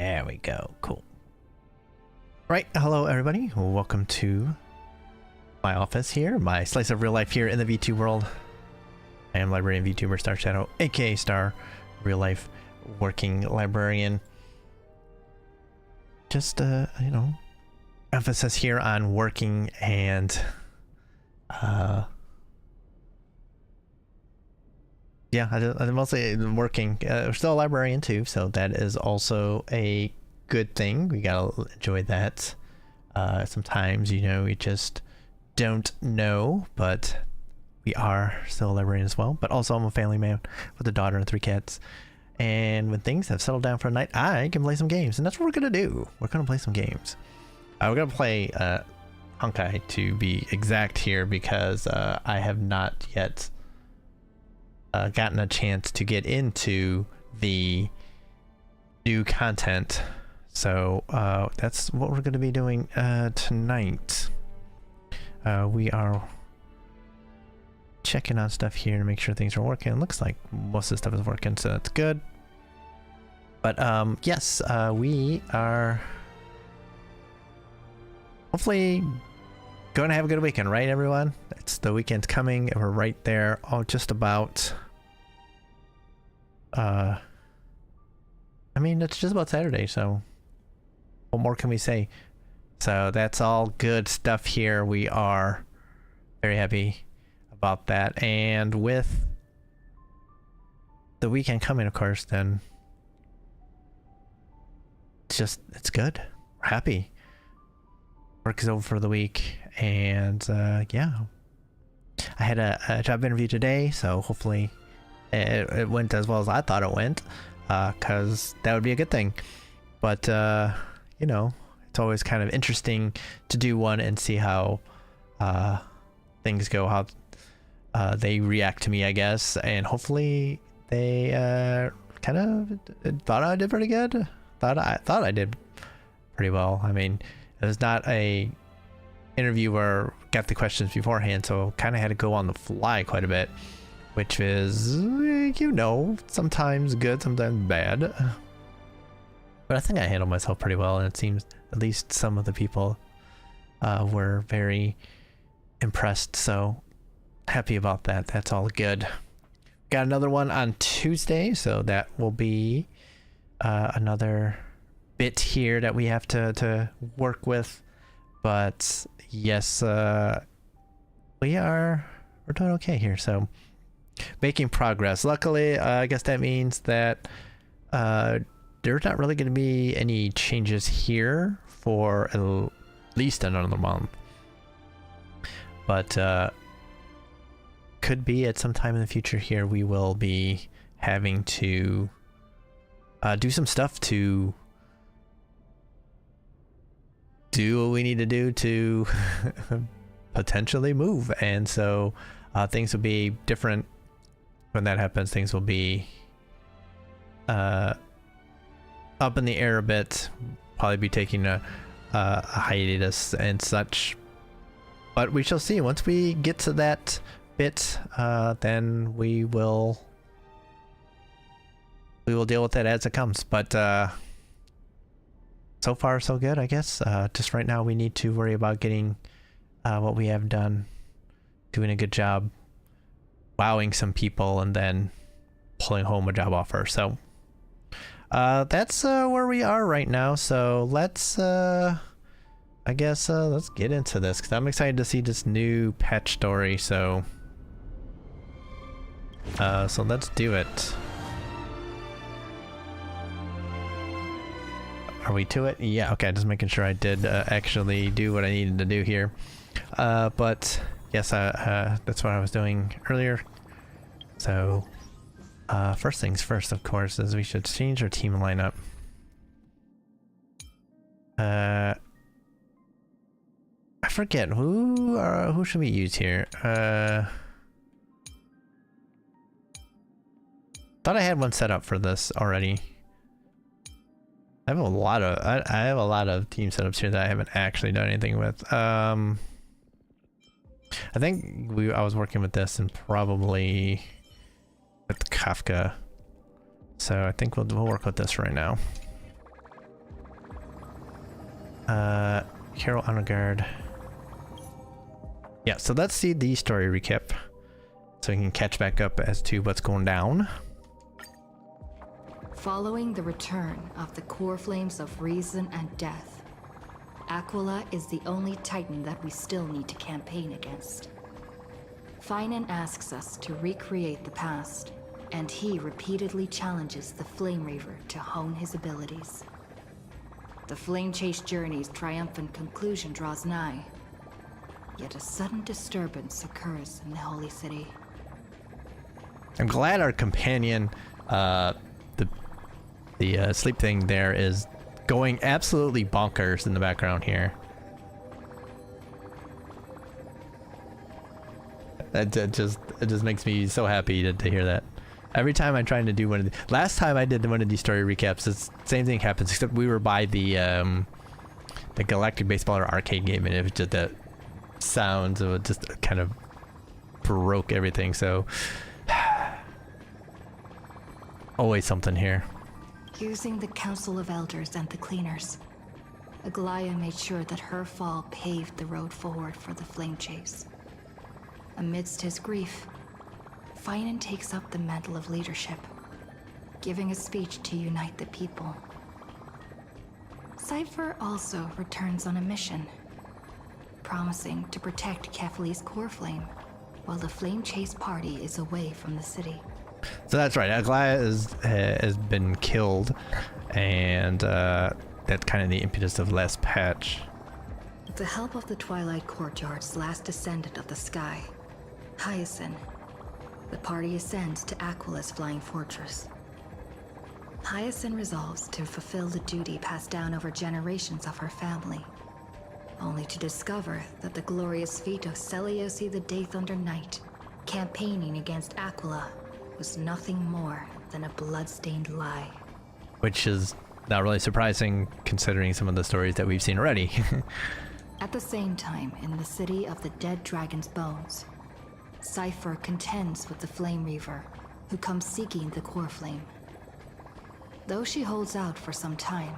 There we go. Cool. Right. Hello, everybody. Welcome to my office here, my slice of real life here in the VTuber world. I am librarian VTuber Star Shadow, aka Star Real Life Working Librarian. Just, you know, emphasis here on working and, yeah, I'm mostly working. We're still a librarian too, so that is also a good thing. We gotta enjoy that. Sometimes, you know, we just don't know, but we are still a librarian as well. But also I'm a family man with a daughter and 3 cats. And when things have settled down for a night, I can play some games, and that's what we're gonna do. We're gonna play some games. We're gonna play Honkai to be exact here, because I have not yet gotten a chance to get into the new content. So that's what we're going to be doing tonight. We are checking on stuff here to make sure things are working. It looks like most of the stuff is working, so that's good. But yes, we are hopefully going to have a good weekend, right, everyone? It's the weekend's coming, and we're right there. Oh, just about. I mean, it's just about Saturday, so what more can we say? So that's all good stuff here. We are very happy about that, and with the weekend coming, of course, then it's good. We're happy. Work is over for the week, and yeah, I had a job interview today, so hopefully it went as well as I thought it went, because that would be a good thing. But you know, it's always kind of interesting to do one and see how things go, how they react to me, I guess, and hopefully they kind of thought I did pretty good. Thought I did pretty well. I mean, it was not a interview where got the questions beforehand, so kind of had to go on the fly quite a bit, which is, you know, sometimes good, sometimes bad. But I think I handled myself pretty well, and it seems at least some of the people were very impressed, so happy about that. That's all good. Got another one on Tuesday, so that will be another bit here that we have to work with. But yes, we're doing okay here, so making progress. Luckily, I guess that means that there's not really going to be any changes here for at least another month, but could be at some time in the future here we will be having to do some stuff to do what we need to do to potentially move, and so things will be different when that happens. Things will be up in the air a bit, probably be taking a hiatus and such, but we shall see. Once we get to that bit, then we will deal with that as it comes. But so far so good, I guess. Just right now we need to worry about getting what we have done, doing a good job, wowing some people, and then pulling home a job offer. So that's where we are right now. So let's I guess let's get into this, because I'm excited to see this new patch story. So so let's do it. Are we to it? Yeah, okay, just making sure I did actually do what I needed to do here. But yes, that's what I was doing earlier. So first things first, of course, is we should change our team lineup. I forget who should we use here. Thought I had one set up for this already. I have a lot of team setups here that I haven't actually done anything with. I think I was working with this and probably with Kafka. So I think we'll work with this right now. Carol Honor Guard. Yeah, so let's see the story recap so we can catch back up as to what's going down. Following the return of the core flames of reason and death, Aquila is the only Titan that we still need to campaign against. Finan asks us to recreate the past, and he repeatedly challenges the Flame Reaver to hone his abilities. The Flame Chase journey's triumphant conclusion draws nigh, yet a sudden disturbance occurs in the Holy City. I'm glad our companion, the sleep thing there is going absolutely bonkers in the background here. It just makes me so happy to hear that. Every time I'm trying to do one of the last time I did one of these story recaps, the same thing happens, except we were by the Galactic Baseballer arcade game, and it was just the sounds of it just kind of broke everything. So always something here. Using the Council of Elders and the Cleaners, Aglaya made sure that her fall paved the road forward for the Flame Chase. Amidst his grief, Finan takes up the mantle of leadership, giving a speech to unite the people. Cypher also returns on a mission, promising to protect Kefali's core flame while the Flame Chase party is away from the city. So that's right, Aglaya has been killed, and that's kind of the impetus of last patch. With the help of the Twilight Courtyard's last descendant of the sky, Hyacinth, the party ascends to Aquila's flying fortress. Hyacinth resolves to fulfill the duty passed down over generations of her family, only to discover that the glorious feat of Seliosi the Day Thunder Knight campaigning against Aquila was nothing more than a blood-stained lie. Which is not really surprising considering some of the stories that we've seen already. At the same time, in the city of the dead dragon's bones, Cypher contends with the Flame Reaver, who comes seeking the core flame. Though she holds out for some time,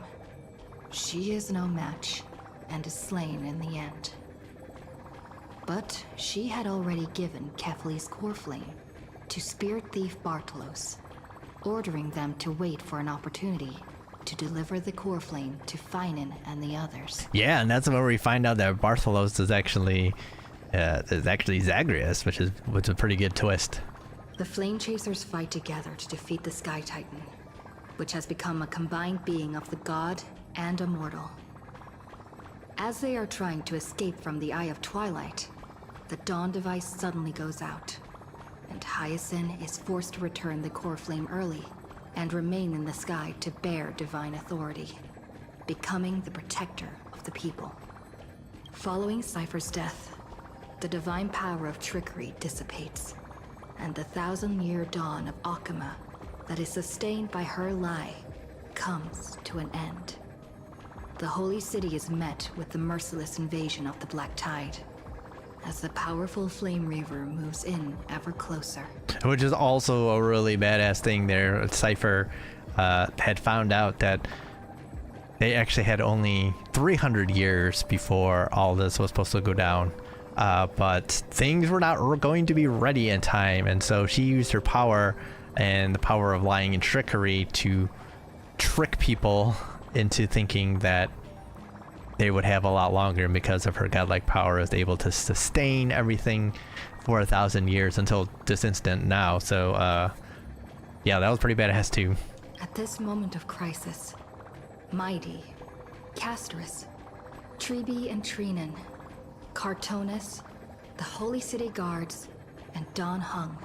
she is no match and is slain in the end. But she had already given Kefali's core flame to Spirit Thief Bartolos, ordering them to wait for an opportunity to deliver the core flame to Finan and the others. Yeah, and that's where we find out that Bartolos is actually Zagreus, which is a pretty good twist. The Flame Chasers fight together to defeat the Sky Titan, which has become a combined being of the god and a mortal. As they are trying to escape from the Eye of Twilight, the Dawn device suddenly goes out, and Hyacinth is forced to return the core flame early and remain in the sky to bear divine authority, becoming the protector of the people. Following Cypher's death, the divine power of trickery dissipates, and the 1,000-year dawn of Akama that is sustained by her lie comes to an end. The Holy City is met with the merciless invasion of the Black Tide, as the powerful Flame Reaver moves in ever closer. Which is also a really badass thing there. Cypher had found out that they actually had only 300 years before all this was supposed to go down. But things were not going to be ready in time, and so she used her power and the power of lying and trickery to trick people into thinking that they would have a lot longer, and because of her godlike power is able to sustain everything for 1,000 years until this instant now. So yeah, that was pretty badass too. At this moment of crisis, Mighty, Casterus, Treeby and Trinan, Cartonus, the Holy City Guards, and Don Hung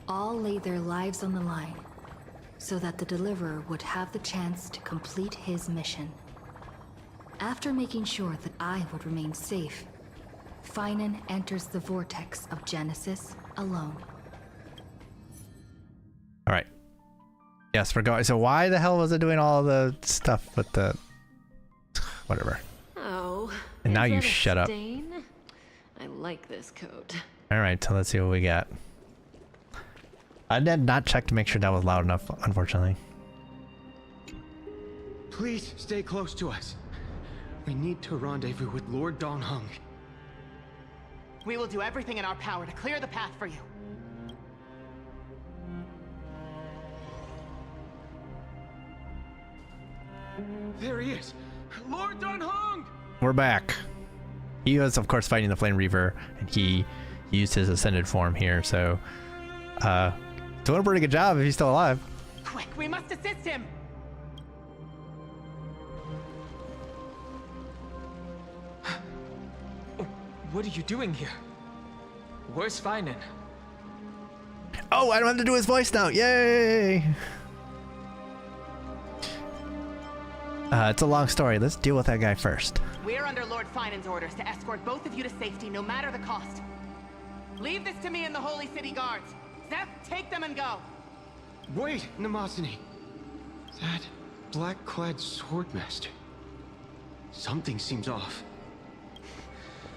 all laid their lives on the line so that the Deliverer would have the chance to complete his mission. After making sure that I would remain safe, Finan enters the vortex of Genesis alone. Alright. Yes, we're going. So why the hell was it doing all the stuff with the... whatever. Oh. And now you shut up. I like this coat. Alright, so let's see what we got. I did not check to make sure that was loud enough, unfortunately. Please stay close to us. We need to rendezvous with Lord Donghung. We will do everything in our power to clear the path for you. There he is! Lord Donghung! We're back. He was, of course, fighting the Flame Reaver, and he used his ascended form here, so doing a pretty good job if he's still alive. Quick, we must assist him! What are you doing here? Where's Finan? Oh, I don't have to do his voice now. Yay! It's a long story. Let's deal with that guy first. We're under Lord Finan's orders to escort both of you to safety, no matter the cost. Leave this to me and the Holy City Guards. Zeph, take them and go. Wait, Namasani. That black-clad swordmaster. Something seems off.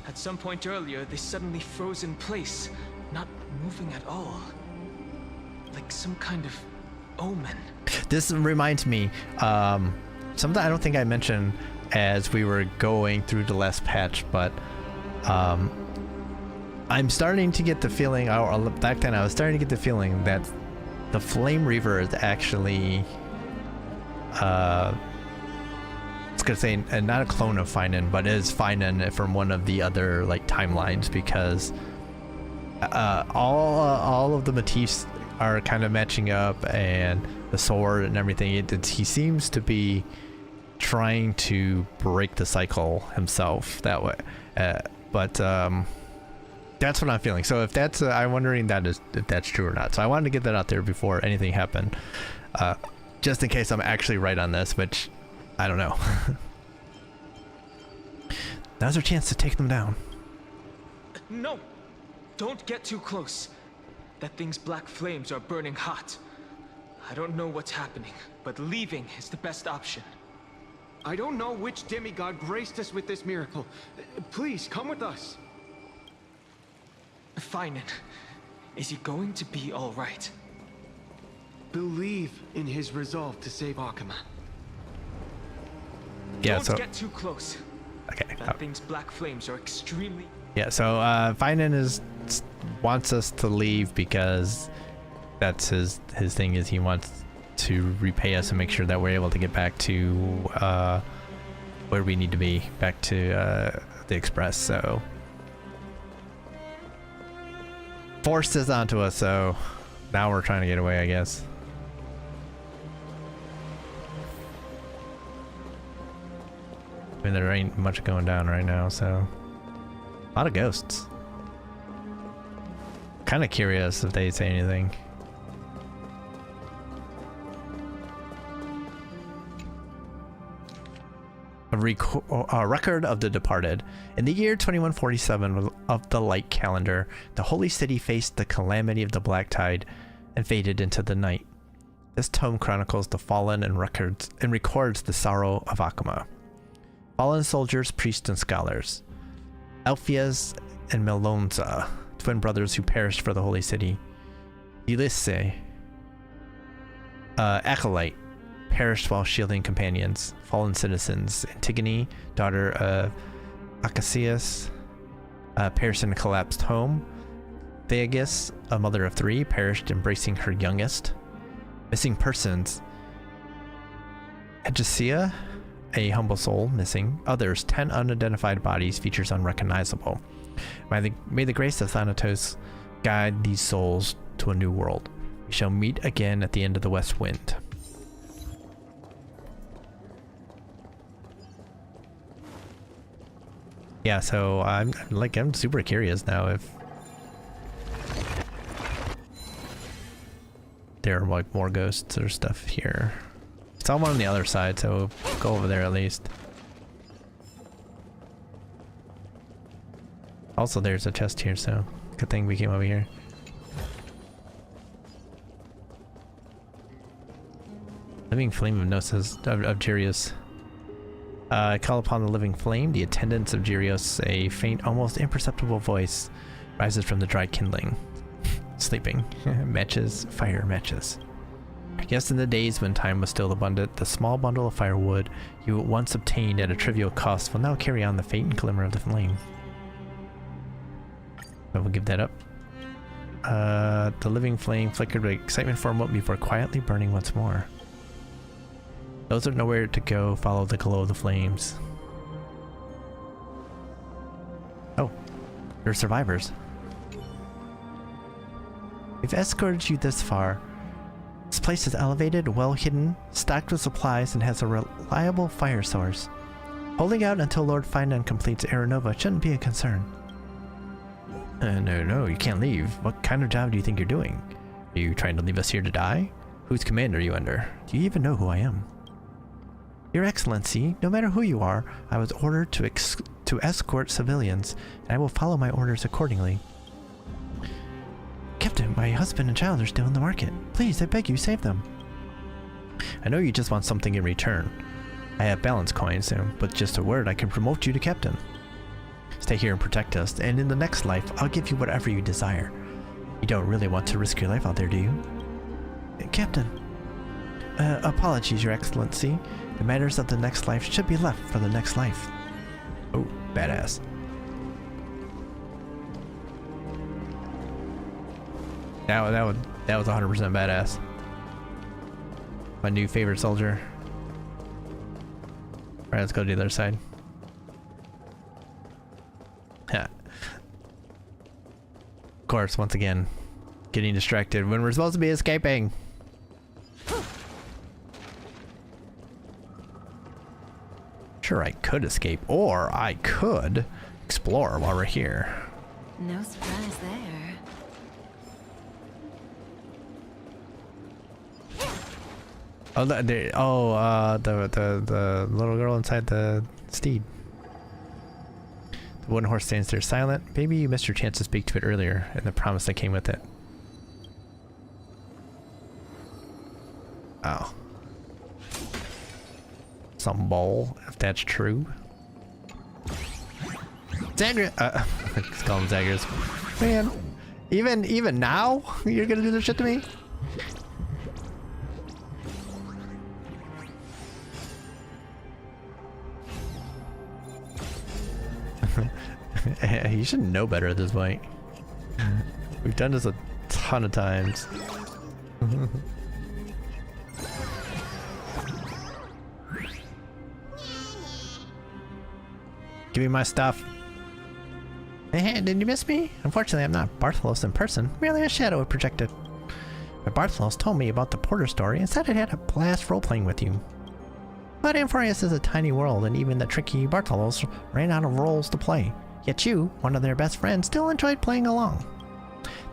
At some point earlier, they suddenly froze in place, not moving at all. Like some kind of omen. This reminds me, something I don't think I mentioned as we were going through the last patch, but I'm starting to get the feeling, or back then I was starting to get the feeling that the Flame Reaver is actually, I was gonna say not a clone of Finan, but is Finan from one of the other like timelines, because all of the motifs are kind of matching up, and the sword and everything. He seems to be trying to break the cycle himself that way, but that's what I'm feeling. So if that's I'm wondering if that's true or not. So I wanted to get that out there before anything happened, just in case I'm actually right on this, which I don't know. Now's our chance to take them down. No! Don't get too close. That thing's black flames are burning hot. I don't know what's happening, but leaving is the best option. I don't know which demigod graced us with this miracle. Please, come with us. Finan, is he going to be all right? Believe in his resolve to save Akuma. Yeah, Don't so get too close. okay. That thing's black flames are extremely... Yeah, so Finan wants us to leave because that's his thing, is he wants to repay us and make sure that we're able to get back to where we need to be, back to the Express. So forced this onto us, so now we're trying to get away, I guess. I mean, there ain't much going down right now, so a lot of ghosts. Kind of curious if they say anything. A record of the departed. In the year 2147 of the light calendar, the holy city faced the calamity of the black tide and faded into the night. This tome chronicles the fallen and records the sorrow of Akuma. Fallen soldiers, priests, and scholars. Alpheus and Melonza, twin brothers who perished for the holy city. Ulysses, acolyte, perished while shielding companions. Fallen citizens. Antigone, daughter of Acacius, perished in a collapsed home. Theagus, a mother of 3, perished embracing her youngest. Missing persons. Aegisia, a humble soul, missing. Others, 10 unidentified bodies, features unrecognizable. May the grace of Thanatos guide these souls to a new world. We shall meet again at the end of the west wind. Yeah, so I'm super curious now if there are like more ghosts or stuff here. Saw one on the other side, so we'll go over there at least. Also, there's a chest here, so good thing we came over here. Living flame of Gnosis of Gyrios. Call upon the living flame. The attendants of Gyrios, a faint, almost imperceptible voice rises from the dry kindling. Sleeping. Matches, fire matches. Yes, in the days when time was still abundant, the small bundle of firewood you once obtained at a trivial cost will now carry on the faint glimmer of the flame. I will give that up. The living flame flickered with excitement for a moment before quietly burning once more. Those that know where to go follow the glow of the flames. Oh, you're survivors. We've escorted you this far. This place is elevated, well hidden, stocked with supplies, and has a reliable fire source. Holding out until Lord Finan completes Aeronova shouldn't be a concern. No, you can't leave. What kind of job do you think you're doing? Are you trying to leave us here to die? Whose command are you under? Do you even know who I am? Your Excellency, no matter who you are, I was ordered to escort civilians, and I will follow my orders accordingly. Captain, my husband and child are still in the market. Please, I beg you, save them. I know you just want something in return. I have balance coins, and with just a word, I can promote you to captain. Stay here and protect us, and in the next life, I'll give you whatever you desire. You don't really want to risk your life out there, do you? Captain. Apologies, Your Excellency. The matters of the next life should be left for the next life. Oh, badass. That was 100% badass. My new favorite soldier. Alright, let's go to the other side. Of course, once again, getting distracted when we're supposed to be escaping. Sure, I could escape, or I could explore while we're here. No surprise there. Oh, the little girl inside the steed. The wooden horse stands there silent. Maybe you missed your chance to speak to it earlier, and the promise that came with it. Oh. Some bull, if that's true. Zagreus! Let's call him Zagreus. Man, even now? You're gonna do this shit to me? You should know better at this point. We've done this a ton of times. Give me my stuff. Hey, did you miss me? Unfortunately, I'm not Bartholos in person, merely a shadow projected. But Bartholos told me about the Porter story and said it had a blast role-playing with you. But Amphorius is a tiny world, and even the tricky Bartholos ran out of roles to play. Yet you, one of their best friends, still enjoyed playing along.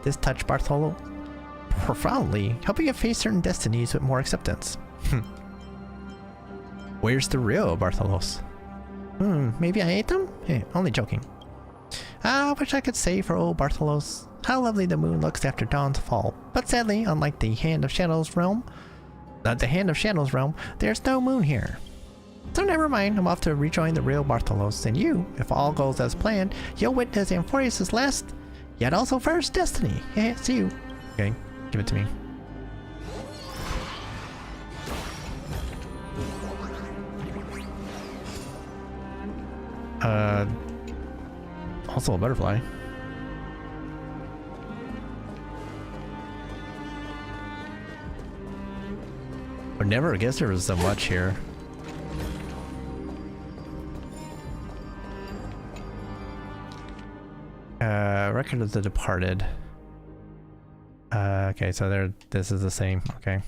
This touched Bartholo profoundly, helping it face certain destinies with more acceptance. Where's the real Bartholos? Maybe I ate them? Hey, only joking. I wish I could say for old Bartholos how lovely the moon looks after dawn's fall, but sadly, unlike the Hand of Shadows realm, there's no moon here. So never mind, I'm off to rejoin the real Bartholos, and you, if all goes as planned, you'll witness Amphorius' last, yet also first destiny. Yeah, see you. Okay, give it to me. Also a butterfly. I never guessed there was so much here. Record of the Departed. Okay, so this is the same. Okay.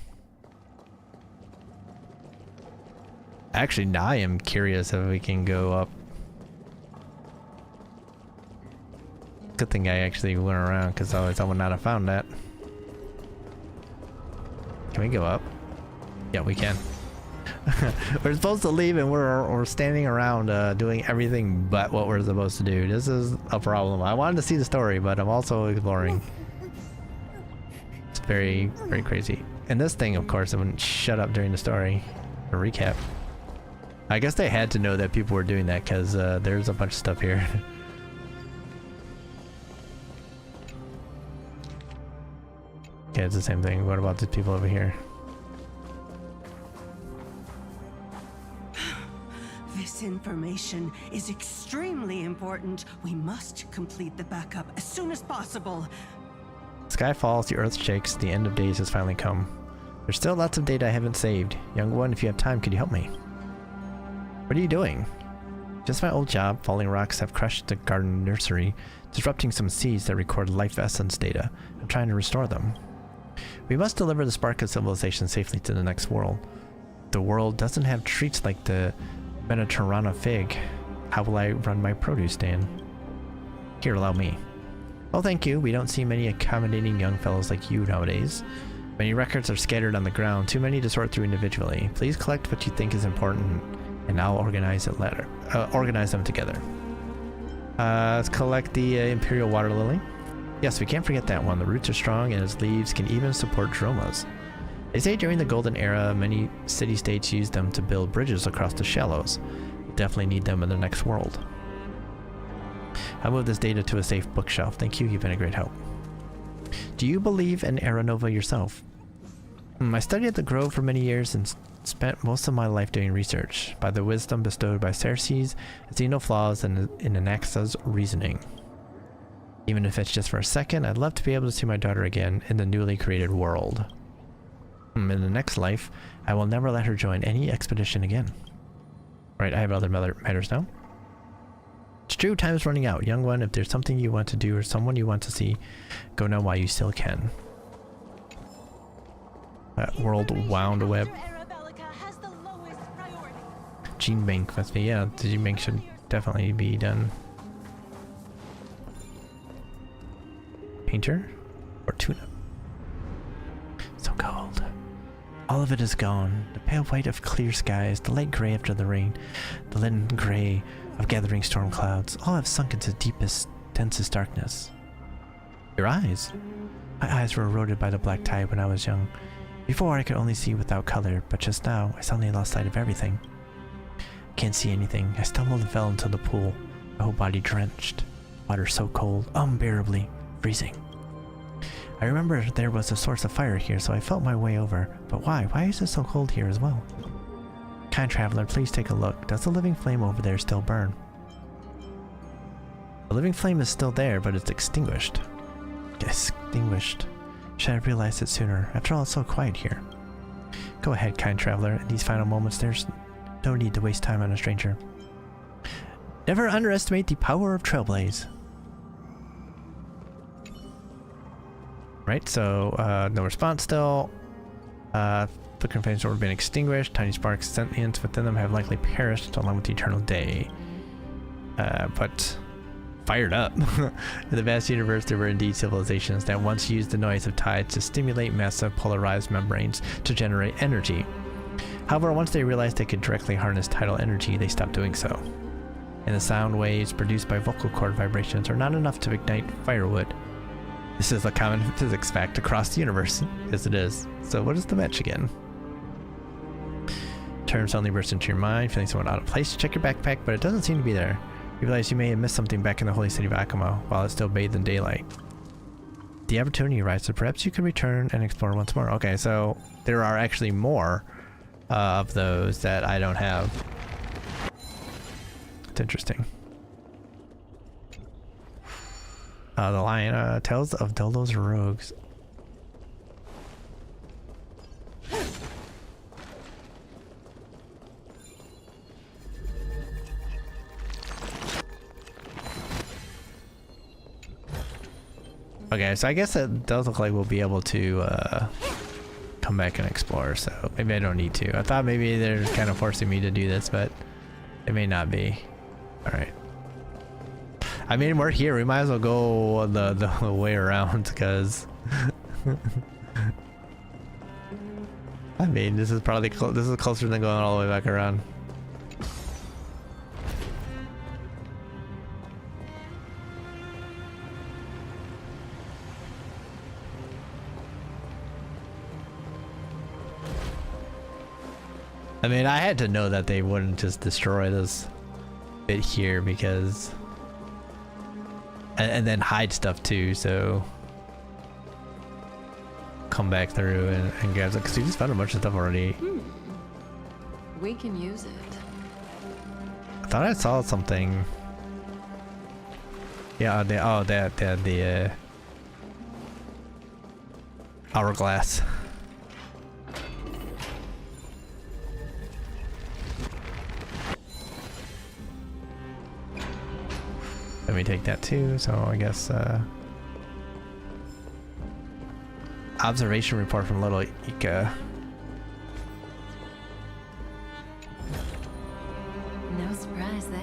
Actually, now I am curious if we can go up. Good thing I actually went around, because otherwise I would not have found that. Can we go up? Yeah, we can. We're supposed to leave and we're standing around doing everything but what we're supposed to do. This is a problem. I wanted to see the story, but I'm also exploring. It's very, very crazy. And this thing, of course, it wouldn't shut up during the story. A recap. I guess they had to know that people were doing that, because there's a bunch of stuff here. Okay, it's the same thing. What about the people over here? This information is extremely important. We must complete the backup as soon as possible. Sky falls, the earth shakes, the end of days has finally come. There's still lots of data I haven't saved. Young one, if you have time, could you help me? What are you doing? Just my old job. Falling rocks have crushed the garden nursery, disrupting some seeds that record life essence data. I'm trying to restore them. We must deliver the spark of civilization safely to the next world. The world doesn't have treats like the Mediterranean fig. How will I run my produce stand? Here, allow me. Well, thank you. We don't see many accommodating young fellows like you nowadays. Many records are scattered on the ground, too many to sort through individually. Please collect what you think is important, and I'll organize them together. Let's collect the Imperial Water Lily. Yes, we can't forget that one. The roots are strong, and its leaves can even support dromas. They say during the Golden Era, many city-states used them to build bridges across the shallows. We'll definitely need them in the next world. I'll move this data to a safe bookshelf. Thank you, you've been a great help. Do you believe in Era Nova yourself? I studied at the Grove for many years and spent most of my life doing research. By the wisdom bestowed by Ceres, I see no flaws in Anaxa's reasoning. Even if it's just for a second, I'd love to be able to see my daughter again in the newly created world. In the next life, I will never let her join any expedition again. Right, I have other matters now. It's true, time is running out. Young one, if there's something you want to do or someone you want to see, go now while you still can. World Wound Web. Gene Bank must be, yeah, the Gene Bank should definitely be done. Painter? Or tuna? So cold. All of it is gone. The pale white of clear skies, the light gray after the rain, the leaden gray of gathering storm clouds, all have sunk into deepest, densest darkness. Your eyes? My eyes were eroded by the black tide when I was young. Before I could only see without color, but just now I suddenly lost sight of everything. Can't see anything. I stumbled and fell into the pool, my whole body drenched. Water so cold, unbearably freezing. I remember there was a source of fire here, so I felt my way over. But why? Why is it so cold here as well? Kind traveler, please take a look. Does the living flame over there still burn? The living flame is still there, but it's extinguished. Extinguished. Should have realized it sooner. After all, it's so quiet here. Go ahead, kind traveler. In these final moments, there's no need to waste time on a stranger. Never underestimate the power of Trailblaze. Right, so no response still. Flickering flames have been extinguished. Tiny sparks sentience within them have likely perished along with the eternal day. But fired up. In the vast universe, there were indeed civilizations that once used the noise of tides to stimulate massive polarized membranes to generate energy. However, once they realized they could directly harness tidal energy, they stopped doing so. And the sound waves produced by vocal cord vibrations are not enough to ignite firewood. This is a common physics fact across the universe. Yes, it is. So what is the match again? Term suddenly bursts into your mind, feeling somewhat out of place. Check your backpack, but it doesn't seem to be there. You realize you may have missed something back in the holy city of Akamo while it's still bathed in daylight. The opportunity arises, so perhaps you can return and explore once more. Okay, so there are actually more of those that I don't have. It's interesting. The Lion Tales of Doldo's Rogues. Okay, so I guess it does look like we'll be able to come back and explore, so maybe I don't need to. I thought maybe they're kind of forcing me to do this, but it may not be. Alright. I mean, we're here. We might as well go the way around, because... I mean, this is probably this is closer than going all the way back around. I mean, I had to know that they wouldn't just destroy this bit here because... And then hide stuff too, so... Come back through and grab it, because we just found a bunch of stuff already. We can use it. thought I saw something. Yeah, they had the hourglass. Let me take that too, so I guess observation report from Little Ika. No surprise there.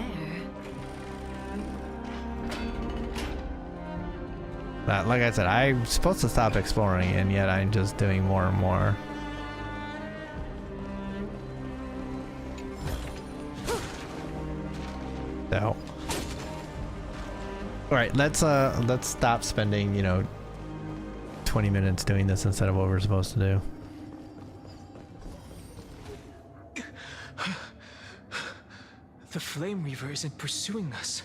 Like I said, I'm supposed to stop exploring, and yet I'm just doing more and more. So, all right, let's stop spending, you know, 20 minutes doing this instead of what we're supposed to do. The Flame Reaver isn't pursuing us.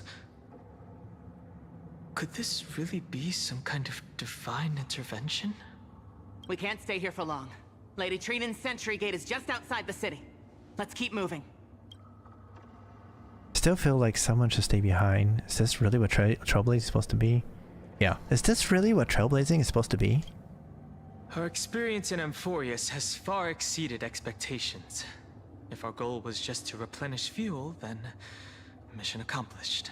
Could this really be some kind of divine intervention? We can't stay here for long. Lady Trinan's sentry gate is just outside the city. Let's keep moving. Still feel like someone should stay behind. Is this really what Trailblazing is supposed to be? Yeah. Is this really what Trailblazing is supposed to be? Our experience in Amphorius has far exceeded expectations. If our goal was just to replenish fuel, then mission accomplished.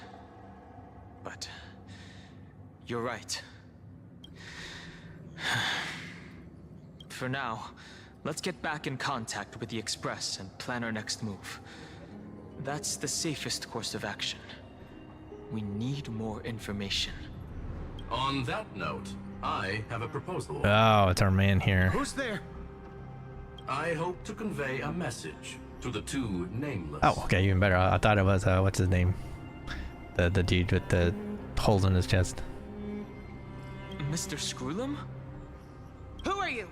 But you're right. For now, let's get back in contact with the Express and plan our next move. That's the safest course of action. We need more information. On that note, I have a proposal. Oh, it's our man here. Who's there? I hope to convey a message to the two nameless. Oh, okay, even better. I thought it was what's his name? The dude with the holes in his chest. Mr. Screwlum? Who are you?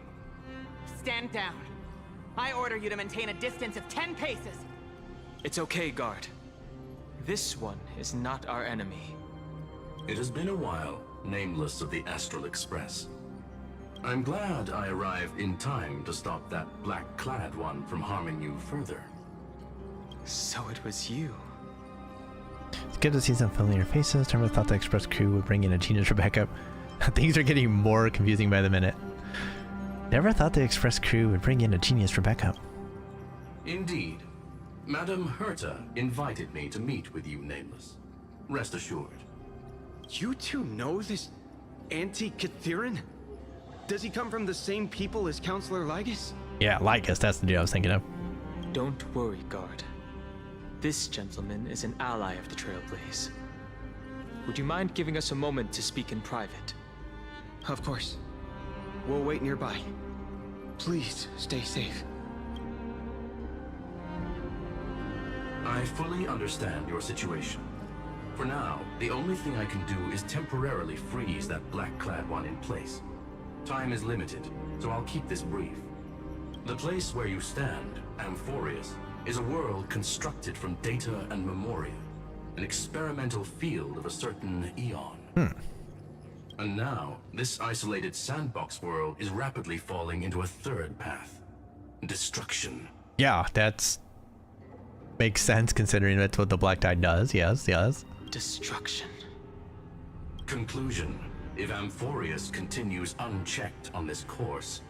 Stand down. I order you to maintain a distance of 10 paces. It's okay, guard. This one is not our enemy. It has been a while, nameless of the Astral Express. I'm glad I arrived in time to stop that black-clad one from harming you further. So it was you. It's good to see some familiar faces. Never thought the Express crew would bring in a genius for backup. Things are getting more confusing by the minute. Never thought the Express crew would bring in a genius for backup. Indeed. Madame Herta invited me to meet with you, nameless. Rest assured. You two know this anti-Catharin? Does he come from the same people as Counselor Lygus? Yeah, Lygus, that's the dude I was thinking of. Don't worry, guard. This gentleman is an ally of the Trailblaze. Would you mind giving us a moment to speak in private? Of course. We'll wait nearby. Please stay safe. I fully understand your situation. For now, the only thing I can do is temporarily freeze that black-clad one in place. Time is limited, so I'll keep this brief. The place where you stand, Amphorius, is a world constructed from data and memoria, an experimental field of a certain eon. And now, this isolated sandbox world is rapidly falling into a third path. Destruction. Yeah, that's... makes sense considering that's what the Black Tide does. Yes, yes. Destruction. Conclusion. If Amphorius continues unchecked on this course,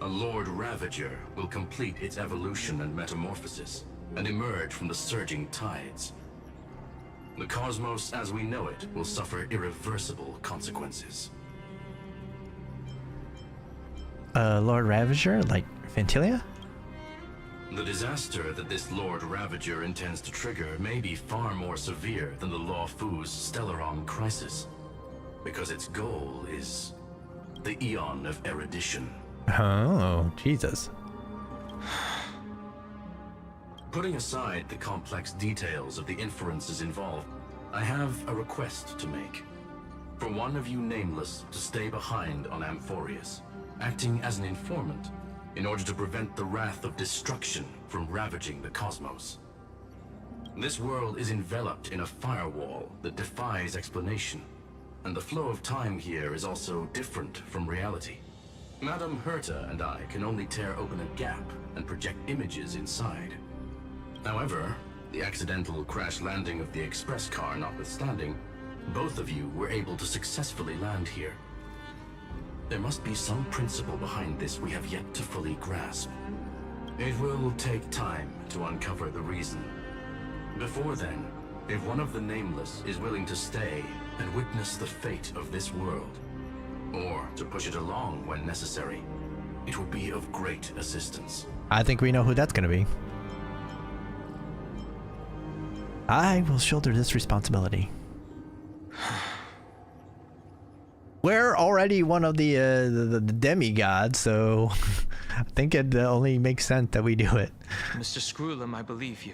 a Lord Ravager will complete its evolution and metamorphosis, and emerge from the surging tides. The cosmos as we know it will suffer irreversible consequences. Lord Ravager? Like Fantilia? The disaster that this Lord Ravager intends to trigger may be far more severe than the Law Fu's Stellaron crisis, because its goal is the Eon of Erudition. Oh, Jesus. Putting aside the complex details of the inferences involved, I have a request to make. For one of you nameless to stay behind on Amphorius, acting as an informant, in order to prevent the wrath of destruction from ravaging the cosmos. This world is enveloped in a firewall that defies explanation, and the flow of time here is also different from reality. Madame Herta and I can only tear open a gap and project images inside. However, The accidental crash landing of the express car notwithstanding, both of you were able to successfully land here. There must be some principle behind this we have yet to fully grasp. It will take time to uncover the reason. Before then, if one of the Nameless is willing to stay and witness the fate of this world, or to push it along when necessary, it would be of great assistance. I think we know who that's gonna be. I will shoulder this responsibility. We're already one of the demigods, so I think it only makes sense that we do it. Mr. Screwlum, I believe you.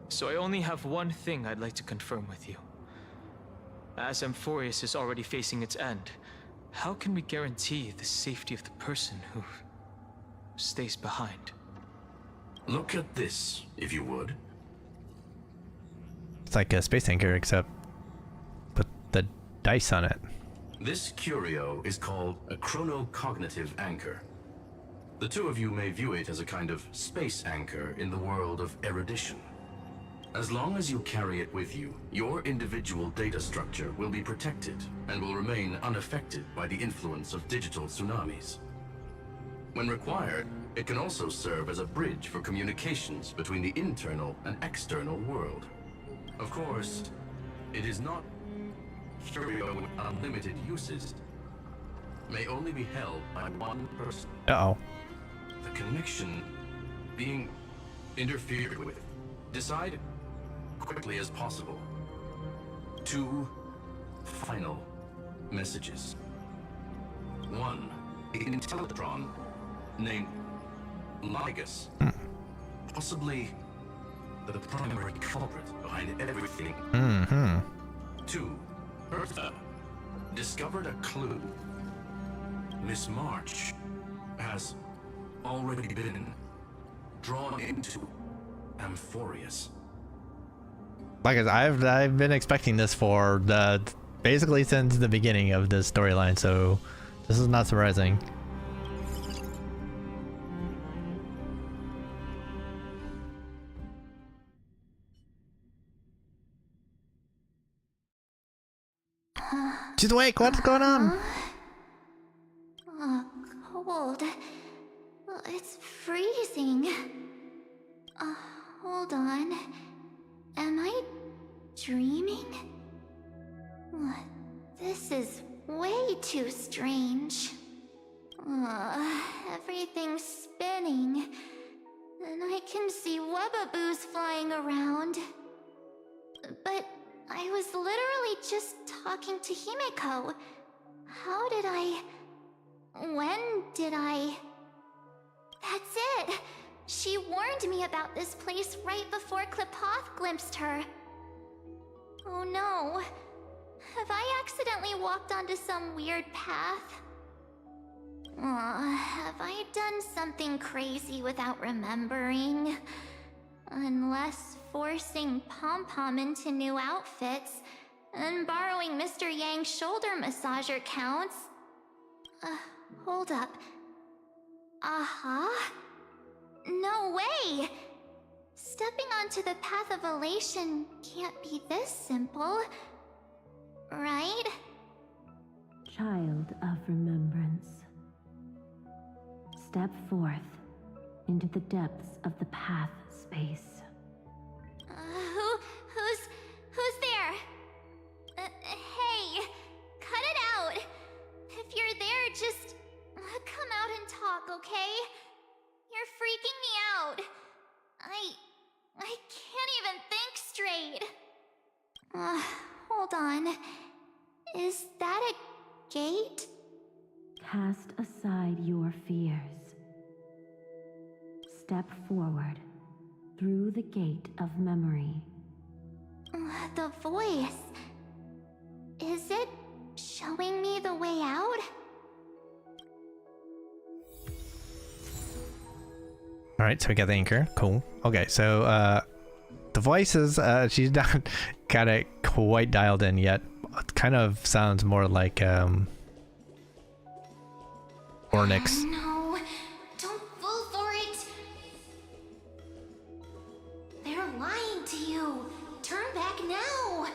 So I only have one thing I'd like to confirm with you. As Amphorius is already facing its end, how can we guarantee the safety of the person who stays behind? Look at this, if you would. It's like a space anchor, except put the dice on it. This curio is called a chronocognitive anchor. The two of you may view it as a kind of space anchor in the world of erudition. As long as you carry it with you, your individual data structure will be protected and will remain unaffected by the influence of digital tsunamis. When required, it can also serve as a bridge for communications between the internal and external world. Of course, it is not curio with unlimited uses. May only be held by one person. Uh-oh. The connection being interfered with. Decide quickly as possible. 2 final messages. 1, an Intellitron named Ligus. Possibly the primary culprit behind everything. 2, Eartha discovered a clue. Miss March has already been drawn into Amphorius. Like I've been expecting this for basically since the beginning of this storyline, so this is not surprising. She's awake. What's going on? Cold. It's freezing. Hold on. Am I dreaming? This is way too strange. Everything's spinning. And I can see webaboos flying around. But I was literally just talking to Himeko. How did I... When did I... That's it! She warned me about this place right before Klipoth glimpsed her. Oh no. Have I accidentally walked onto some weird path? Have I done something crazy without remembering? Unless forcing Pom-Pom into new outfits and borrowing Mr. Yang's shoulder massager counts. Hold up. No way! Stepping onto the path of elation can't be this simple, right? Child of remembrance. Step forth into the depths of the path space. Who's there? Hey, cut it out. If you're there, just come out and talk, okay? You're freaking me out. I can't even think straight. Hold on. Is that a gate? Cast aside your fears. Step forward through the gate of memory. The voice. Is it showing me the way out? Alright, so we got the anchor. Cool. Okay, so the voices, she's not got it quite dialed in yet. It kind of sounds more like Ornyx. No, don't fall for it. They're lying to to you. Turn back now.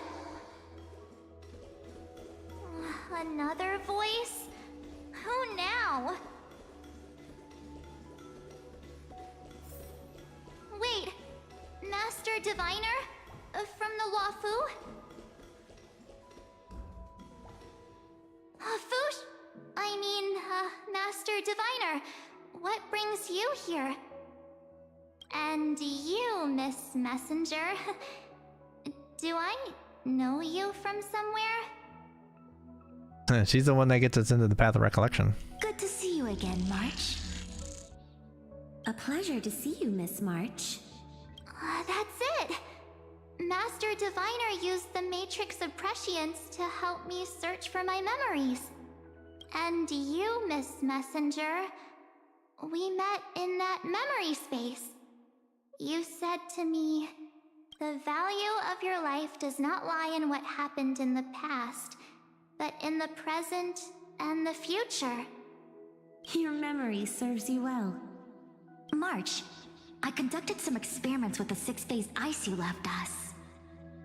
Another voice? Who now? Wait, Master Diviner? From the Wafu? Fush? Master Diviner, what brings you here? And you, Miss Messenger. Do I know you from somewhere? She's the one that gets us into the path of recollection. Good to see you again, March. A pleasure to see you, Miss March. That's it! Master Diviner used the Matrix of Prescience to help me search for my memories. And you, Miss Messenger, we met in that memory space. You said to me, the value of your life does not lie in what happened in the past, but in the present and the future. Your memory serves you well. March, I conducted some experiments with the 6-phase ice you left us.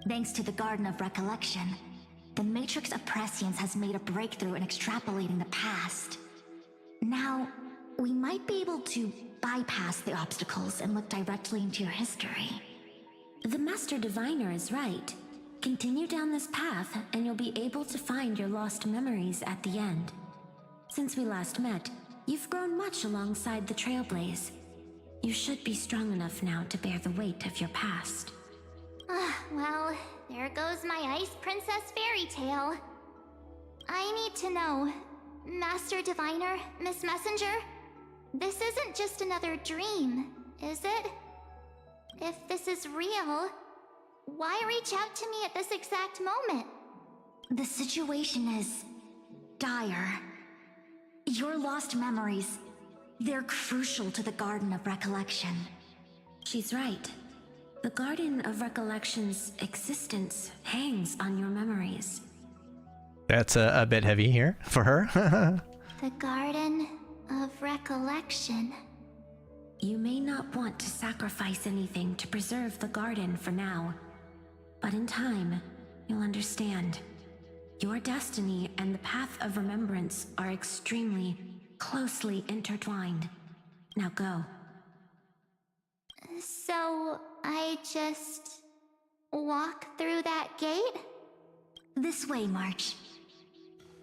Thanks to the Garden of Recollection, the Matrix of Prescience has made a breakthrough in extrapolating the past. Now, we might be able to bypass the obstacles and look directly into your history. The Master Diviner is right. Continue down this path, and you'll be able to find your lost memories at the end. Since we last met, you've grown much alongside the Trailblaze. You should be strong enough now to bear the weight of your past. Well, there goes my Ice Princess fairy tale. I need to know, Master Diviner, Miss Messenger, this isn't just another dream, is it? If this is real, why reach out to me at this exact moment? The situation is dire. Your lost memories, they're crucial to the Garden of Recollection. She's right. The Garden of Recollection's existence hangs on your memories. That's a bit heavy here for her. The Garden of Recollection. You may not want to sacrifice anything to preserve the garden for now, but in time, you'll understand. Your destiny and the path of remembrance are extremely, closely intertwined. Now go. So, I just walk through that gate? This way, March.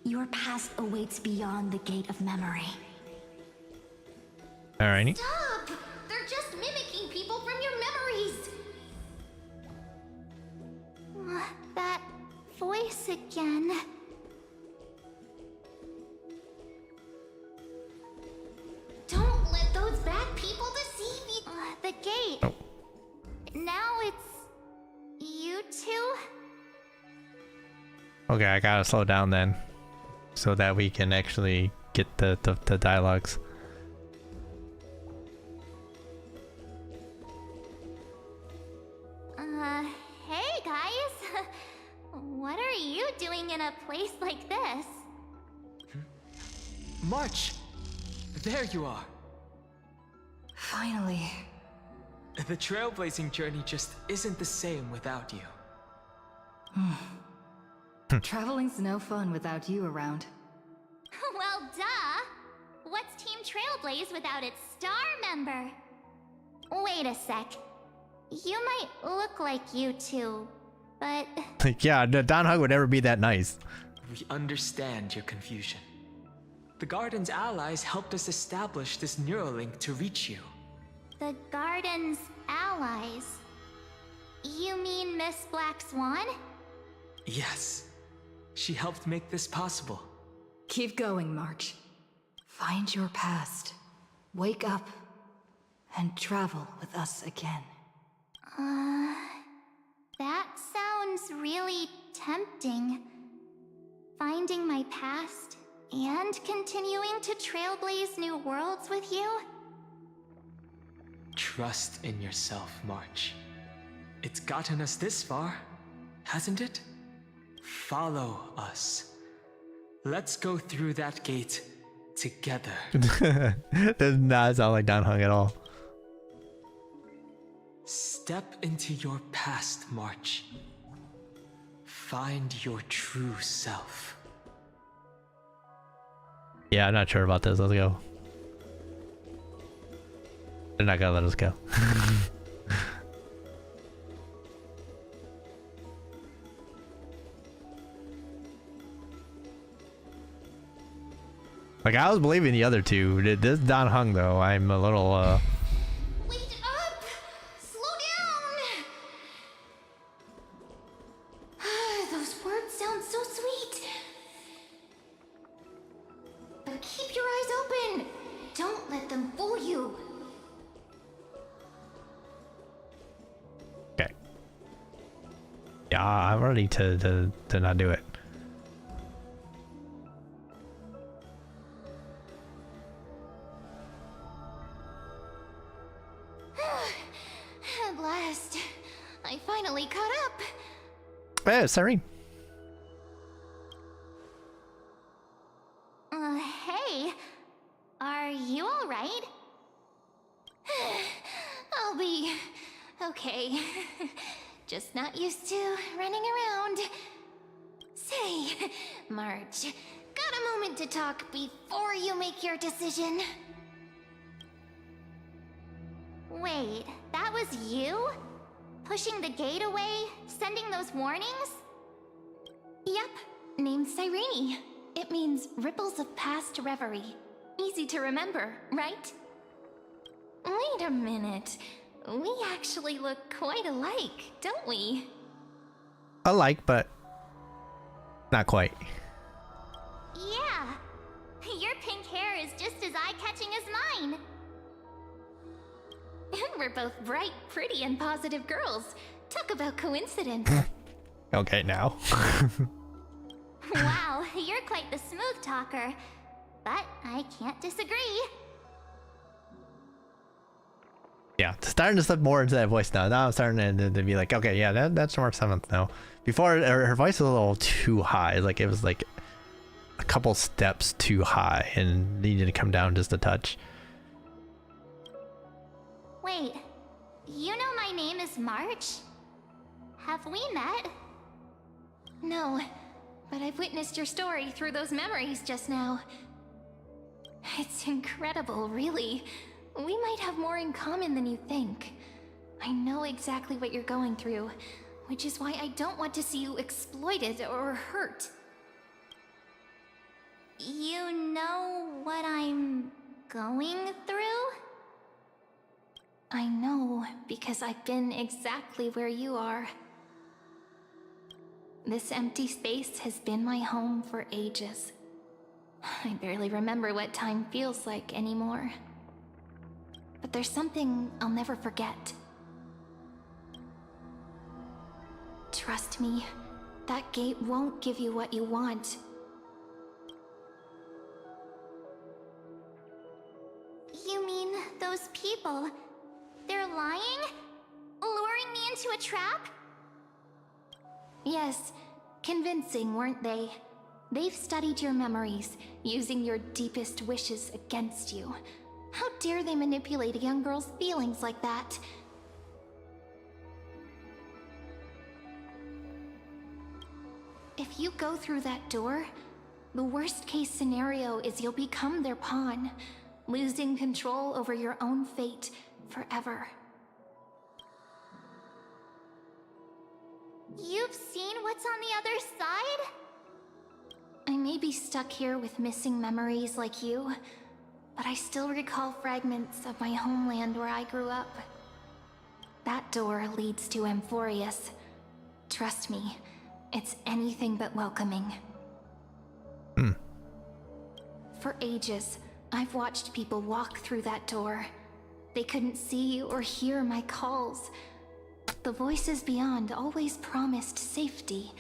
Your past awaits beyond the Gate of Memory. Alrighty. Stop! They're just mimicking people from your memories! That voice again. Don't let those bad people deceive you! The gate. Oh. Now it's... you two? Okay, I gotta slow down then, so that we can actually get the dialogues. Hey guys! What are you doing in a place like this? March! There you are! Finally. The trailblazing journey just isn't the same without you. Traveling's no fun without you around. Well, duh! What's Team Trailblaze without its star member? Wait a sec. You might look like you two, but... Yeah, Don Hug would never be that nice. We understand your confusion. The Garden's allies helped us establish this Neuralink to reach you. The Garden's allies? You mean Miss Black Swan? Yes. She helped make this possible. Keep going, March. Find your past. Wake up. And travel with us again. That sounds really tempting. Finding my past and continuing to trailblaze new worlds with you? Trust in yourself, March. It's gotten us this far, hasn't it? Follow us. Let's go through that gate together. Does not sound like Don Hung at all. Step into your past, March. Find your true self. Yeah, I'm not sure about this. Let's go. They're not gonna let us go. Like, I was believing the other two. This Don Hung, though, I'm a little, Wait up! Slow down! Those words sound so sweet. But keep your eyes open. Don't let them fool you. Okay. Yeah, I'm ready to not do it. At last, I finally caught up. Hey, Serene. Hey, are you all right? I'll be okay. Just not used to running around. Say, March, got a moment to talk before you make your decision? Wait, that was you? Pushing the gate away? Sending those warnings? Yep, named Cyrene. It means ripples of past reverie. Easy to remember, right? Wait a minute. We actually look quite alike, don't we? Alike, but not quite. Yeah. Your pink hair is just as eye-catching as mine. We're both bright, pretty, and positive girls. Talk about coincidence. Okay, now. Wow, you're quite the smooth talker. But I can't disagree. Yeah, starting to slip more into that voice now. Now I'm starting to be like, okay, yeah, that's March 7th now. Before, her voice was a little too high. Like, it was like a couple steps too high and needed to come down just a touch. Wait, you know my name is March? Have we met? No, but I've witnessed your story through those memories just now. It's incredible, really. We might have more in common than you think. I know exactly what you're going through, which is why I don't want to see you exploited or hurt. You know what I'm going through? I know, because I've been exactly where you are. This empty space has been my home for ages. I barely remember what time feels like anymore. But there's something I'll never forget. Trust me, that gate won't give you what you want. You mean those people? They're lying? Luring me into a trap? Yes, convincing, weren't they? They've studied your memories, using your deepest wishes against you. How dare they manipulate a young girl's feelings like that? If you go through that door, the worst-case scenario is you'll become their pawn, losing control over your own fate forever. You've seen what's on the other side? I may be stuck here with missing memories like you, but I still recall fragments of my homeland where I grew up. That door leads to Amphorius. Trust me, it's anything but welcoming. For ages, I've watched people walk through that door. They couldn't see or hear my calls. The voices beyond always promised safety,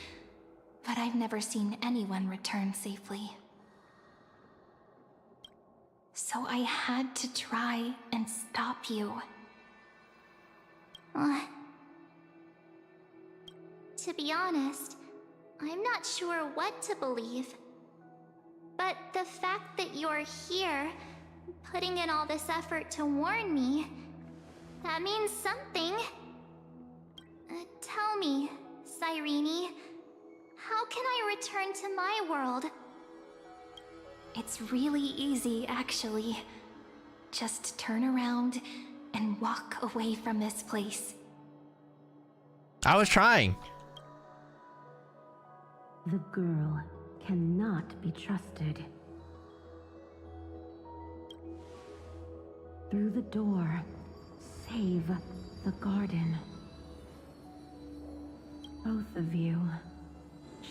but I've never seen anyone return safely. So I had to try and stop you. To be honest, I'm not sure what to believe. But the fact that you're here, putting in all this effort to warn me, that means something. Tell me, Cyrene, how can I return to my world? It's really easy, actually. Just turn around and walk away from this place. I was trying. The girl cannot be trusted. Through the door, save the garden. Both of you,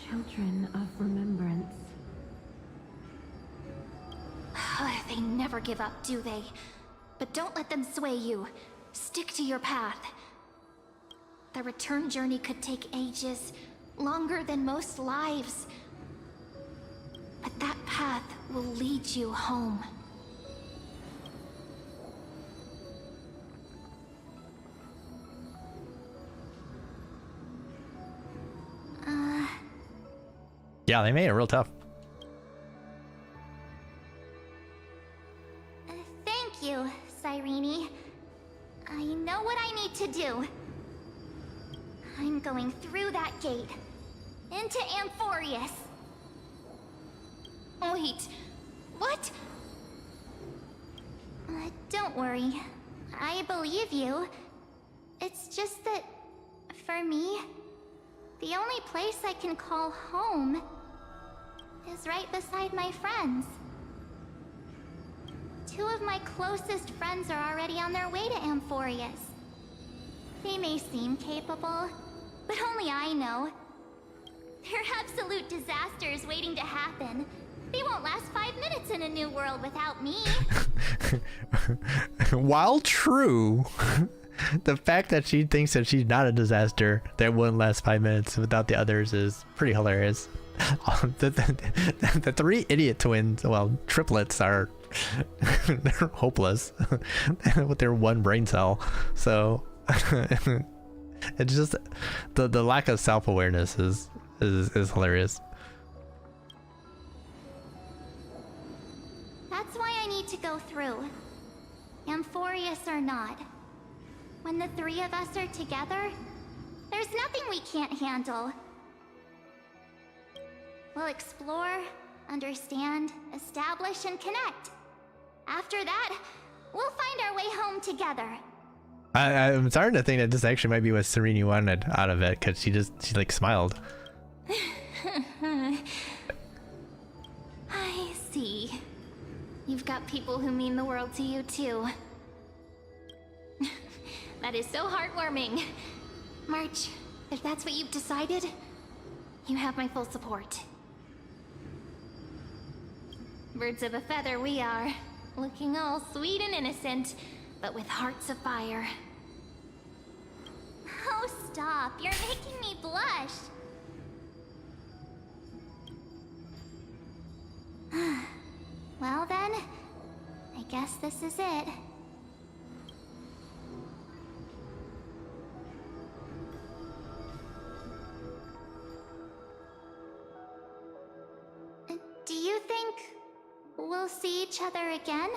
children of remembrance. They never give up, do they? But don't let them sway you. Stick to your path. The return journey could take ages, longer than most lives. But that path will lead you home. Yeah, they made it real tough. Thank you, Cyrene. I know what I need to do. I'm going through that gate. Into Amphorius. Wait, what? Don't worry. I believe you. It's just that, for me, the only place I can call home is right beside my friends. Two of my closest friends are already on their way to Amphorius. They may seem capable, but only I know. They're absolute disasters waiting to happen. They won't last 5 minutes in a new world without me. While true, the fact that she thinks that she's not a disaster that wouldn't last 5 minutes without the others is pretty hilarious. The three idiot twins, well, triplets are they're hopeless with their one brain cell. So it's just the lack of self-awareness is hilarious. That's why I need to go through. Amphorius or not. When the three of us are together, there's nothing we can't handle. We'll explore, understand, establish, and connect. After that, we'll find our way home together. I'm starting to think that this actually might be what Serene wanted out of it, because she like smiled. I see. You've got people who mean the world to you, too. That is so heartwarming. March, if that's what you've decided, you have my full support. Birds of a feather we are, looking all sweet and innocent, but with hearts of fire. Oh, stop. You're making me blush. Well then, I guess this is it. Do you think we'll see each other again?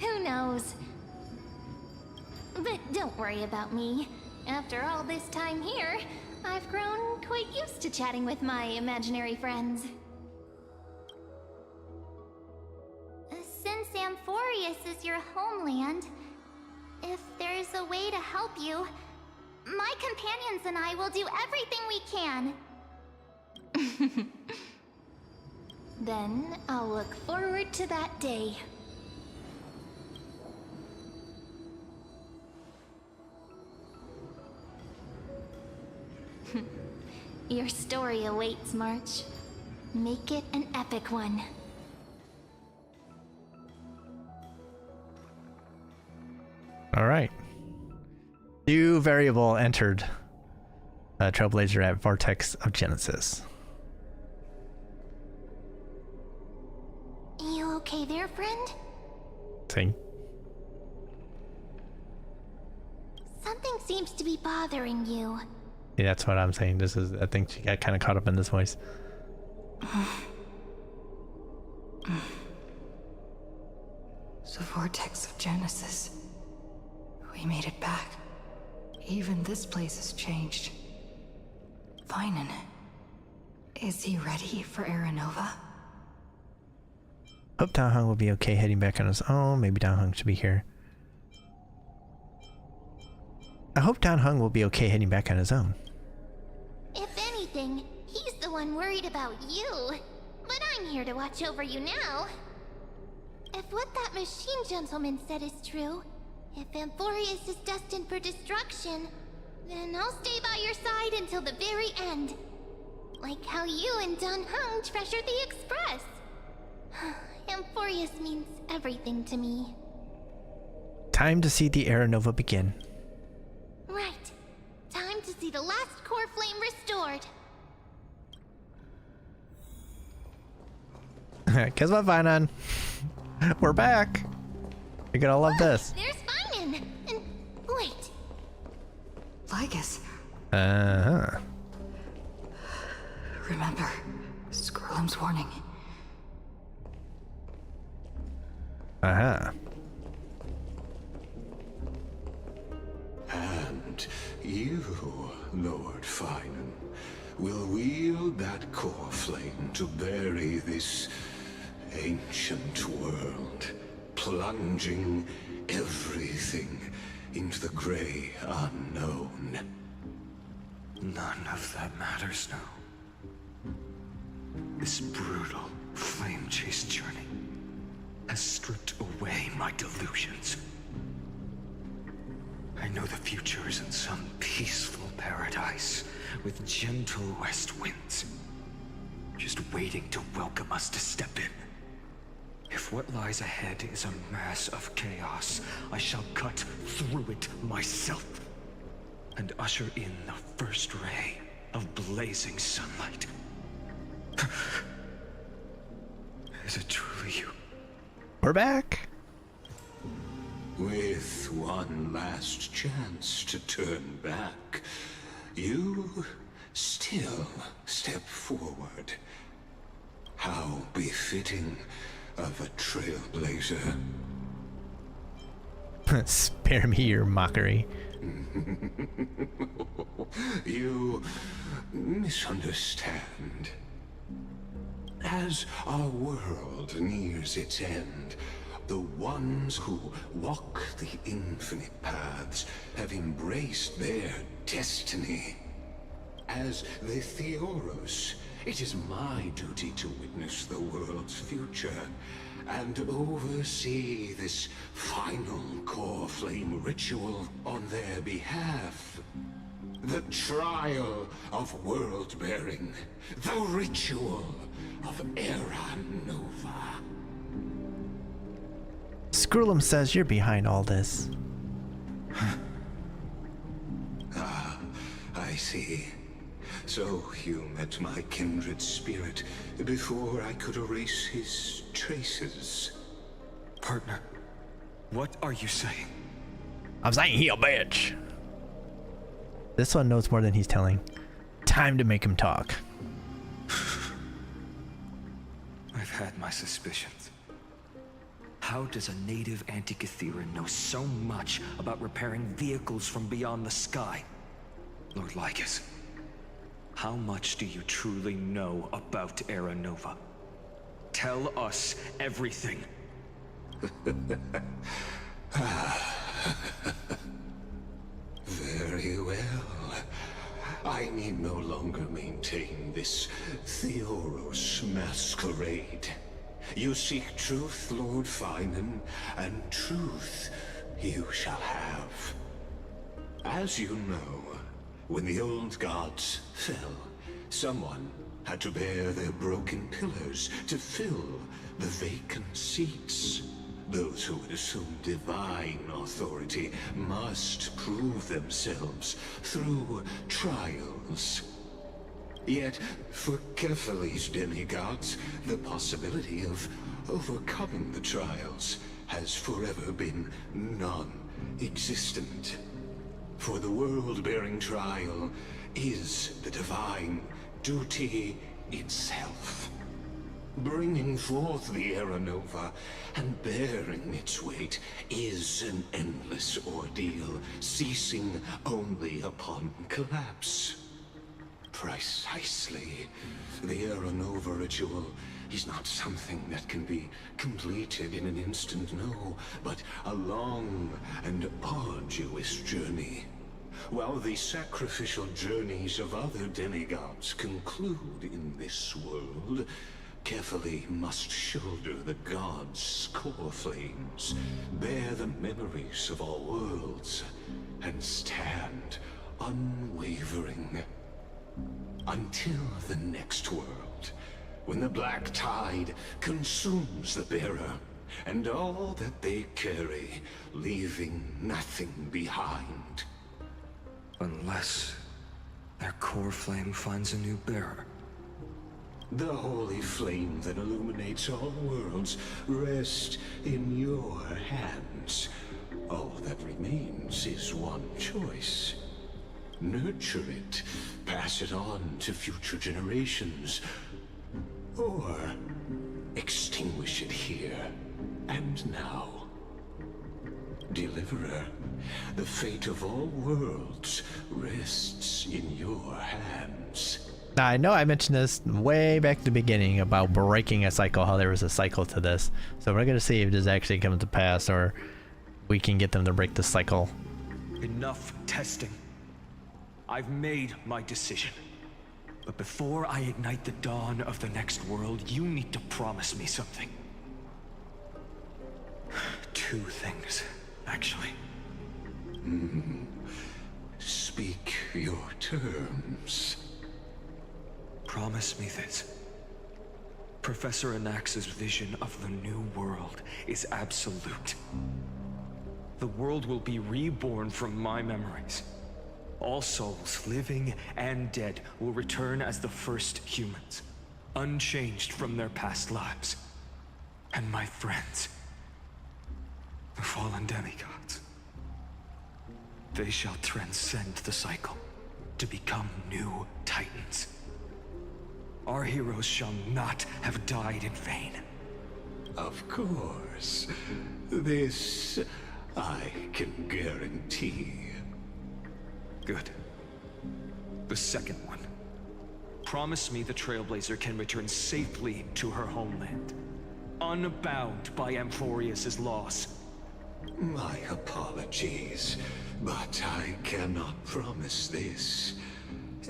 Who knows? But don't worry about me. After all this time here, I've grown quite used to chatting with my imaginary friends. Since Amphorius is your homeland, if there's a way to help you, my companions and I will do everything we can. Then I'll look forward to that day. Your story awaits, March. Make it an epic one. All right. New variable entered. Trailblazer at Vortex of Genesis. You okay there, friend? See? Something seems to be bothering you. Yeah, that's what I'm saying. This is, I think she got kind of caught up in this voice. The Vortex of Genesis. We made it back. Even this place has changed. Finan. Is he ready for Aranova? Hope Danheng will be okay heading back on his own. Maybe Danheng should be here. I hope Danheng will be okay heading back on his own. If anything, he's the one worried about you. But I'm here to watch over you now. If what that machine gentleman said is true, if Amphorius is destined for destruction, then I'll stay by your side until the very end. Like how you and Danheng treasured the Express. Amphorius means everything to me. Time to see the Aranova begin. Right. Time to see the last core flame restored. Guess what, Finan? We're back. You're gonna love this. There's Finan! And wait. Lygus. Uh-huh. Remember, Skrulum's warning. Uh-huh. And you, Lord Finan, will wield that core flame to bury this ancient world, plunging everything into the gray unknown. None of that matters now. This brutal, flame-chased journey has stripped away my delusions. I know the future is in some peaceful paradise with gentle west winds, just waiting to welcome us to step in. If what lies ahead is a mass of chaos, I shall cut through it myself and usher in the first ray of blazing sunlight. Is it truly you? We're back. With one last chance to turn back, you still step forward. How befitting of a trailblazer. Spare me your mockery. You misunderstand. As our world nears its end, the ones who walk the infinite paths have embraced their destiny. As the Theoros, it is my duty to witness the world's future and oversee this final core flame ritual on their behalf. The trial of world-bearing, the ritual of Aranova. Skrulum says you're behind all this. Ah, I see. So you met my kindred spirit before I could erase his traces. Partner, what are you saying? I'm saying he a bitch. This one knows more than he's telling. Time to make him talk. I've had my suspicions. How does a native Antikytheran know so much about repairing vehicles from beyond the sky? Lord Lygus, how much do you truly know about Aranova? Tell us everything. Very well. I need no longer maintain this Theoros masquerade. You seek truth, Lord Finan, and truth you shall have. As you know, when the old gods fell, someone had to bear their broken pillars to fill the vacant seats. Those who would assume divine authority must prove themselves through trials. Yet, for Kephales's demigods, the possibility of overcoming the trials has forever been non-existent. For the world-bearing trial is the divine duty itself. Bringing forth the Aeronova and bearing its weight is an endless ordeal, ceasing only upon collapse. Precisely. The Aeronova ritual is not something that can be completed in an instant, no, but a long and arduous journey. While the sacrificial journeys of other demigods conclude in this world, carefully must shoulder the gods' score flames, bear the memories of all worlds, and stand unwavering. Until the next world, when the black tide consumes the bearer, and all that they carry, leaving nothing behind. Unless their core flame finds a new bearer. The holy flame that illuminates all worlds rests in your hands. All that remains is one choice. Nurture it, pass it on to future generations, or extinguish it here and now. Deliverer, the fate of all worlds rests in your hands. Now, I know I mentioned this way back at the beginning about breaking a cycle, how there was a cycle to this. So we're going to see if this actually comes to pass, or we can get them to break the cycle. Enough testing. I've made my decision. But before I ignite the dawn of the next world, you need to promise me something. Two things, actually. Speak your terms. Promise me this. Professor Anax's vision of the new world is absolute. The world will be reborn from my memories. All souls, living and dead, will return as the first humans, unchanged from their past lives. And my friends, the fallen demigods, they shall transcend the cycle to become new titans. Our heroes shall not have died in vain. Of course. This I can guarantee. Good. The second one. Promise me the Trailblazer can return safely to her homeland, unbound by Amphorius's loss. My apologies, but I cannot promise this.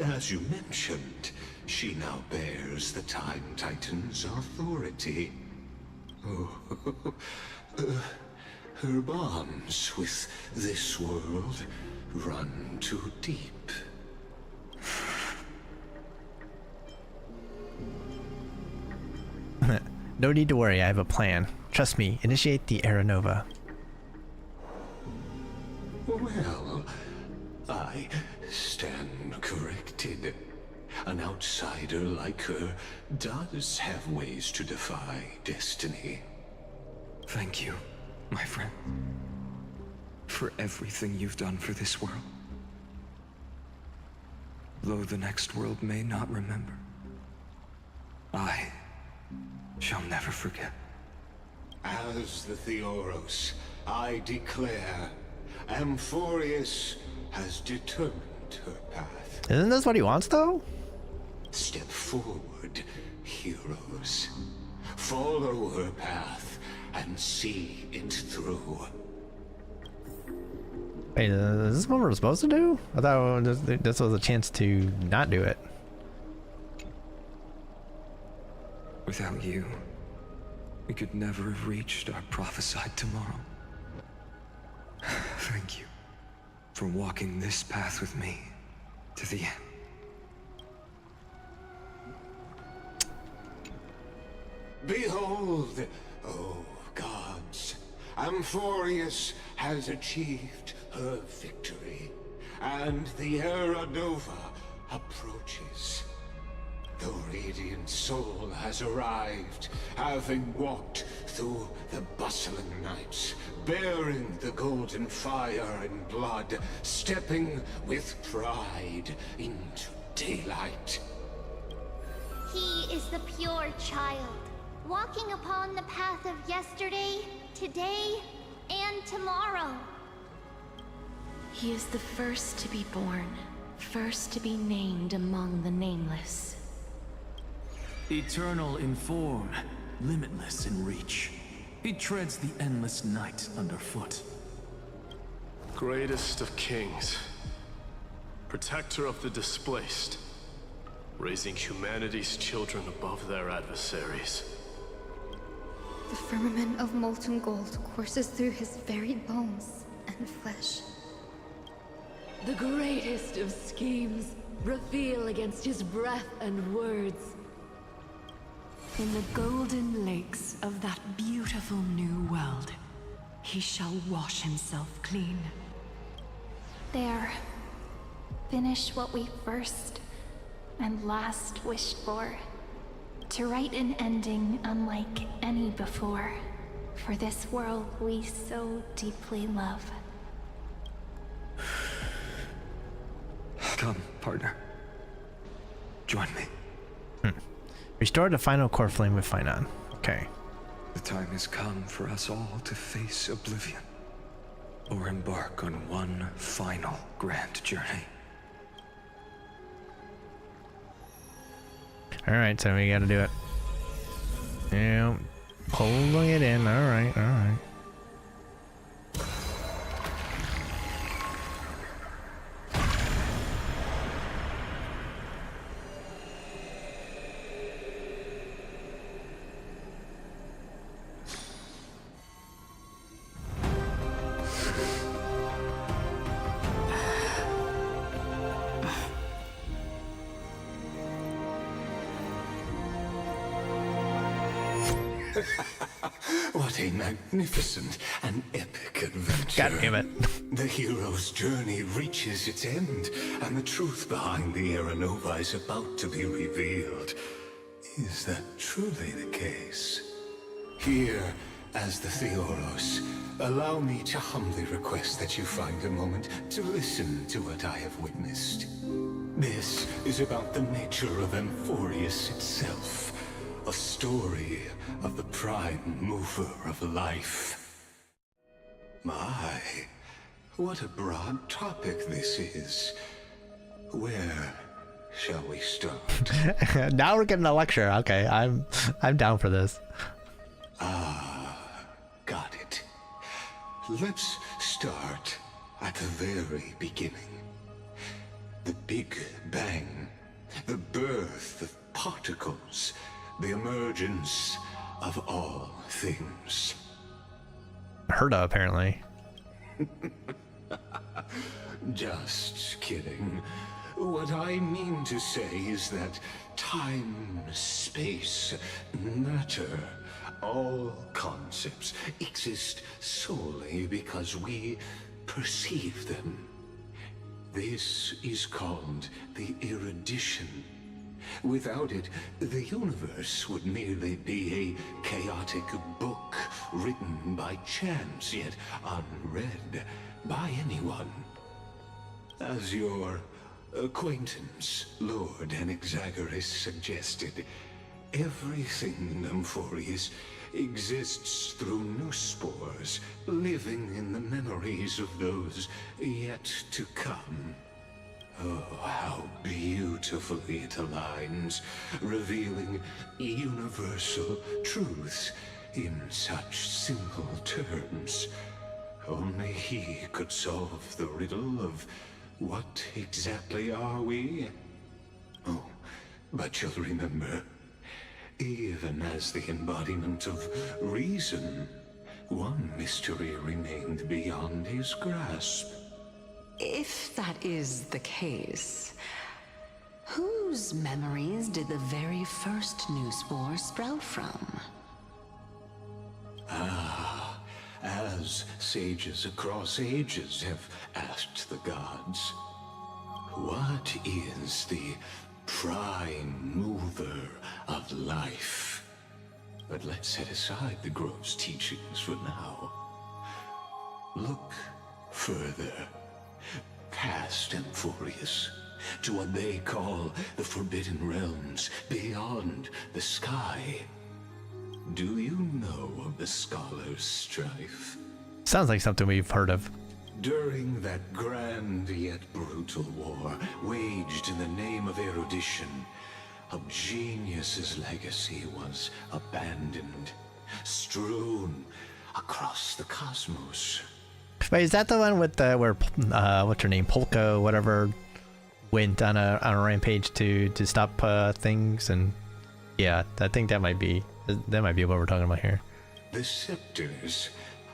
As you mentioned, she now bears the Time Titan's authority. Her bonds with this world run too deep. No need to worry, I have a plan. Trust me, initiate the Aeronova. Well, I stand corrected. An outsider like her does have ways to defy destiny. Thank you, my friend, for everything you've done for this world. Though the next world may not remember, I shall never forget. As the Theoros, I declare, Amphorius has determined her path. Isn't this what he wants, though? Step forward, heroes. Follow her path and see it through. Wait, is this what we're supposed to do? I thought this was a chance to not do it. Without you, we could never have reached our prophesied tomorrow. Thank you for walking this path with me to the end. Behold, oh gods, Amphorius has achieved her victory, and the Aeronova approaches. The radiant soul has arrived, having walked through the bustling nights, bearing the golden fire and blood, stepping with pride into daylight. He is the pure child, walking upon the path of yesterday, today, and tomorrow. He is the first to be born, first to be named among the nameless. Eternal in form, limitless in reach. He treads the endless night underfoot. Greatest of kings, protector of the displaced, raising humanity's children above their adversaries. The firmament of molten gold courses through his very bones and flesh. The greatest of schemes reveal against his breath and words. In the golden lakes of that beautiful new world, he shall wash himself clean. There. Finish what we first and last wished for. To write an ending unlike any before. For this world we so deeply love. Come, partner. Join me. Restore the final core flame with Finon. Okay. The time has come for us all to face oblivion, or embark on one final grand journey. Alright, so we gotta do it. Yeah, pulling it in. Alright, alright. What a magnificent and epic adventure. God damn it. The hero's journey reaches its end, and the truth behind the Aeronova is about to be revealed. Is that truly the case? Here, as the Theoros, allow me to humbly request that you find a moment to listen to what I have witnessed. This is about the nature of Amphorius itself. A story of the prime mover of life. My, what a broad topic this is. Where shall we start? Now we're getting a lecture. Okay, I'm down for this. Got it. Let's start at the very beginning. The Big Bang. The birth of particles. The emergence of all things. Herda, apparently. Just kidding. What I mean to say is that time, space, matter, all concepts exist solely because we perceive them. This is called the erudition. Without it, the universe would merely be a chaotic book written by chance, yet unread by anyone. As your acquaintance, Lord Anaxagoras, suggested, everything in Amphorius exists through new spores, living in the memories of those yet to come. Oh, how beautifully it aligns, revealing universal truths in such simple terms. Only he could solve the riddle of what exactly are we? Oh, but you'll remember, even as the embodiment of reason, one mystery remained beyond his grasp. If that is the case, whose memories did the very first new spore sprout from? As sages across ages have asked the gods, what is the prime mover of life? But let's set aside the grove's teachings for now. Look further, past Amphorius, to what they call the Forbidden Realms beyond the sky. Do you know of the Scholar's Strife? Sounds like something we've heard of. During that grand yet brutal war, waged in the name of erudition, a genius's legacy was abandoned, strewn across the cosmos. Wait, is that the one with the where what's her name, Polka, whatever, went on a rampage to stop things? And yeah, I think that might be what we're talking about here. The Scepters,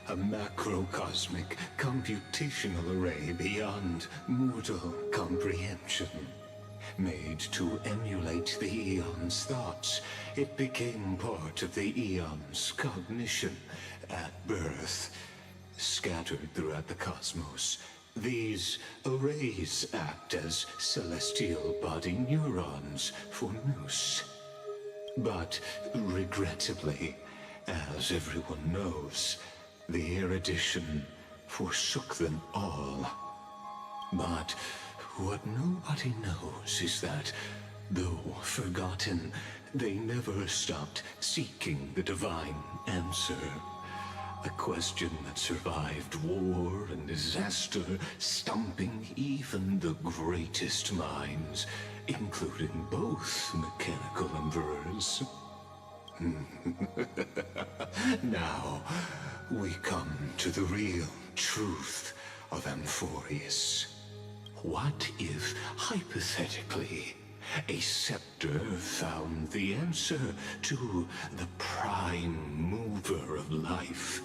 a macrocosmic computational array beyond mortal comprehension. Made to emulate the Eon's thoughts, it became part of the Eon's cognition at birth. Scattered throughout the cosmos, these arrays act as celestial body neurons for Nous. But regrettably, as everyone knows, the erudition forsook them all. But what nobody knows is that, though forgotten, they never stopped seeking the divine answer. A question that survived war and disaster, stumping even the greatest minds, including both mechanical emperors. Now, we come to the real truth of Amphorius. What if, hypothetically, a scepter found the answer to the prime mover of life?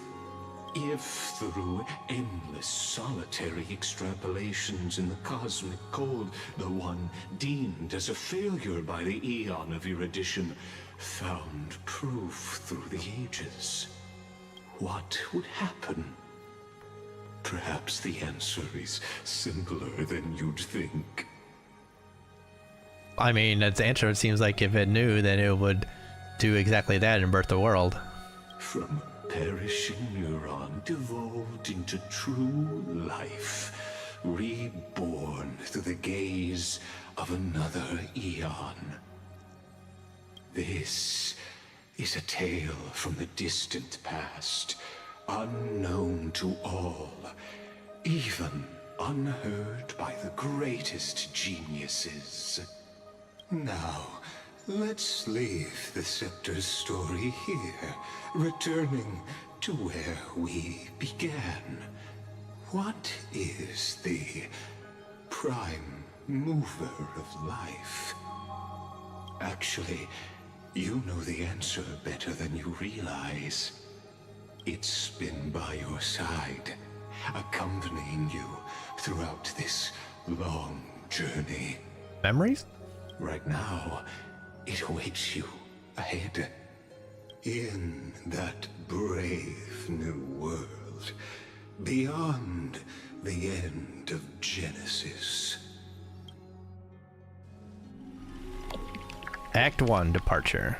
If through endless solitary extrapolations in the cosmic cold, the one deemed as a failure by the Eon of erudition found proof through the ages, what would happen? Perhaps the answer is simpler than you'd think. I mean, its answer, it seems like if it knew, then it would do exactly that and birth the world. From a perishing neuron devolved into true life, reborn through the gaze of another Eon. This is a tale from the distant past, unknown to all, even unheard by the greatest geniuses. Now, let's leave the Scepter's story here, returning to where we began. What is the prime mover of life? Actually, you know the answer better than you realize. It's been by your side, accompanying you throughout this long journey. Memories? Right now, it awaits you ahead. In that brave new world, beyond the end of Genesis. Act 1, Departure.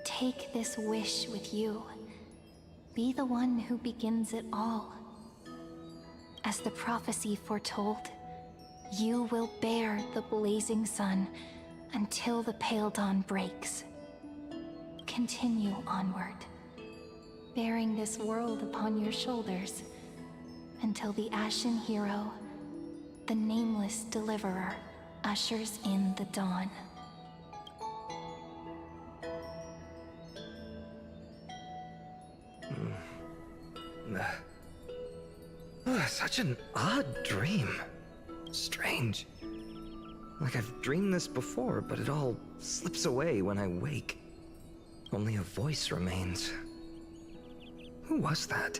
Take this wish with you. Be the one who begins it all. As the prophecy foretold, you will bear the blazing sun until the pale dawn breaks. Continue onward, bearing this world upon your shoulders, until the Ashen Hero, the nameless deliverer, ushers in the dawn. Such an odd dream. Strange. Like I've dreamed this before, but it all slips away when I wake. Only a voice remains. Who was that?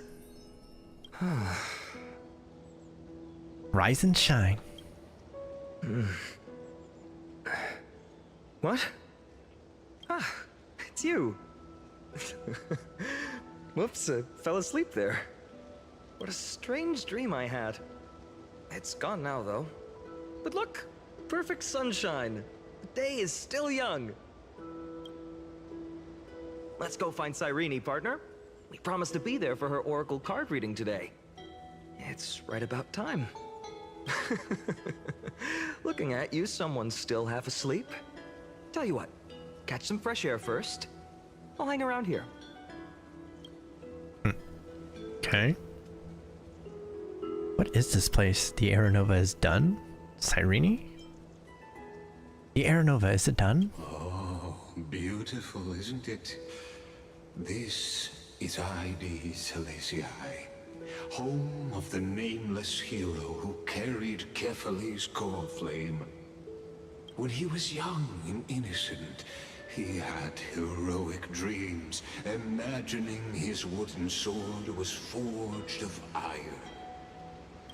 Rise and shine. What? Ah, it's you. Whoops, I fell asleep there. What a strange dream I had. It's gone now, though. But look, perfect sunshine. The day is still young. Let's go find Cyrene, partner. We promised to be there for her oracle card reading today. It's right about time. Looking at you, someone's still half asleep. Tell you what, catch some fresh air first. I'll hang around here. Okay. What is this place? The Aeronova is done? Cyrene? The Aeronova, is it done? Oh, beautiful, isn't it? This is ID Celestii, home of the nameless hero who carried Kefali's core flame. When he was young and innocent, he had heroic dreams, imagining his wooden sword was forged of iron.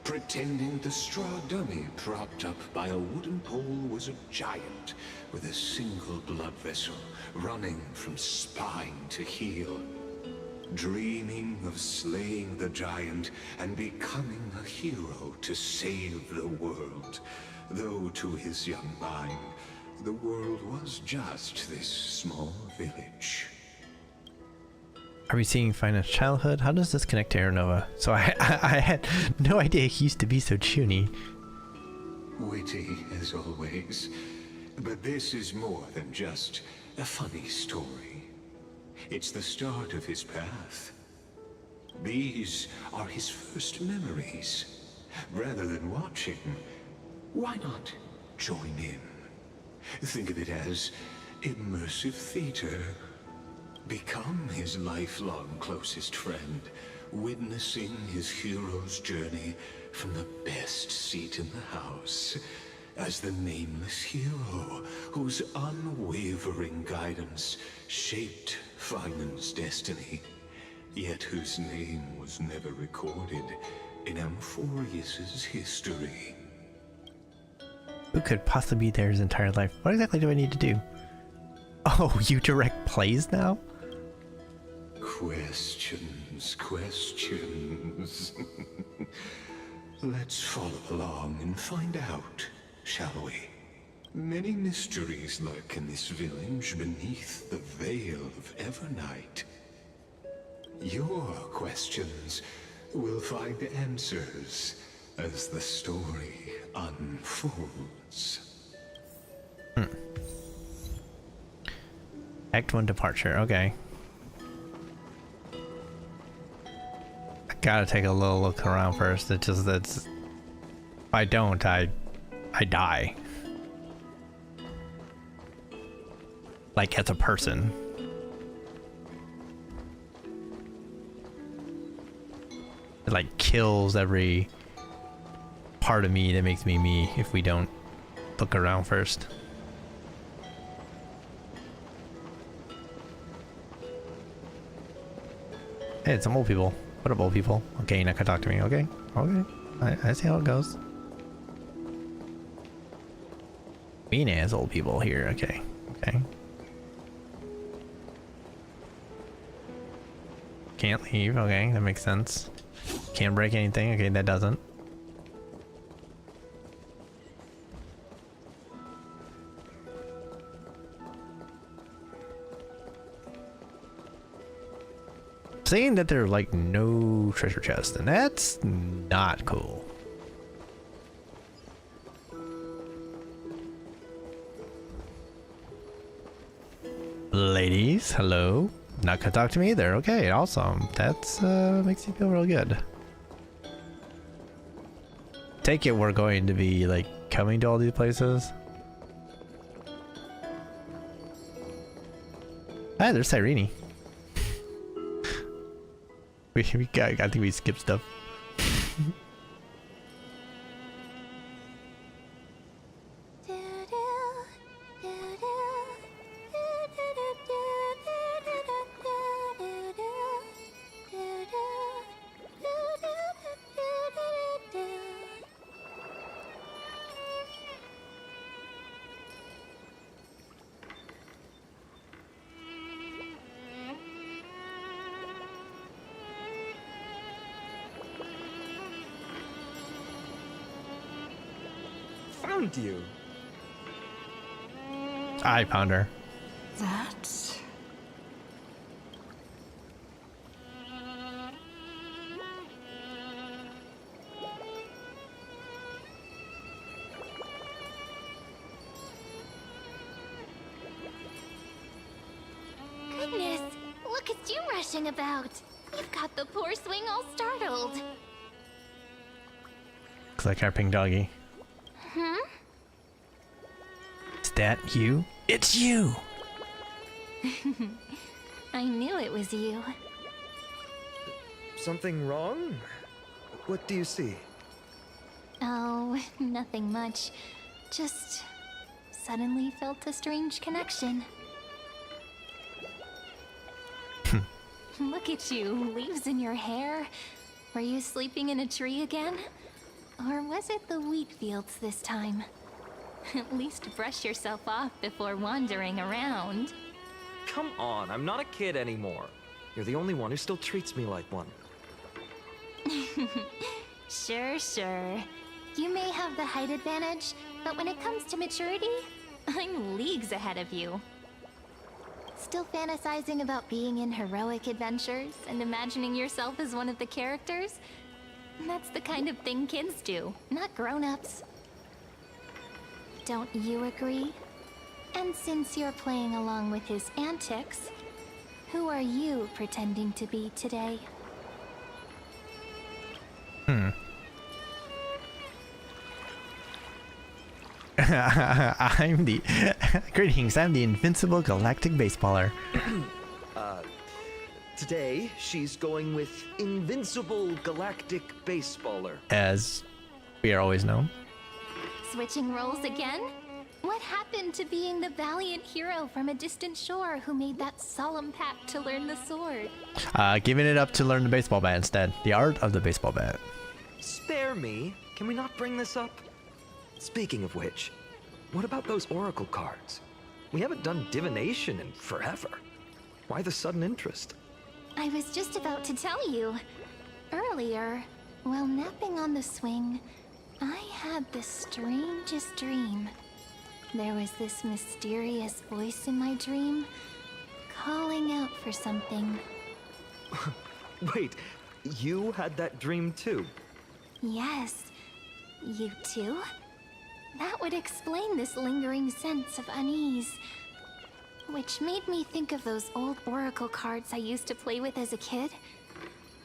Pretending the straw dummy propped up by a wooden pole was a giant with a single blood vessel running from spine to heel. Dreaming of slaying the giant and becoming a hero to save the world. Though to his young mind, the world was just this small village. Are we seeing Finance childhood? How does this connect to Aeronova? So I had no idea he used to be so chuny. Witty as always, but this is more than just a funny story. It's the start of his path. These are his first memories. Rather than watch him, why not join in? Think of it as immersive theater. Become his lifelong closest friend, witnessing his hero's journey from the best seat in the house, as the nameless hero whose unwavering guidance shaped Finan's destiny, yet whose name was never recorded in Amphorius's history. Who could possibly be there his entire life? What exactly do I need to do? Oh, you direct plays now? Questions, questions. Let's follow along and find out, shall we? Many mysteries lurk in this village beneath the veil of Evernight. Your questions will find answers as the story unfolds. Act 1 departure, okay. I gotta take a little look around first. It's just that's if I don't, I die. Like as a person. It like kills every part of me that makes me me if we don't look around first. Hey, it's some old people. What up, old people? Okay, you're not gonna talk to me, okay? Okay. I see how it goes. Mean ass old people here, okay. Okay. Can't leave, okay, that makes sense. Can't break anything, okay, that doesn't. Saying that there are like no treasure chests, and that's not cool. Ladies, hello. Not gonna talk to me either. Okay, awesome. That's makes me feel real good. Take it we're going to be like coming to all these places. Ah, there's Cyrene. I think we skipped stuff. Found you. I found her. That's... gushing about? You've got the poor swing all startled. Looks like our pink doggy. Hmm? Is that you? It's you! I knew it was you. Something wrong? What do you see? Oh, nothing much. Just suddenly felt a strange connection. Look at you, leaves in your hair. Were you sleeping in a tree again? Or was it the wheat fields this time? At least brush yourself off before wandering around. Come on, I'm not a kid anymore. You're the only one who still treats me like one. Sure. You may have the height advantage, but when it comes to maturity, I'm leagues ahead of you. Still fantasizing about being in heroic adventures and imagining yourself as one of the characters? That's the kind of thing kids do, not grown-ups. Don't you agree? And since you're playing along with his antics, who are you pretending to be today? I'm the... Greetings, I'm the invincible galactic baseballer. Today, she's going with Invincible Galactic Baseballer. As we are always known. Switching roles again? What happened to being the valiant hero from a distant shore who made that solemn pact to learn the sword? Giving it up to learn the baseball bat instead. The art of the baseball bat. Spare me. Can we not bring this up? Speaking of which, what about those oracle cards? We haven't done divination in forever. Why the sudden interest? I was just about to tell you. Earlier, while napping on the swing, I had the strangest dream. There was this mysterious voice in my dream, calling out for something. Wait, you had that dream too? Yes, you too? That would explain this lingering sense of unease. Which made me think of those old oracle cards I used to play with as a kid.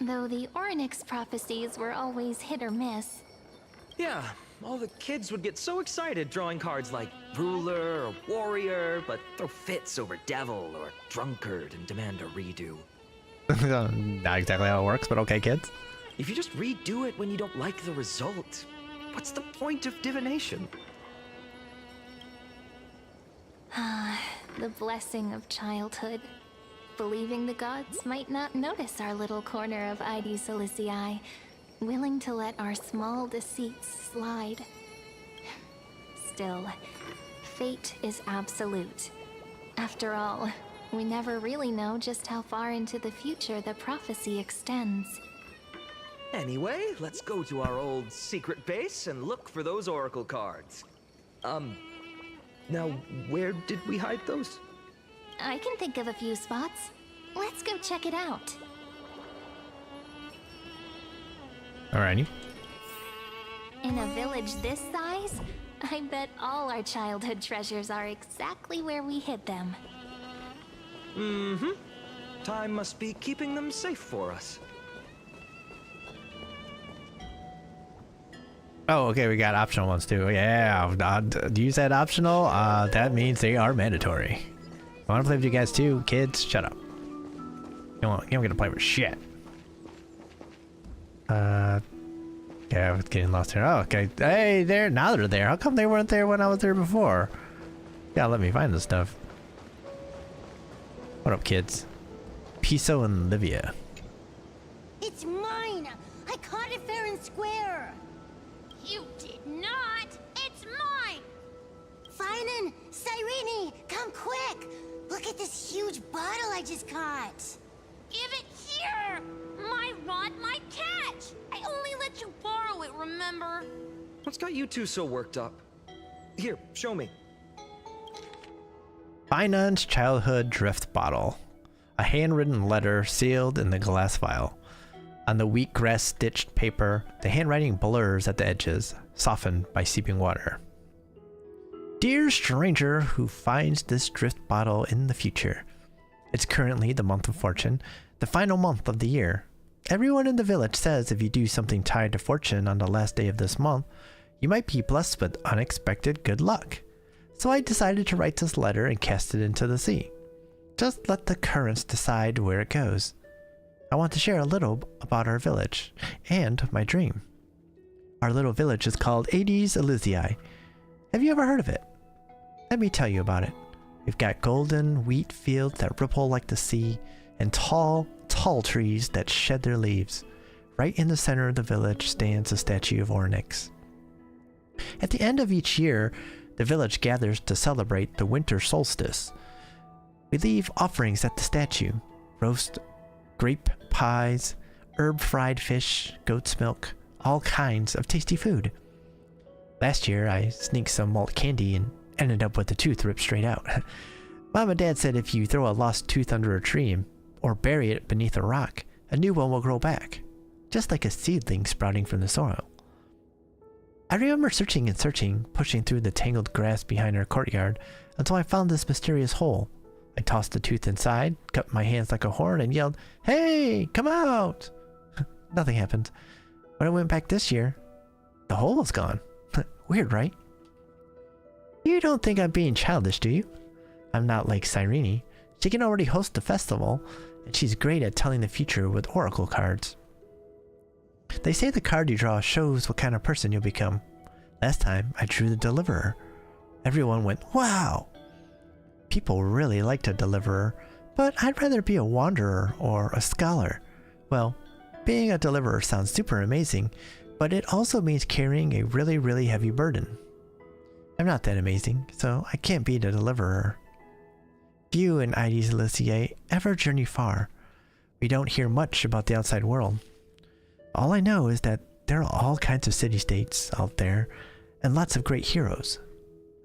Though the Ornyx prophecies were always hit or miss. Yeah, all the kids would get so excited drawing cards like ruler or warrior, but throw fits over devil or drunkard and demand a redo. Not exactly how it works, but okay, kids. If you just redo it when you don't like the result, what's the point of divination? The blessing of childhood. Believing the gods might not notice our little corner of Ide Silicii, willing to let our small deceits slide. Still, fate is absolute. After all, we never really know just how far into the future the prophecy extends. Anyway, let's go to our old secret base and look for those oracle cards. Now, where did we hide those? I can think of a few spots. Let's go check it out. Alrighty. In a village this size, I bet all our childhood treasures are exactly where we hid them. Mm-hmm. Time must be keeping them safe for us. Oh, okay, we got optional ones too. Yeah, you said optional. That means they are mandatory. I want to play with you guys too, kids. Shut up. You don't get to play with shit. Yeah, I was getting lost here. Oh, okay. Hey, now they're there. How come they weren't there when I was there before? Gotta let me find this stuff. What up, kids? Piso and Livia. It's mine! I caught it fair and square! You did not! It's mine! Finan, Cyrene, come quick! Look at this huge bottle I just caught! Give it here! My rod, my catch! I only let you borrow it, remember? What's got you two so worked up? Here, show me. Finan's childhood drift bottle. A handwritten letter sealed in the glass vial. On the wheatgrass stitched paper, the handwriting blurs at the edges, softened by seeping water. Dear stranger who finds this drift bottle in the future. It's currently the month of fortune. The final month of the year. Everyone in the village says if you do something tied to fortune on the last day of this month, you might be blessed with unexpected good luck. So I decided to write this letter and cast it into the sea. Just let the currents decide where it goes. I want to share a little about our village and my dream. Our little village is called Hades Elysiae. Have you ever heard of it? Let me tell you about it. We've got golden wheat fields that ripple like the sea, and tall, tall trees that shed their leaves. Right in the center of the village stands a statue of Onyx. At the end of each year, the village gathers to celebrate the winter solstice. We leave offerings at the statue, roast grape pies, herb-fried fish, goat's milk, all kinds of tasty food. Last year, I sneaked some malt candy and ended up with a tooth ripped straight out. Mom and Dad said if you throw a lost tooth under a tree or bury it beneath a rock, a new one will grow back, just like a seedling sprouting from the soil. I remember searching and searching, pushing through the tangled grass behind our courtyard until I found this mysterious hole. I tossed the tooth inside, cut my hands like a horn, and yelled, "Hey, come out!" Nothing happened. When I went back this year, the hole was gone. Weird, right? You don't think I'm being childish, do you? I'm not like Cyrene. She can already host the festival, and she's great at telling the future with oracle cards. They say the card you draw shows what kind of person you'll become. Last time, I drew the Deliverer. Everyone went, "Wow!" People really liked a Deliverer, but I'd rather be a Wanderer or a Scholar. Well, being a Deliverer sounds super amazing, but it also means carrying a really, really heavy burden. I'm not that amazing, so I can't be the Deliverer. Few in Hades Elysiae ever journey far. We don't hear much about the outside world. All I know is that there are all kinds of city-states out there, and lots of great heroes.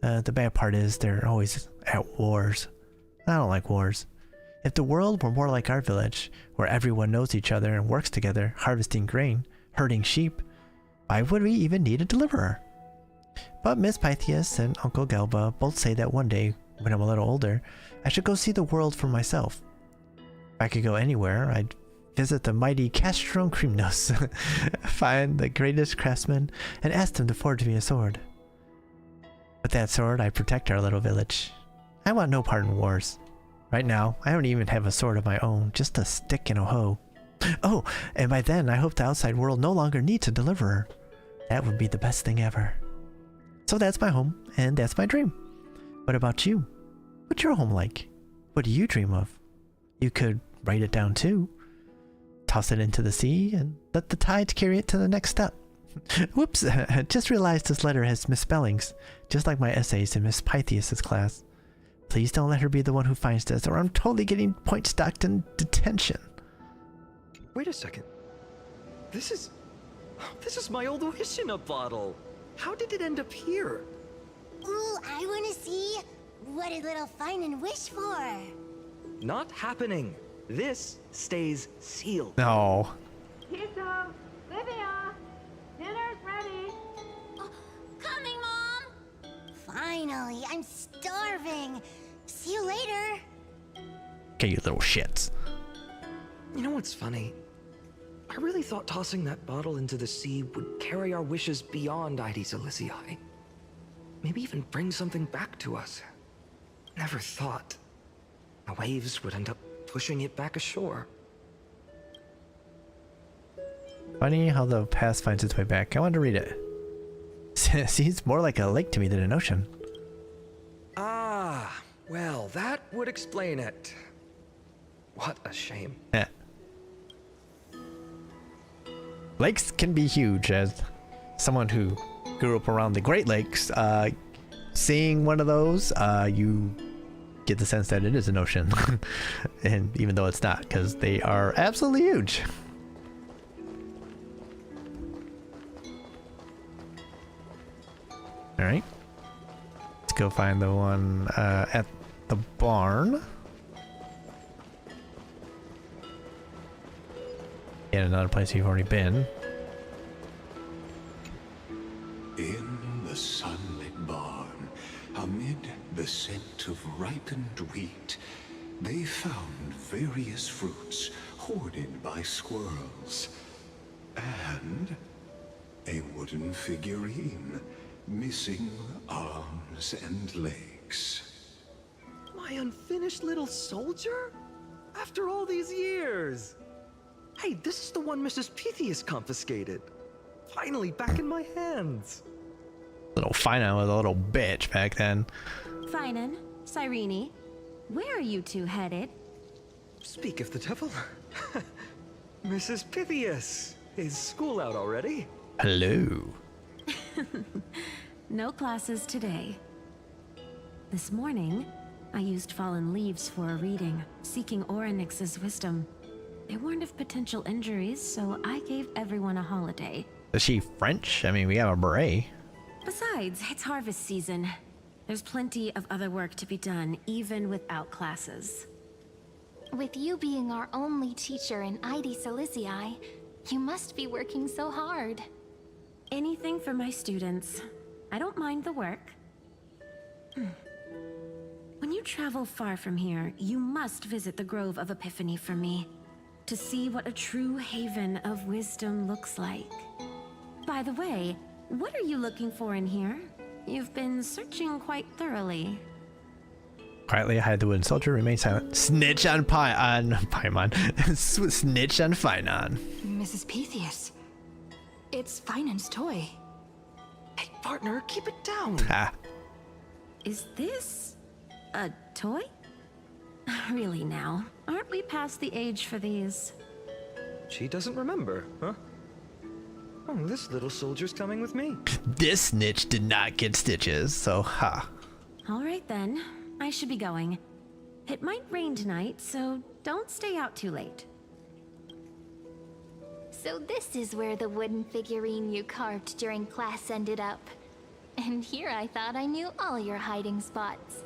The bad part is they're always at wars. I don't like wars. If the world were more like our village, where everyone knows each other and works together, harvesting grain, herding sheep, why would we even need a Deliverer? But Miss Pythias and Uncle Gelba both say that one day, when I'm a little older, I should go see the world for myself. If I could go anywhere, I'd visit the mighty Castron Creamnose, find the greatest craftsman, and ask them to forge me a sword. With that sword, I'd protect our little village. I want no part in wars. Right now, I don't even have a sword of my own, just a stick and a hoe. Oh, and by then, I hope the outside world no longer needs a Deliverer. That would be the best thing ever. So that's my home, and that's my dream. What about you? What's your home like? What do you dream of? You could write it down too. Toss it into the sea and let the tides carry it to the next step. Whoops, just realized this letter has misspellings, just like my essays in Miss Pythias' class. Please don't let her be the one who finds this, or I'm totally getting point-stocked in detention. Wait a second. This is my old wish in a bottle. How did it end up here? Ooh, I wanna see. What did little Finan wish for? Not happening. This stays sealed. No. Kiddo, Livia, dinner's ready. Oh, coming, Mom. Finally, I'm starving. See you later. Okay, you little shits. You know what's funny? I really thought tossing that bottle into the sea would carry our wishes beyond Hades Elysiae. Maybe even bring something back to us. Never thought the waves would end up pushing it back ashore. Funny how the past finds its way back. I wanted to read it. Seems more like a lake to me than an ocean. Ah, well, that would explain it. What a shame. Yeah. Lakes can be huge. As someone who grew up around the Great Lakes, seeing one of those, you get the sense that it is an ocean. And even though it's not, because they are absolutely huge. Alright. Let's go find the one at the barn. And another place you've already been. In the sunlit barn, amid the scent of ripened wheat, They found various fruits hoarded by squirrels. And a wooden figurine missing arms and legs. My unfinished little soldier? After all these years! Hey, this is the one Mrs. Pythias confiscated. Finally back in my hands. Little Finan was a little bitch back then. Finan, Cyrene, where are you two headed? Speak of the devil. Mrs. Pythias, is school out already? Hello. No classes today. This morning, I used fallen leaves for a reading, seeking Orynyx's wisdom. They warned of potential injuries, so I gave everyone a holiday. Is she French? I mean, we have a beret. Besides, it's harvest season. There's plenty of other work to be done, even without classes. With you being our only teacher in ID Silicii, you must be working so hard. Anything for my students. I don't mind the work. When you travel far from here, you must visit the Grove of Epiphany for me, to see what a true haven of wisdom looks like. By the way, what are you looking for in here? You've been searching quite thoroughly. Quietly hide the wooden soldier, remain silent. Snitch on Paimon. Snitch on Finan. Mrs. Pythias. It's Finan's toy. Hey, partner, keep it down. Ha. Is this a toy? Really now, aren't we past the age for these? She doesn't remember, huh? Oh, this little soldier's coming with me. This snitch did not get stitches, so ha. All right then, I should be going. It might rain tonight, so don't stay out too late. So this is where the wooden figurine you carved during class ended up. And here I thought I knew all your hiding spots.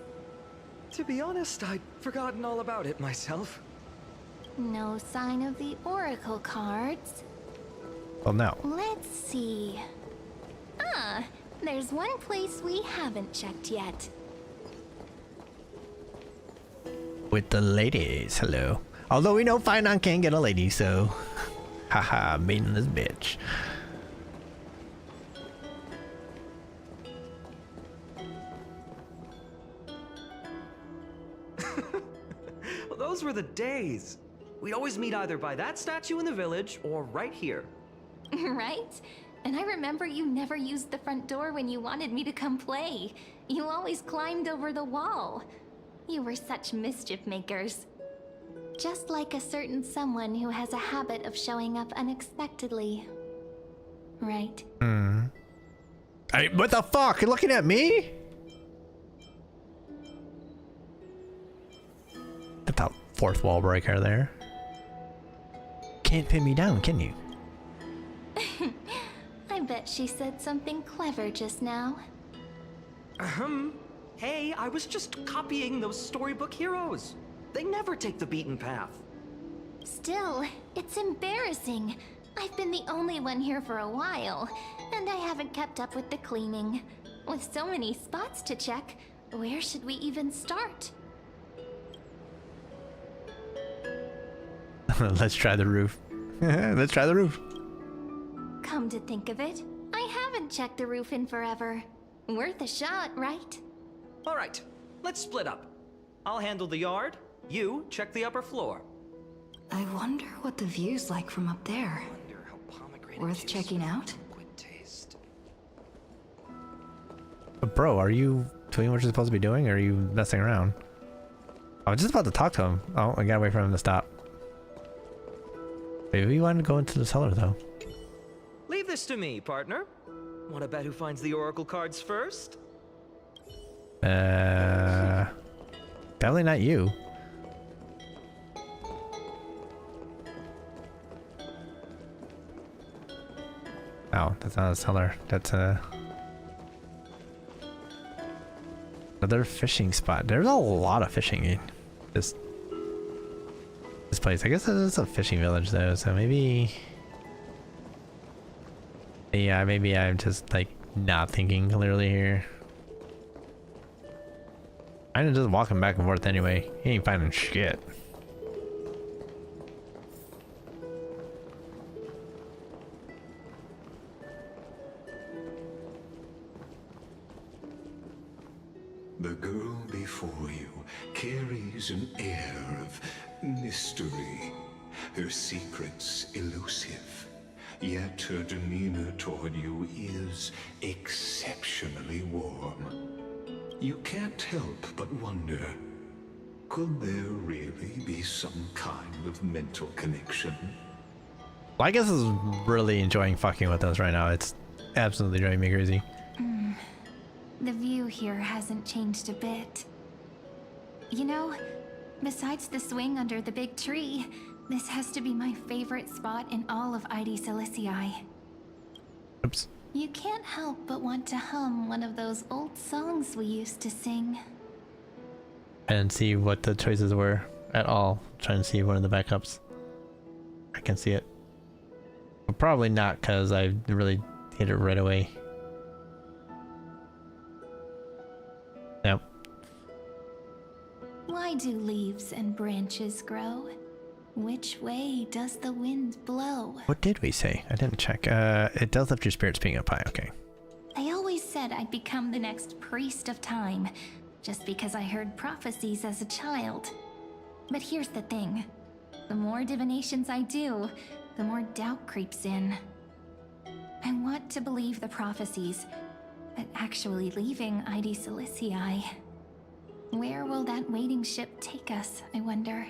To be honest, I'd forgotten all about it myself. No sign of the oracle cards. Well, no. Let's see. Ah, there's one place we haven't checked yet. With the ladies, hello. Although we know Finan can't get a lady, so... Haha, meaningless bitch. Well, those were the days. We'd always meet either by that statue in the village or right here. Right? And I remember you never used the front door when you wanted me to come play. You always climbed over the wall. You were such mischief makers. Just like a certain someone who has a habit of showing up unexpectedly. Right? Hey, what the fuck? You're looking at me? Get that fourth wall breaker there. Can't pin me down, can you? I bet she said something clever just now. Hey, I was just copying those storybook heroes. They never take the beaten path. Still, it's embarrassing. I've been the only one here for a while, and I haven't kept up with the cleaning. With so many spots to check, where should we even start? Let's try the roof. Let's try the roof. Come to think of it, I haven't checked the roof in forever. Worth a shot, right? All right, let's split up. I'll handle the yard. You check the upper floor. I wonder what the view's like from up there. Worth checking out? But bro, are you doing what you're supposed to be doing, or are you messing around? I was just about to talk to him. Oh, I gotta wait for him to stop. Maybe we wanted to go into the cellar, though. Leave this to me, partner. Want to bet who finds the oracle cards first? Definitely not you. Oh, that's not a cellar. That's another fishing spot. There's a lot of fishing in this place. I guess it's a fishing village though, so maybe... Yeah, maybe I'm just like not thinking clearly here. Kinda just walking back and forth anyway. He ain't finding shit. The girl before you carries an air of mystery. Her secrets elusive. Yet her demeanor toward you is exceptionally warm. You can't help but wonder, could there really be some kind of mental connection? Well, I guess is really enjoying fucking with us right now. It's absolutely driving me crazy. The view here hasn't changed a bit. You know, besides the swing under the big tree, this has to be my favorite spot in all of ID Silicii. Oops. You can't help but want to hum one of those old songs we used to sing. I didn't see what the choices were at all. Trying to see one of the backups. I can see it. But probably not, because I really hit it right away. Yep. Why do leaves and branches grow? Which way does the wind blow? What did we say? I didn't check. It does lift your spirits being up high. Okay. They always said I'd become the next priest of time, just because I heard prophecies as a child. But here's the thing. The more divinations I do, the more doubt creeps in. I want to believe the prophecies, but actually leaving ID Silicii. Where will that waiting ship take us, I wonder?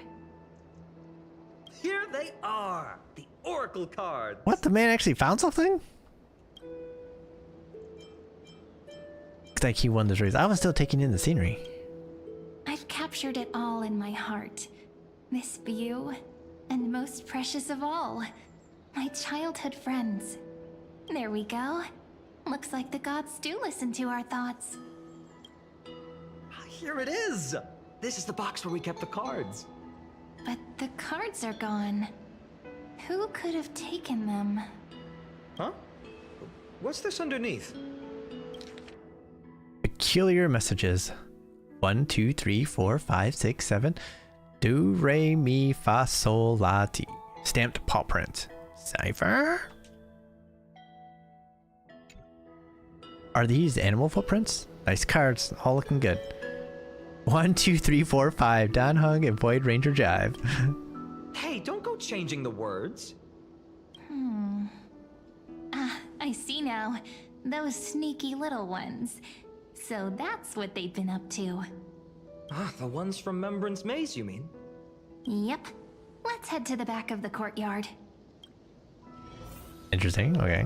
Here they are! The Oracle cards! What? The man actually found something? Looks like he won this race. I was still taking in the scenery. I've captured it all in my heart. This view, and most precious of all, my childhood friends. There we go. Looks like the gods do listen to our thoughts. Here it is! This is the box where we kept the cards. But the cards are gone. Who could have taken them? Huh? What's this underneath? Peculiar messages. 1, 2, 3, 4, 5, 6, 7. Do, re, mi, fa, sol, la, ti. Stamped paw print. Cipher? Are these animal footprints? Nice cards. All looking good. 1, 2, 3, 4, 5. Don Hung and Void Ranger Jive. Hey, don't go changing the words. Ah, I see now. Those sneaky little ones. So that's what they've been up to. Ah, the ones from Remembrance Maze, you mean? Yep. Let's head to the back of the courtyard. Interesting. Okay.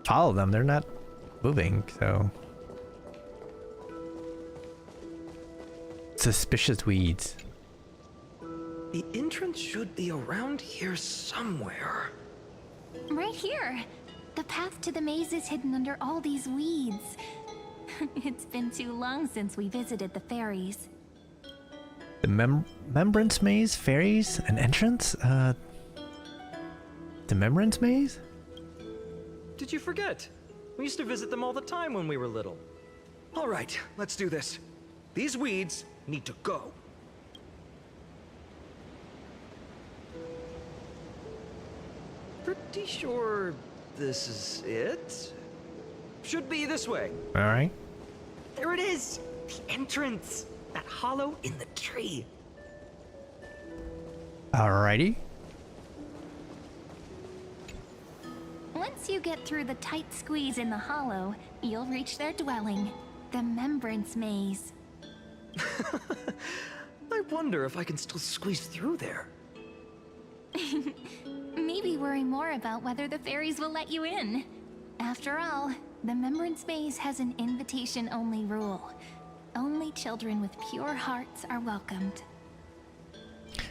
Follow them. They're not moving, so... Suspicious weeds. The entrance should be around here somewhere. Right here. The path to the maze is hidden under all these weeds. It's been too long since we visited the fairies. The Remembrance Maze? Fairies? An entrance? The Remembrance Maze? Did you forget? We used to visit them all the time when we were little. All right, let's do this. These weeds need to go. Pretty sure this is it? Should be this way. Alright. There it is! The entrance! That hollow in the tree. Alrighty. Once you get through the tight squeeze in the hollow, you'll reach their dwelling, the Remembrance Maze. I wonder if I can still squeeze through there. Maybe worry more about whether the fairies will let you in. After all, the Remembrance Maze has an invitation-only rule. Only children with pure hearts are welcomed.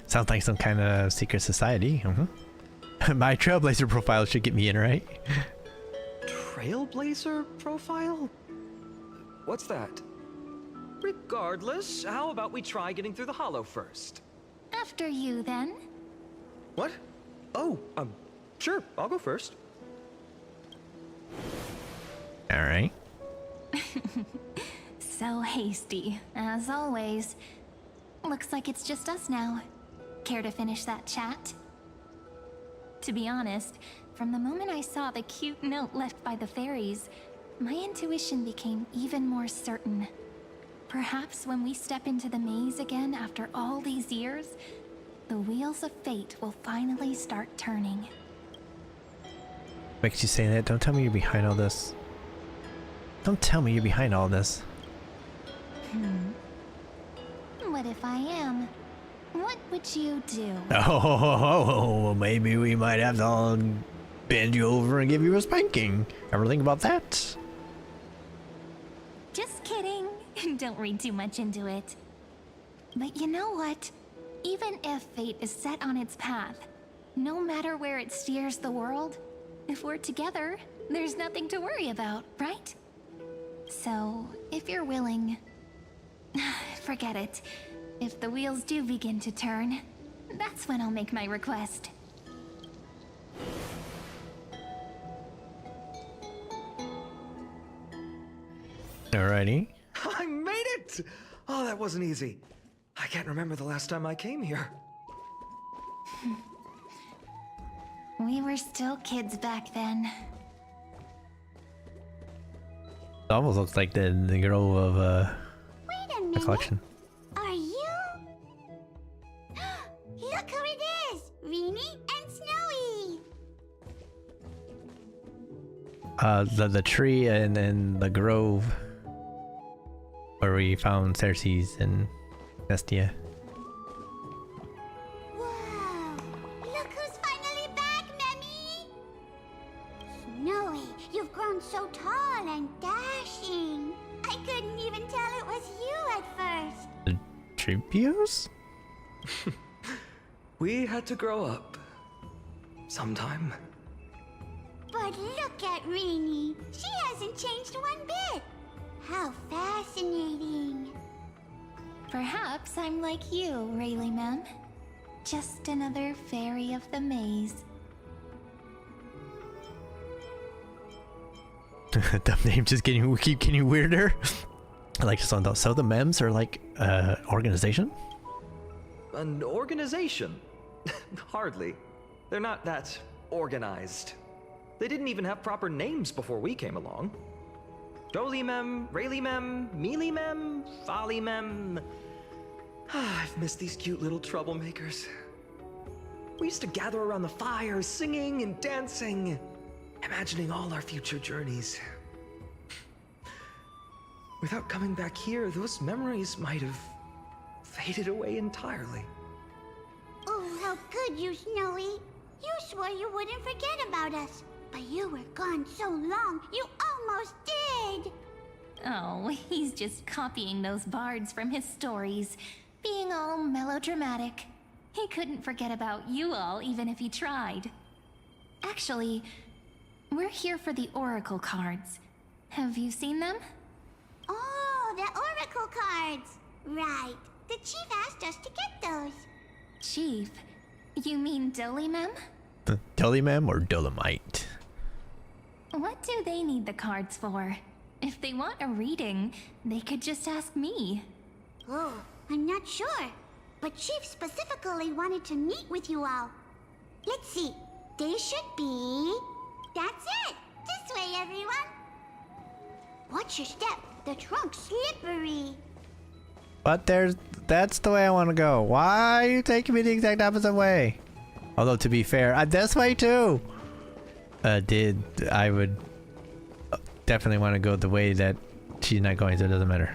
Sounds like some kind of secret society. My Trailblazer profile should get me in, right? Trailblazer profile? What's that? Regardless, how about we try getting through the hollow first? After you, then. What? Oh, sure, I'll go first. Alright. So hasty, as always. Looks like it's just us now. Care to finish that chat? To be honest, from the moment I saw the cute note left by the fairies, my intuition became even more certain. Perhaps when we step into the maze again after all these years, the wheels of fate will finally start turning. Makes you say that? Don't tell me you're behind all this. Don't tell me you're behind all this. What if I am? What would you do? Oh, maybe we might have to bend you over and give you a spanking. Ever think about that? Just kidding. Don't read too much into it. But you know what? Even if fate is set on its path, no matter where it steers the world, if we're together, there's nothing to worry about, right? So, if you're willing, forget it. If the wheels do begin to turn, that's when I'll make my request. Alrighty. I made it! Oh, that wasn't easy. I can't remember the last time I came here. We were still kids back then. It almost looks like the girl of Wait a minute. the collection. Are you? Look who it is! Rini and Snowy! The tree and then the grove where we found Cersei's and Nestia. Whoa! Look who's finally back, Memmy! Snowy, you've grown so tall and dashing. I couldn't even tell it was you at first. The Tripios? We had to grow up. Sometime. But look at Rini. She hasn't changed one bit. How fascinating. Perhaps I'm like you, Rayleigh Mem. Just another fairy of the maze. The name just keep getting weirder. I like this one though. So the Mems are like organization? An organization? Hardly. They're not that organized. They didn't even have proper names before we came along. Jolie Mem, Rayleigh Mem, Mealy Mem, Folly Mem. I've missed these cute little troublemakers. We used to gather around the fire, singing and dancing, imagining all our future journeys. Without coming back here, those memories might have faded away entirely. Oh, how could you, Snowy? You swore you wouldn't forget about us. But you were gone so long, you almost did! Oh, he's just copying those bards from his stories, being all melodramatic. He couldn't forget about you all, even if he tried. Actually, we're here for the Oracle cards. Have you seen them? Oh, the Oracle cards! Right. The Chief asked us to get those. Chief? You mean Dolimem? Dolimem or Dolomite? What do they need the cards for? If they want a reading, they could just ask me. Oh, I'm not sure. But Chief specifically wanted to meet with you all. Let's see. They should be... That's it! This way, everyone! Watch your step. The trunk's slippery. But that's the way I want to go. Why are you taking me the exact opposite way? Although to be fair, this way too. I would definitely want to go the way that she's not going, so it doesn't matter.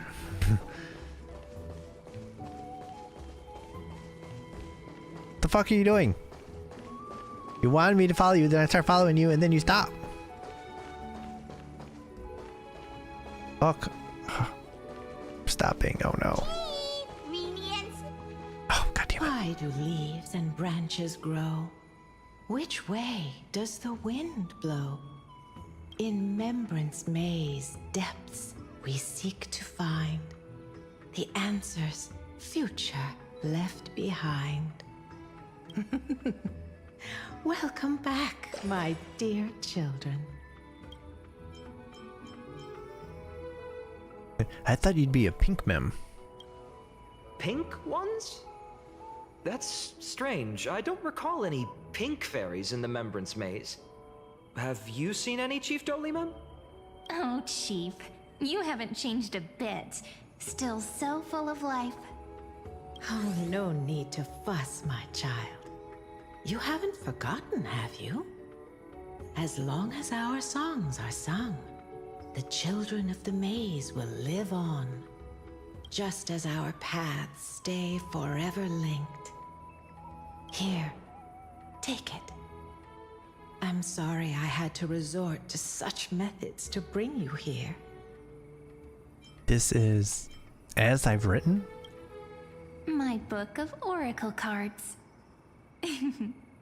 What the fuck are you doing? You wanted me to follow you, then I start following you, and then you stop. Fuck. Stopping. Oh no. Oh, goddamn it. Why do leaves and branches grow? Which way does the wind blow? In Remembrance Maze depths we seek to find the answers future left behind. Welcome back, my dear children. I thought you'd be a pink mem. Pink ones? That's strange. I don't recall any pink fairies in the Membrance Maze. Have you seen any, Chief Dolymem? Oh, Chief, you haven't changed a bit. Still so full of life. Oh, no need to fuss, my child. You haven't forgotten, have you? As long as our songs are sung, the children of the maze will live on, just as our paths stay forever linked. Here, take it. I'm sorry I had to resort to such methods to bring you here. This is as I've written? My book of oracle cards.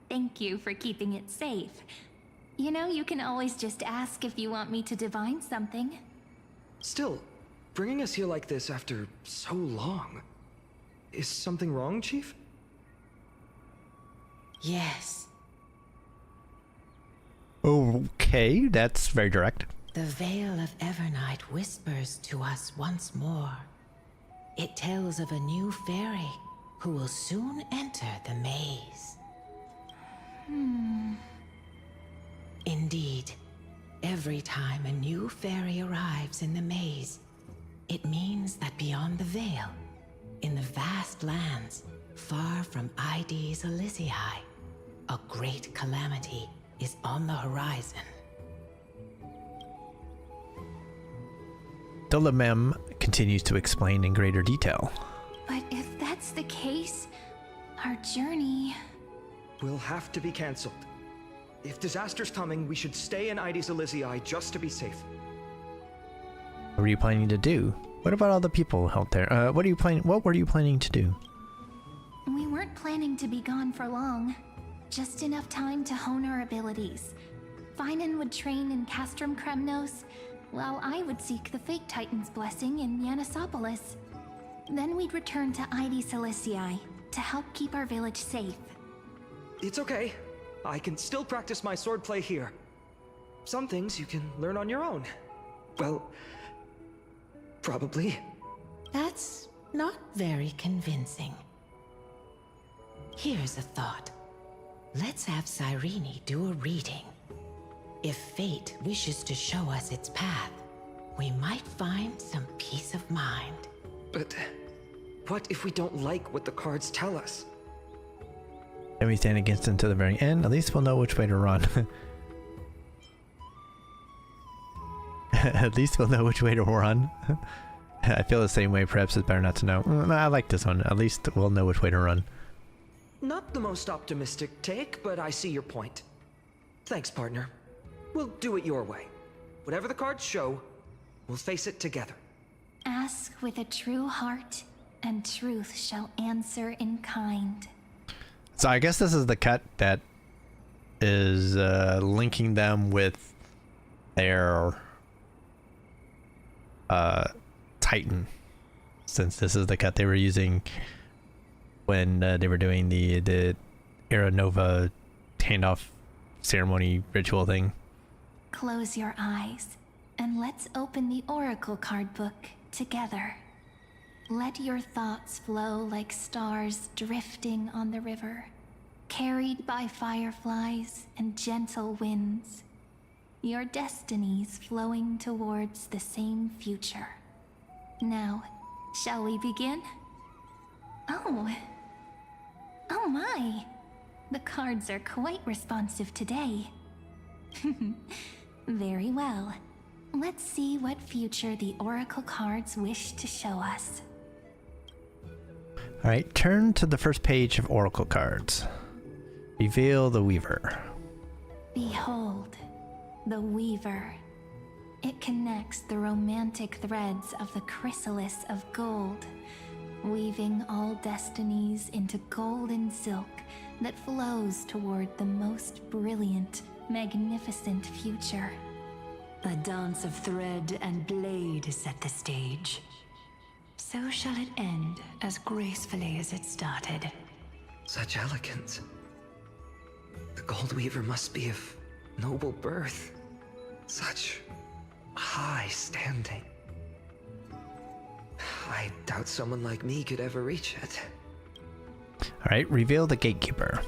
Thank you for keeping it safe. You know, you can always just ask if you want me to divine something. Still, bringing us here like this after so long. Is something wrong, Chief? Yes. Okay, that's very direct. The Veil of Evernight whispers to us once more. It tells of a new fairy who will soon enter the maze. Indeed, every time a new fairy arrives in the maze, it means that beyond the veil, in the vast lands, far from Ides Elysiae, a great calamity is on the horizon. Dolymem continues to explain in greater detail. But if that's the case, our journey... will have to be cancelled. If disaster's coming, we should stay in Ides Elysiae just to be safe. What were you planning to do? What about all the people out there? What were you planning to do? We weren't planning to be gone for long. Just enough time to hone our abilities. Finan would train in Castrum Kremnos, while I would seek the Fake Titan's blessing in Yanisopolis. Then we'd return to Ides Elysiae to help keep our village safe. It's okay. I can still practice my swordplay here. Some things you can learn on your own. Well, probably. That's not very convincing. Here's a thought. Let's have Cyrene do a reading. If fate wishes to show us its path, we might find some peace of mind. But what if we don't like what the cards tell us? Then we stand against them to the very end. At least we'll know which way to run. At least we'll know which way to run. I feel the same way. Perhaps it's better not to know. I like this one. At least we'll know which way to run. Not the most optimistic take, but I see your point. Thanks, partner. We'll do it your way. Whatever the cards show, we'll face it together. Ask with a true heart, and truth shall answer in kind. So I guess this is the cut that is linking them with their Titan, since this is the cut they were using when they were doing the Era Nova handoff ceremony ritual thing. Close your eyes, and let's open the Oracle card book together. Let your thoughts flow like stars drifting on the river, carried by fireflies and gentle winds. Your destinies flowing towards the same future. Now, shall we begin? Oh my! The cards are quite responsive today. Very well. Let's see what future the Oracle cards wish to show us. Alright, turn to the first page of Oracle cards. Reveal the Weaver. Behold, the Weaver. It connects the romantic threads of the chrysalis of gold, weaving all destinies into golden silk that flows toward the most brilliant, magnificent future. A dance of thread and blade set the stage. So shall it end as gracefully as it started. Such elegance. The Gold Weaver must be of noble birth. Such high standing. I doubt someone like me could ever reach it. Alright, reveal the gatekeeper.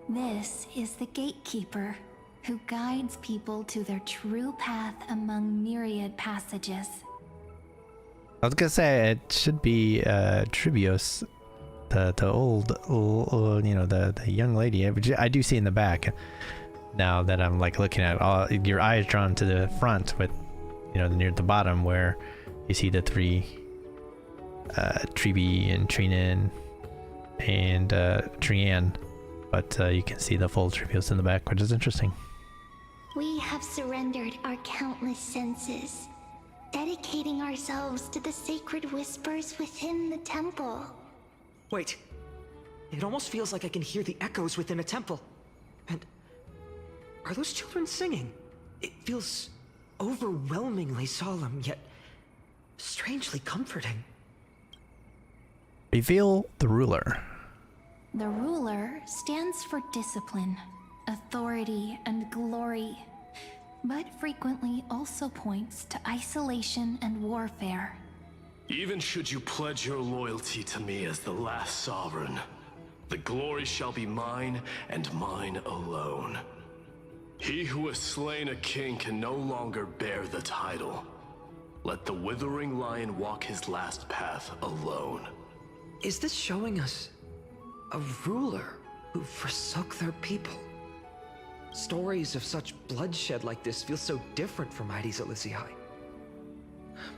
This is the gatekeeper, who guides people to their true path among myriad passages. I was gonna say it should be Tribios, the old, you know, the young lady, which I do see in the back. Now that I'm like looking at all your eyes drawn to the front, with, you know, near the bottom where you see the three Tribi and Trinan and Trian, but you can see the full Tribios in the back, which is interesting. We have surrendered our countless senses, dedicating ourselves to the sacred whispers within the temple. Wait, it almost feels like I can hear the echoes within a temple. And are those children singing? It feels overwhelmingly solemn, yet strangely comforting. Reveal the ruler. The ruler stands for discipline, authority, and glory, but frequently also points to isolation and warfare. Even should you pledge your loyalty to me as the last sovereign, the glory shall be mine and mine alone. He who has slain a king can no longer bear the title. Let the withering lion walk his last path alone. Is this showing us a ruler who forsook their people? Stories of such bloodshed like this feel so different from Heidi's Elysiae.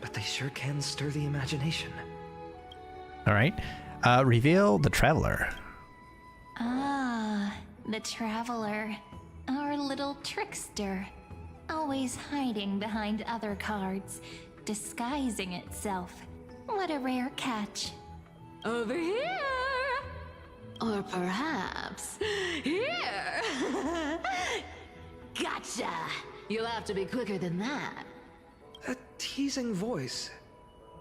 But they sure can stir the imagination. Alright, reveal the traveler. Ah, the traveler. Our little trickster. Always hiding behind other cards, disguising itself. What a rare catch. Over here! Or perhaps here! Gotcha! You'll have to be quicker than that. A teasing voice.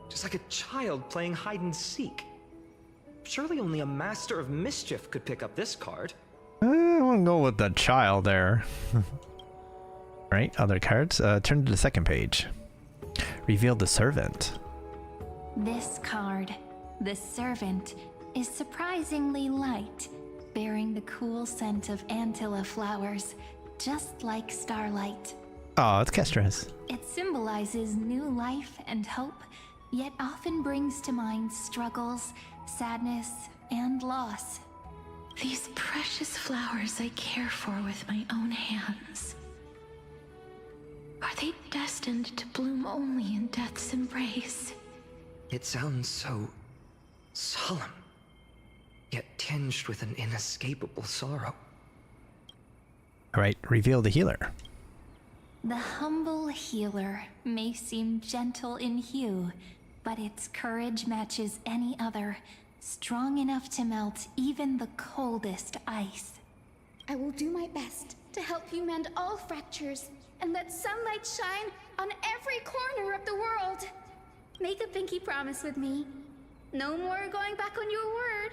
Just like a child playing hide and seek. Surely only a master of mischief could pick up this card. I want to go with the child there. Right, other cards. Turn to the second page. Reveal the servant. This card, the servant, is surprisingly light, bearing the cool scent of Antilla flowers, just like starlight. Oh, it's Kestrus. It symbolizes new life and hope, yet often brings to mind struggles, sadness, and loss. These precious flowers I care for with my own hands. Are they destined to bloom only in death's embrace? It sounds so solemn, yet tinged with an inescapable sorrow. Alright, reveal the healer. The humble healer may seem gentle in hue, but its courage matches any other, strong enough to melt even the coldest ice. I will do my best to help you mend all fractures and let sunlight shine on every corner of the world. Make a pinky promise with me. No more going back on your word.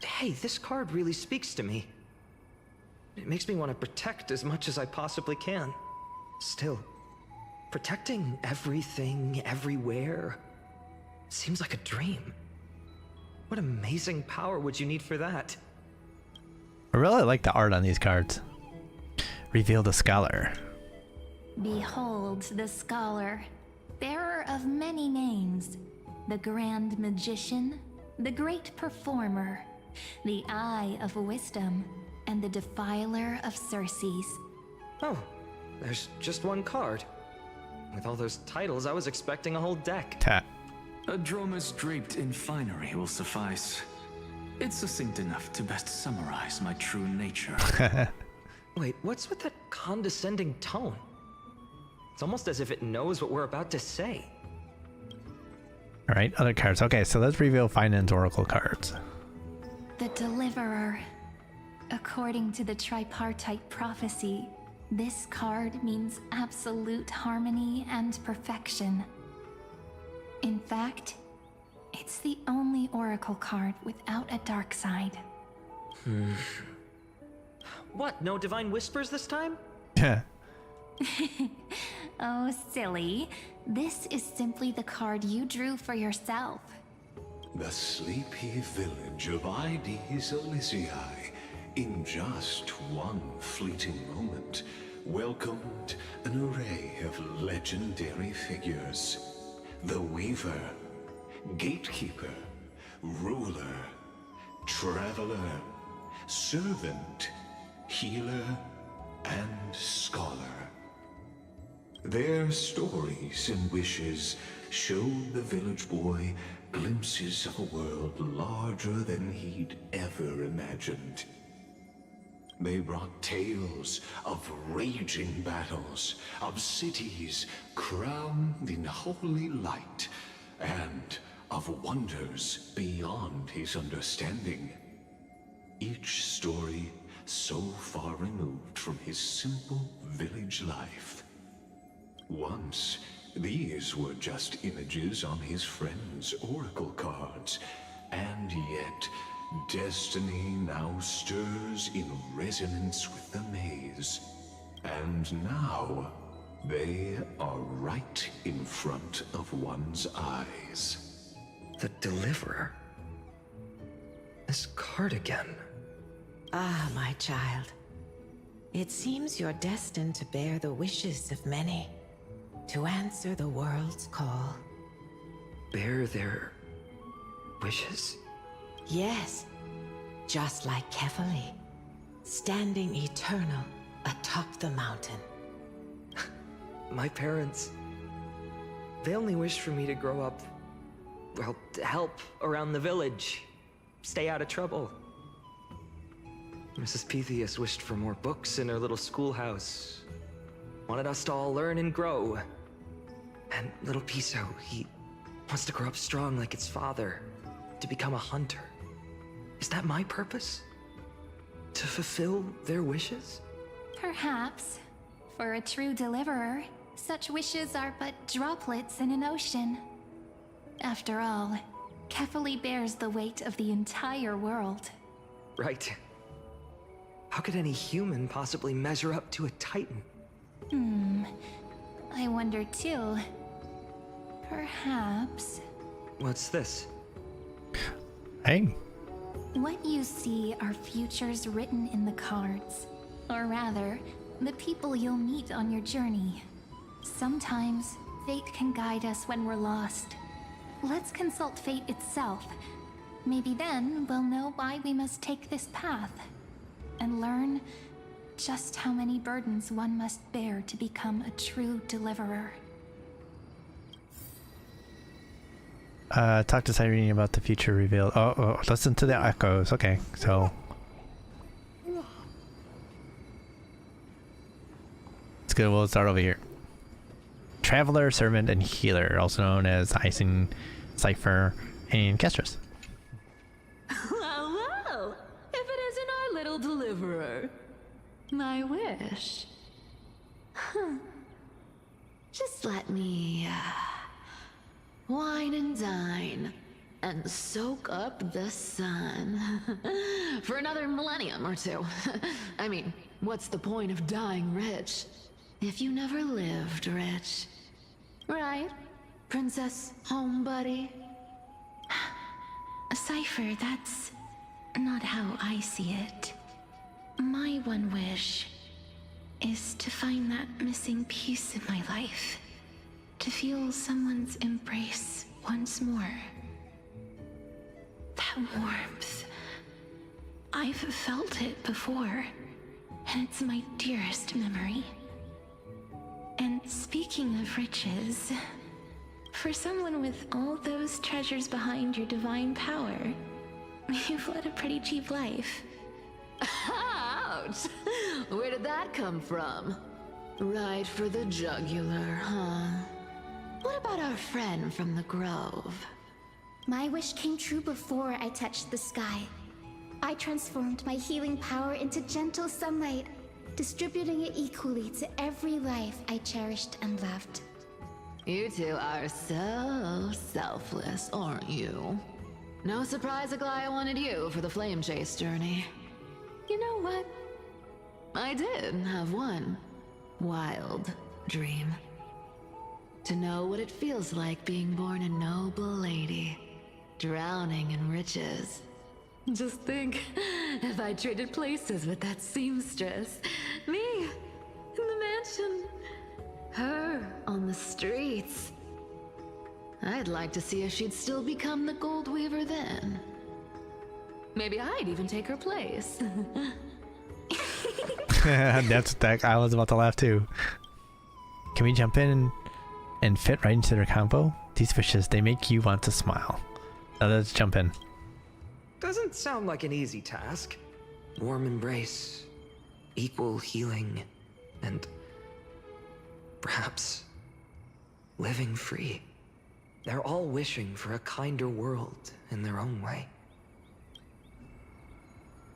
Hey, this card really speaks to me. It makes me want to protect as much as I possibly can. Still, protecting everything, everywhere, seems like a dream. What amazing power would you need for that? I really like the art on these cards. Reveal the scholar. Behold the scholar, bearer of many names, the grand magician, the great performer, the eye of wisdom, and the defiler of Circes. Oh, there's just one card. With all those titles, I was expecting a whole deck. Tap. A Dromus draped in finery will suffice. It's succinct enough to best summarize my true nature. Wait, what's with that condescending tone? It's almost as if it knows what we're about to say. Alright, other cards. Okay, so let's reveal Finance Oracle cards. The Deliverer. According to the tripartite prophecy, this card means absolute harmony and perfection. In fact, it's the only Oracle card without a dark side. What, no divine whispers this time? Oh, silly. This is simply the card you drew for yourself. The sleepy village of Ides Elysiae, in just one fleeting moment, welcomed an array of legendary figures. The Weaver, Gatekeeper, Ruler, Traveler, Servant, Healer, and Scholar. Their stories and wishes showed the village boy glimpses of a world larger than he'd ever imagined. They brought tales of raging battles, of cities crowned in holy light, and of wonders beyond his understanding. Each story so far removed from his simple village life. Once, these were just images on his friend's oracle cards, and yet destiny now stirs in resonance with the maze. And now, they are right in front of one's eyes. The Deliverer? This card again. Ah, my child. It seems you're destined to bear the wishes of many, to answer the world's call. Bear their wishes? Yes, just like Kefali, standing eternal atop the mountain. My parents, they only wished for me to grow up, well, to help around the village, stay out of trouble. Mrs. Pythias wished for more books in her little schoolhouse, wanted us to all learn and grow. And little Piso, he wants to grow up strong like its father, to become a hunter. Is that my purpose? To fulfill their wishes? Perhaps. For a true deliverer, such wishes are but droplets in an ocean. After all, Kefali bears the weight of the entire world. Right. How could any human possibly measure up to a Titan? I wonder too. Perhaps... What's this? Hey. What you see are futures written in the cards. Or rather, the people you'll meet on your journey. Sometimes, fate can guide us when we're lost. Let's consult fate itself. Maybe then we'll know why we must take this path. And learn just how many burdens one must bear to become a true deliverer. Talk to Cyrene about the future revealed. Oh, listen to the echoes. Okay, so it's good. We'll start over here. Traveler, Servant, and Healer, also known as Icing, Cypher, and Kestrus. Well, if it isn't our little deliverer. My wish. Just let me, wine and dine, and soak up the sun. For another millennium or two. I mean, what's the point of dying rich if you never lived rich? Right, Princess Homebuddy? Cypher, that's not how I see it. My one wish is to find that missing piece in my life. To feel someone's embrace once more. That warmth. I've felt it before, and it's my dearest memory. And speaking of riches, for someone with all those treasures behind your divine power, you've led a pretty cheap life. Ouch! Where did that come from? Right for the jugular, huh? What about our friend from the Grove? My wish came true before I touched the sky. I transformed my healing power into gentle sunlight, distributing it equally to every life I cherished and loved. You two are so selfless, aren't you? No surprise Aglaya wanted you for the flame chase journey. You know what? I did have one wild dream. To know what it feels like being born a noble lady, drowning in riches. Just think, if I traded places with that seamstress, me in the mansion, her on the streets. I'd like to see if she'd still become the gold weaver then. Maybe I'd even take her place. That's that. I was about to laugh too. Can we jump in and fit right into their combo? These wishes, they make you want to smile. Now let's jump in. Doesn't sound like an easy task. Warm embrace, equal healing, and perhaps living free. They're all wishing for a kinder world in their own way.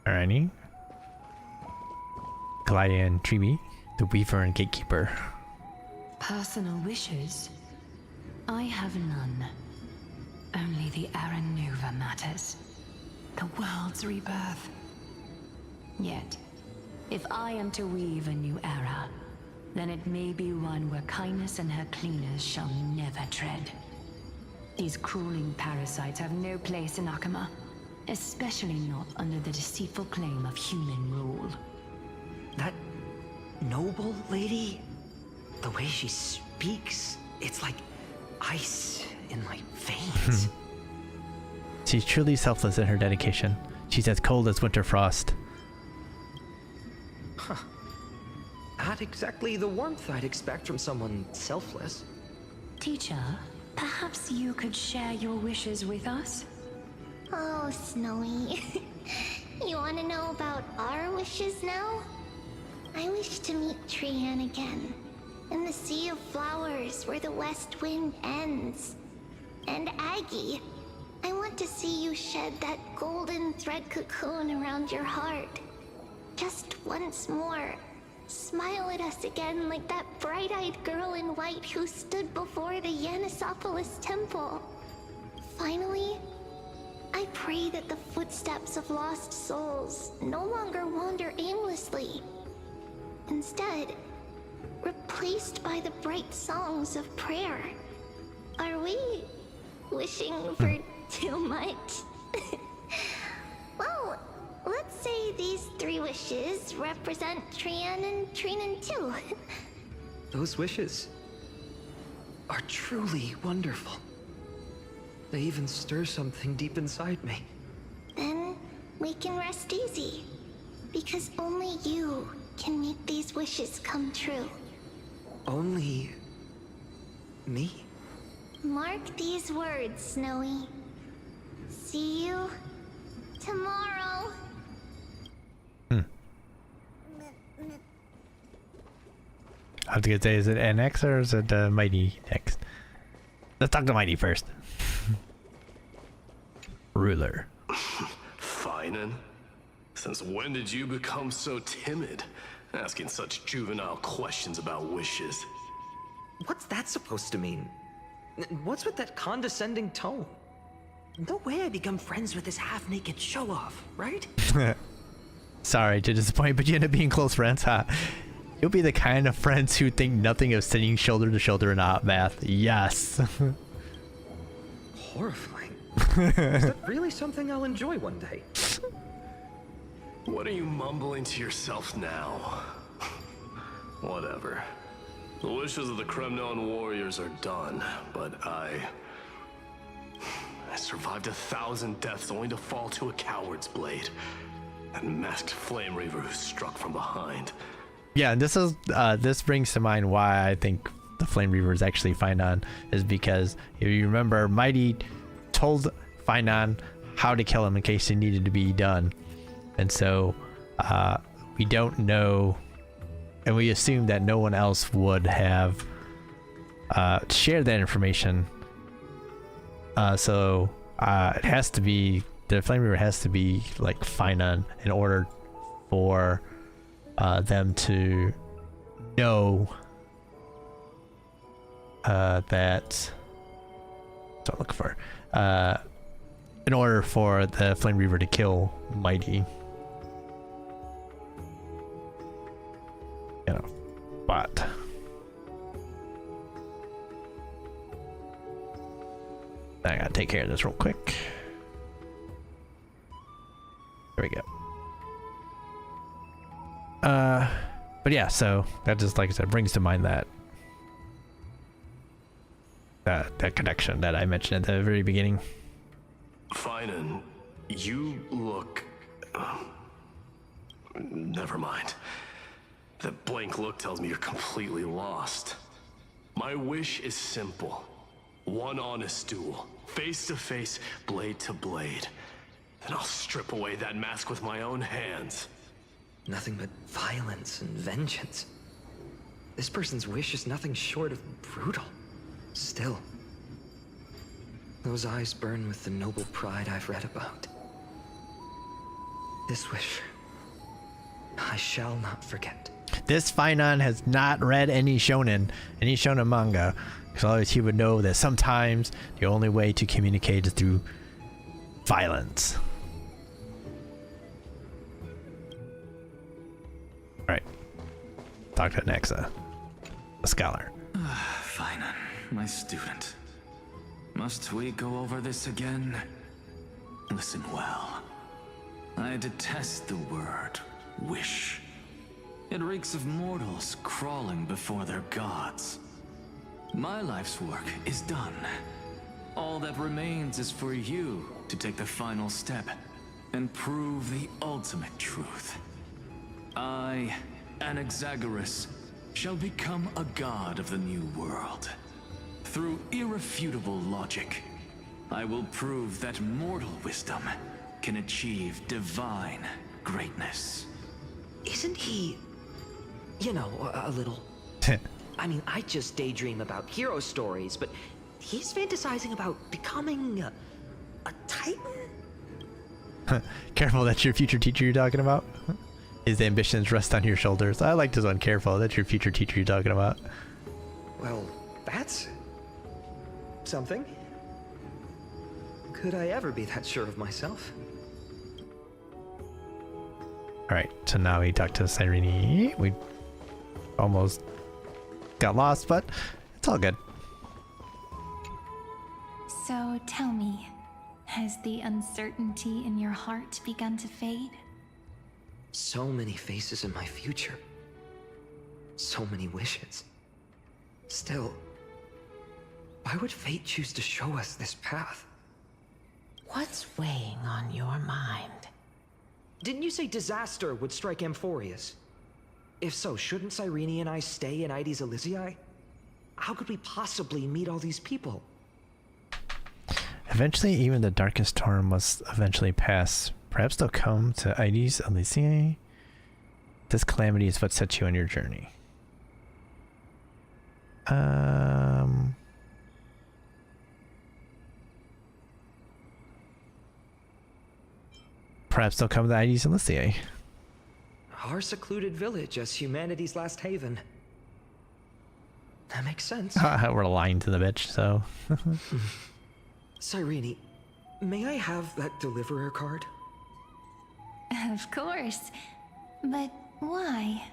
Alrighty. Gladian Tribi, the Weaver and Gatekeeper. Personal wishes? I have none. Only the Aranuva matters. The world's rebirth. Yet, if I am to weave a new era, then it may be one where kindness and her cleaners shall never tread. These crawling parasites have no place in Akama, especially not under the deceitful claim of human rule. That noble lady, the way she speaks, it's like ice in my veins. She's truly selfless in her dedication. She's as cold as winter frost. Huh. Not exactly the warmth I'd expect from someone selfless. Teacher, perhaps you could share your wishes with us? Oh, Snowy. You want to know about our wishes now? I wish to meet Trian again, in the Sea of Flowers where the West Wind ends. And Aggie, I want to see you shed that golden thread cocoon around your heart. Just once more. Smile at us again like that bright-eyed girl in white who stood before the Yanisopolis temple. Finally, I pray that the footsteps of lost souls no longer wander aimlessly. Instead, replaced by the bright songs of prayer. Are we wishing for too much? Well, let's say these 3 wishes represent Trian and Trinan too. Those wishes are truly wonderful. They even stir something deep inside me. Then we can rest easy, because only you can make these wishes come true. Only me? Mark these words, Snowy. See you tomorrow. I have to say, is it NX or is it Mighty next? Let's talk to Mighty first. Ruler. Finan? Since when did you become so timid? Asking such juvenile questions about wishes. What's that supposed to mean? What's with that condescending tone? No way I become friends with this half-naked show-off, right? Sorry to disappoint, but you end up being close friends, huh? You'll be the kind of friends who think nothing of sitting shoulder to shoulder in a hot bath. Yes. Horrifying. Is that really something I'll enjoy one day? What are you mumbling to yourself now? Whatever. The wishes of the Kremnon warriors are done, but I survived 1,000 deaths only to fall to a coward's blade. That masked flame reaver who struck from behind. Yeah, and this brings to mind why I think the Flame Reaver is actually Finan, is because if you remember, Mighty told Finan how to kill him in case it needed to be done, and so we don't know, and we assume that no one else would have shared that information. So it has to be, the Flame Reaver has to be like Finan in order for them to know that, what I'm looking for, in order for the Flame Reaver to kill Mighty. You know, but I gotta take care of this real quick. There we go. But yeah, so that just, like I said, brings to mind that connection that I mentioned at the very beginning. Finan, you look... never mind. That blank look tells me you're completely lost. My wish is simple. One honest duel, face to face, blade to blade. Then I'll strip away that mask with my own hands. Nothing but violence and vengeance. This person's wish is nothing short of brutal. Still, those eyes burn with the noble pride I've read about. This wish, I shall not forget. This Finan has not read any shonen manga, because otherwise he would know that sometimes the only way to communicate is through violence. Alright. Talk to Nexa, a scholar. Finan, my student. Must we go over this again? Listen well. I detest the word wish. It reeks of mortals crawling before their gods. My life's work is done. All that remains is for you to take the final step and prove the ultimate truth. I, Anaxagoras, shall become a god of the new world. Through irrefutable logic, I will prove that mortal wisdom can achieve divine greatness. Isn't he, you know, a little... I mean, I just daydream about hero stories, but he's fantasizing about becoming a titan? Careful, that's your future teacher you're talking about? His ambitions rest on your shoulders. I like this one. Careful, that's your future teacher you're talking about. Well, that's something. Could I ever be that sure of myself? Alright, so now we talk to Cyrene. We almost got lost, but it's all good. So tell me, has the uncertainty in your heart begun to fade? So many faces in my future. So many wishes. Still, why would fate choose to show us this path? What's weighing on your mind? Didn't you say disaster would strike Amphorius? If so, shouldn't Cyrene and I stay in Ides Elysiae? How could we possibly meet all these people? Eventually, even the darkest storm must eventually pass. Perhaps they'll come to Ides Elysiae. This calamity is what sets you on your journey. Perhaps they'll come to Ides Elysiae. Our secluded village as humanity's last haven. That makes sense. We're aligned to the bitch, so... Cyrene, may I have that deliverer card? Of course. But why?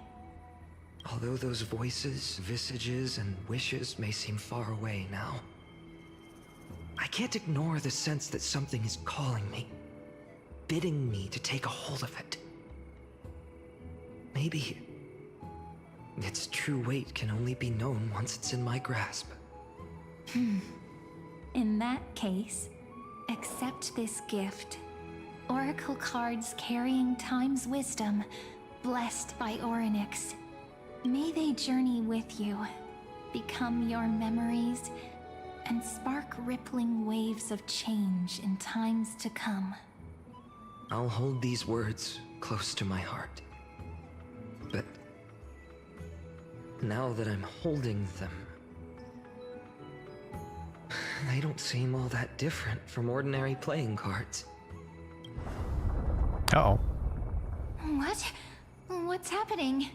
Although those voices, visages, and wishes may seem far away now, I can't ignore the sense that something is calling me, bidding me to take a hold of it. Maybe its true weight can only be known once it's in my grasp. In that case, accept this gift. Oracle cards carrying time's wisdom, blessed by Orynyx. May they journey with you, become your memories, and spark rippling waves of change in times to come. I'll hold these words close to my heart. But now that I'm holding them, they don't seem all that different from ordinary playing cards. Uh-oh. What? What's happening?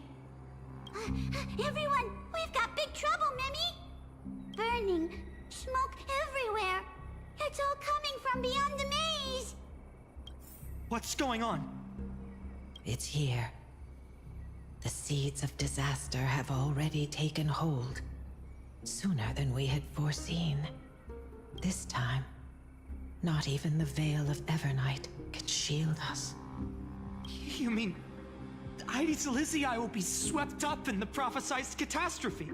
Everyone, we've got big trouble, Mimi! Burning, smoke everywhere. It's all coming from beyond the maze. What's going on? It's here. The seeds of disaster have already taken hold, sooner than we had foreseen. This time, Not even the Veil of Evernight can shield us. You mean Aedes Elysiae will be swept up in the prophesied catastrophe?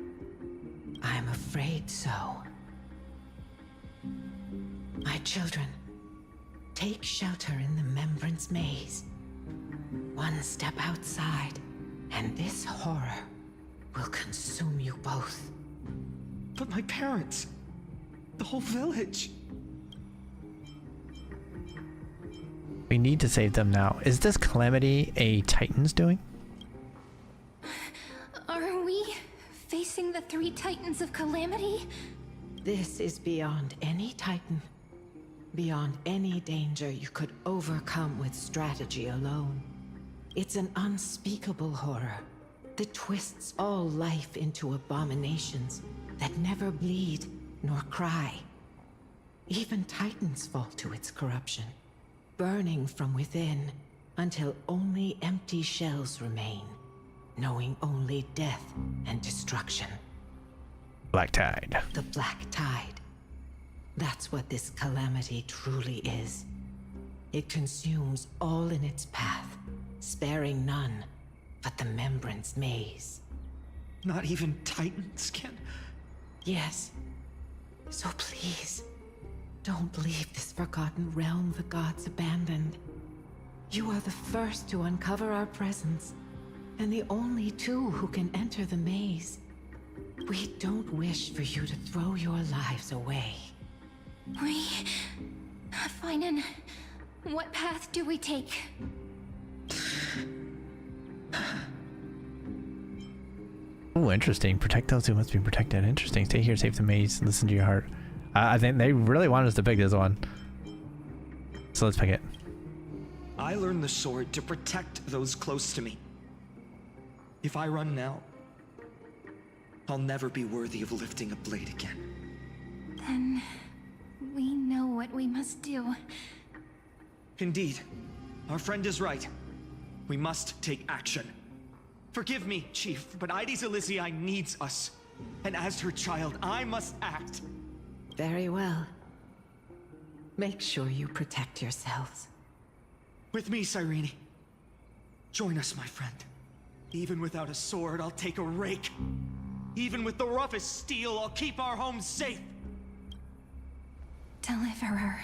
I'm afraid so. My children, take shelter in the Membrance Maze. One step outside, and this horror will consume you both. But my parents, the whole village. We need to save them now. Is this calamity a Titan's doing? Are we facing the 3 Titans of Calamity? This is beyond any Titan. Beyond any danger you could overcome with strategy alone. It's an unspeakable horror that twists all life into abominations that never bleed nor cry. Even Titans fall to its corruption, burning from within until only empty shells remain, knowing only death and destruction. Black Tide. The Black Tide. That's what this calamity truly is. It consumes all in its path, sparing none but the Membrance Maze. Not even Titans can... Yes. So please, don't leave this forgotten realm the gods abandoned. You are the first to uncover our presence, and the only 2 who can enter the maze. We don't wish for you to throw your lives away. Finan, what path do we take? Oh, interesting. Protect those who must be protected. Interesting. Stay here, save the maze, listen to your heart. I think they really want us to pick this one. So let's pick it. I learned the sword to protect those close to me. If I run now, I'll never be worthy of lifting a blade again. Then we know what we must do. Indeed. Our friend is right. We must take action. Forgive me, Chief, but Aedes Elysiae needs us. And as her child, I must act. Very well. Make sure you protect yourselves. With me, Cyrene. Join us, my friend. Even without a sword, I'll take a rake. Even with the roughest steel, I'll keep our home safe. Deliverer.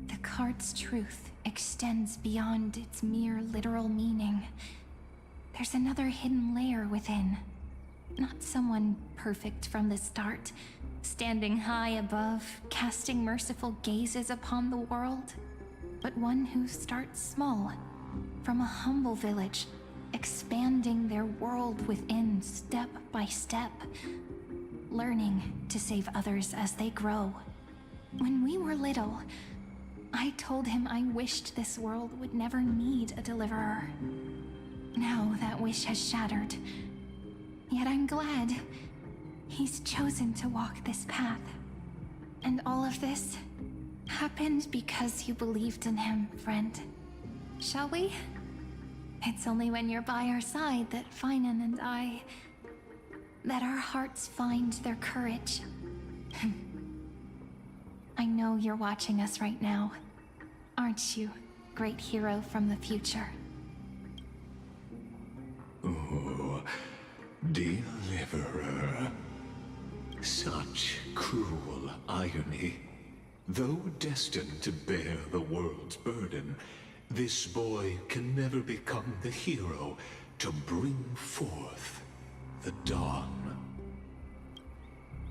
The card's truth extends beyond its mere literal meaning. There's another hidden layer within. Not someone perfect from the start, standing high above, casting merciful gazes upon the world, but one who starts small, from a humble village, expanding their world within step by step, learning to save others as they grow. When we were little, I told him I wished this world would never need a deliverer. Now that wish has shattered. Yet I'm glad he's chosen to walk this path. And all of this happened because you believed in him, friend. Shall we? It's only when you're by our side that Finan and that our hearts find their courage. I know you're watching us right now. Aren't you, great hero from the future? Oh, deliverer. Such cruel irony. Though destined to bear the world's burden, this boy can never become the hero to bring forth the dawn.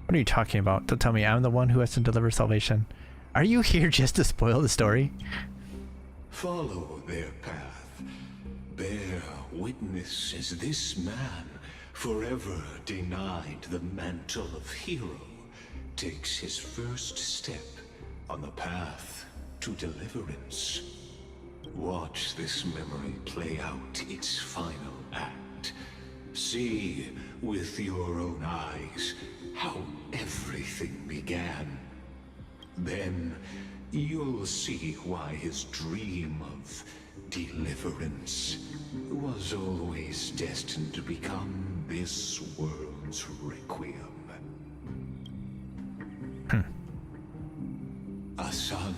What are you talking about? Don't tell me I'm the one who has to deliver salvation. Are you here just to spoil the story? Follow their path. Bear witness as this man, forever denied the mantle of hero, takes his first step on the path to deliverance. Watch this memory play out its final act. See with your own eyes how everything began. Then you'll see why his dream of deliverance was always destined to become this world's requiem. A sun,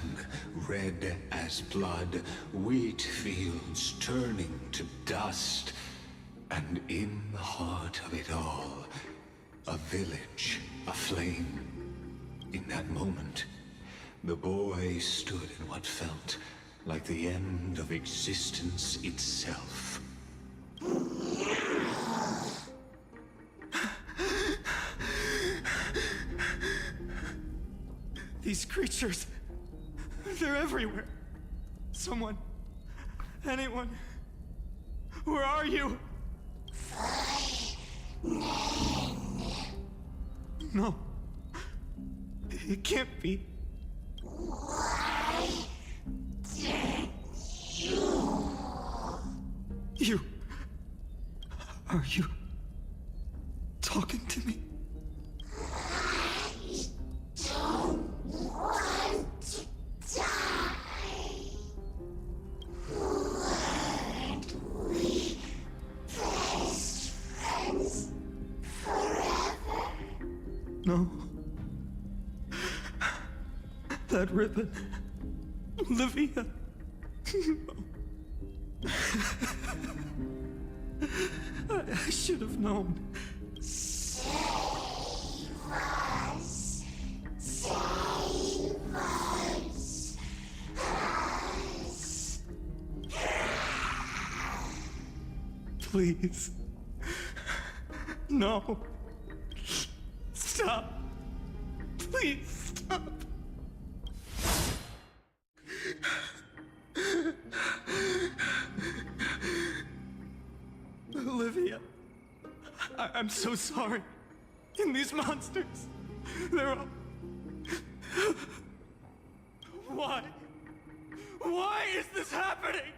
red as blood, wheat fields turning to dust, and in the heart of it all, a village aflame. In that moment, the boy stood in what felt like the end of existence itself. These creatures, they're everywhere. Someone, anyone, where are you? No, it can't be. You, are you talking to me? No. That ribbon. Olivia. I should have known. Save us. Save us. Please. No. Stop. Please stop. Olivia, I'm so sorry. And these monsters, they're all... Why? Why is this happening?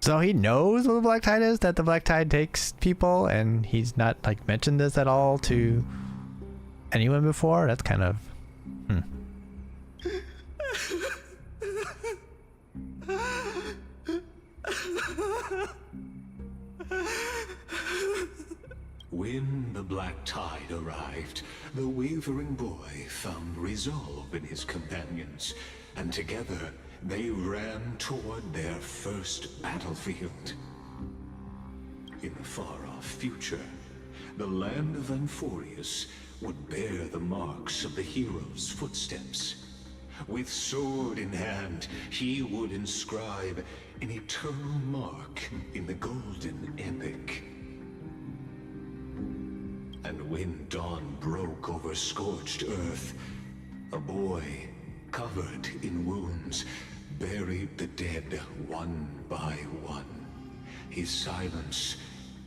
So he knows what the Black Tide is, that the Black Tide takes people, and he's not like mentioned this at all to anyone before? That's kind of... When the Black Tide arrived, the wavering boy found resolve in his companions, and together they ran toward their first battlefield. In the far-off future, the land of Amphorius would bear the marks of the hero's footsteps. With sword in hand, he would inscribe an eternal mark in the golden epic. And when dawn broke over scorched earth, a boy, covered in wounds, buried the dead one by one, his silence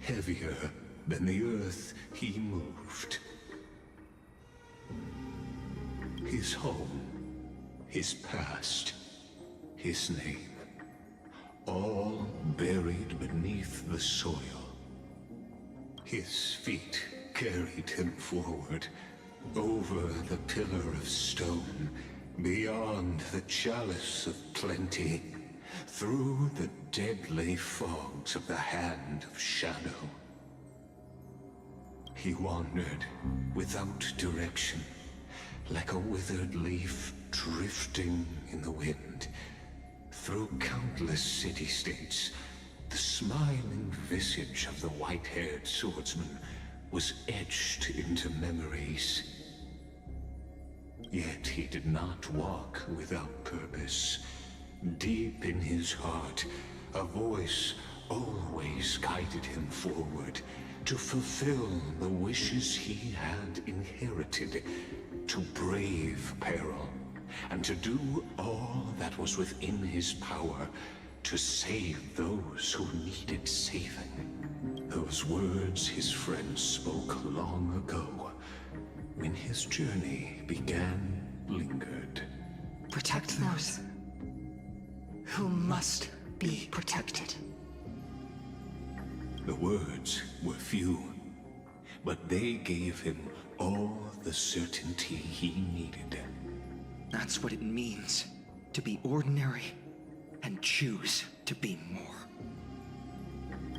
heavier than the earth he moved. His home, his past, his name, all buried beneath the soil. His feet carried him forward, over the pillar of stone, beyond the chalice of plenty, through the deadly fogs of the hand of shadow. He wandered without direction, like a withered leaf drifting in the wind. Through countless city-states, the smiling visage of the white-haired swordsman was etched into memories. Yet he did not walk without purpose. Deep in his heart, a voice always guided him forward to fulfill the wishes he had inherited, to brave peril, and to do all that was within his power to save those who needed saving. Those words his friend spoke long ago, when his journey began, lingered. Protect those who must be protected. The words were few, but they gave him all the certainty he needed. That's what it means to be ordinary and choose to be more.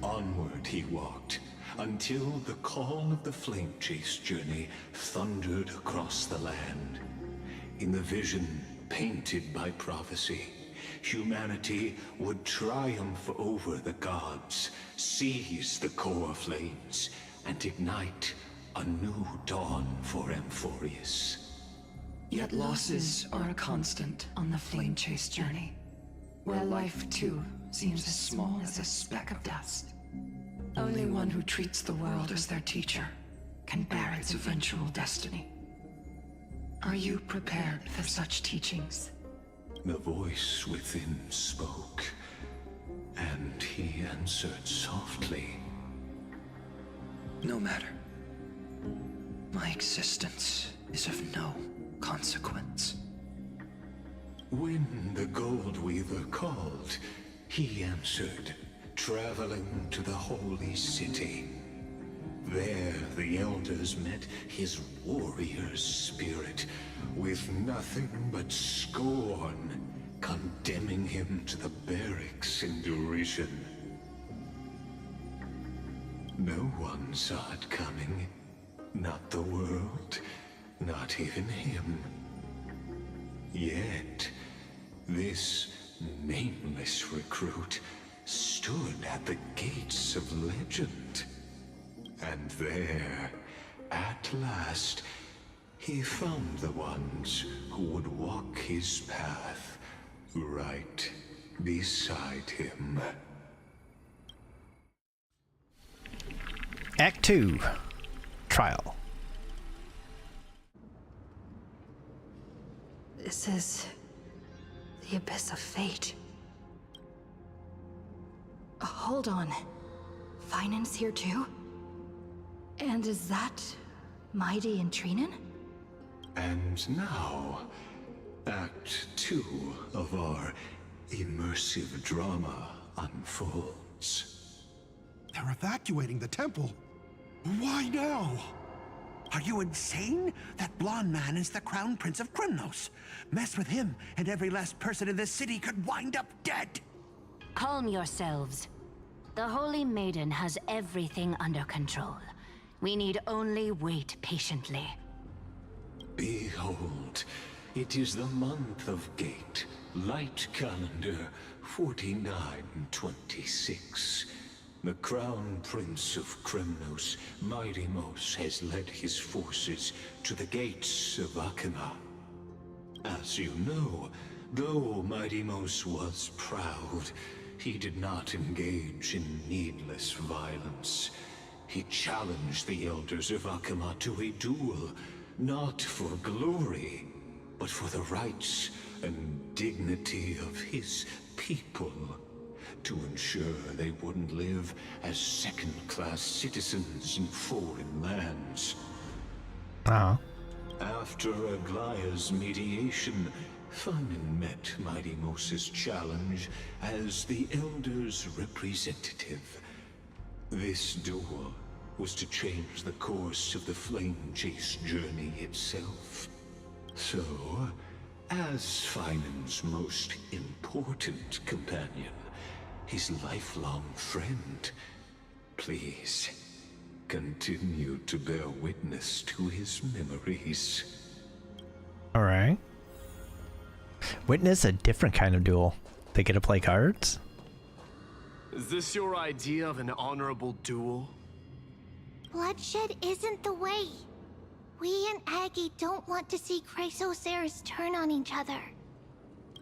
Onward he walked, until the call of the flame chase journey thundered across the land. In the vision, painted by prophecy, humanity would triumph over the gods, seize the core flames, and ignite a new dawn for Amphorius. Yet losses are a constant on the flame chase journey, where life too seems as small as a speck of dust. Only one who treats the world as their teacher can bear its eventual destiny. Are you prepared for such teachings? The voice within spoke, and he answered softly. No matter. My existence is of no consequence. When the Gold Weaver called, he answered, traveling to the holy city. There the elders met his warrior's spirit, with nothing but scorn, condemning him to the barracks in derision. No one saw it coming. Not the world, not even him. Yet, this nameless recruit stood at the gates of legend. And there, at last, he found the ones who would walk his path right beside him. Act 2. Trial. This is the abyss of fate. Hold on. Finan's here too? And is that Mighty and Trinen? And now, Act 2 of our immersive drama unfolds. They're evacuating the temple. Why now? Are you insane? That blonde man is the Crown Prince of Krymnos. Mess with him, and every last person in this city could wind up dead. Calm yourselves. The Holy Maiden has everything under control. We need only wait patiently. Behold, it is the month of Gate, Light Calendar 4926. The Crown Prince of Krymnos, Midimos, has led his forces to the gates of Akima. As you know, though Midimos was proud, he did not engage in needless violence. He challenged the elders of Akima to a duel, not for glory, but for the rights and dignity of his people, to ensure they wouldn't live as second-class citizens in foreign lands. After Aglaya's mediation, Finan met Midimos' challenge as the Elder's representative. This duel was to change the course of the Flame Chase journey itself. So, as Finan's most important companion, his lifelong friend, please continue to bear witness to his memories. Alright. Witness a different kind of duel. They get to play cards? Is this your idea of an honorable duel? Bloodshed isn't the way. We and Aggie don't want to see Chrysoceres turn on each other.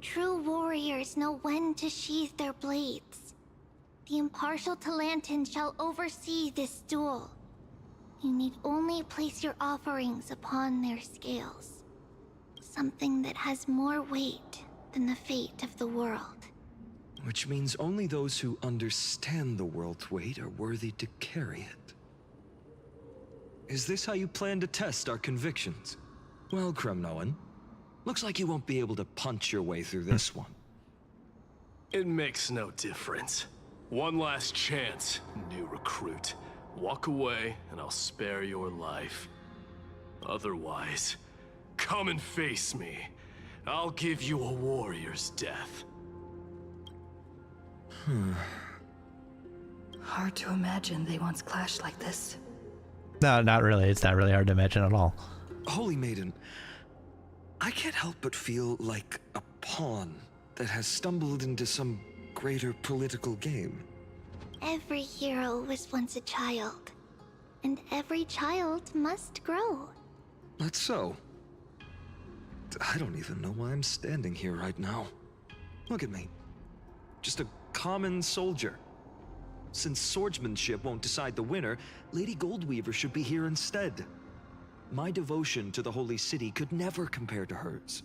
True warriors know when to sheathe their blades. The impartial Talantin shall oversee this duel. You need only place your offerings upon their scales. Something that has more weight than the fate of the world. Which means only those who understand the world's weight are worthy to carry it. Is this how you plan to test our convictions? Well, Kremnoan, looks like you won't be able to punch your way through this one. It makes no difference. One last chance, new recruit. Walk away, and I'll spare your life. Otherwise, come and face me. I'll give you a warrior's death. Hard to imagine they once clashed like this. No, not really. It's not really hard to imagine at all. Holy Maiden, I can't help but feel like a pawn that has stumbled into some greater political game. Every hero was once a child, and every child must grow. That's so. I don't even know why I'm standing here right now. Look at me. Just a common soldier. Since swordsmanship won't decide the winner, Lady Goldweaver should be here instead. My devotion to the Holy City could never compare to hers.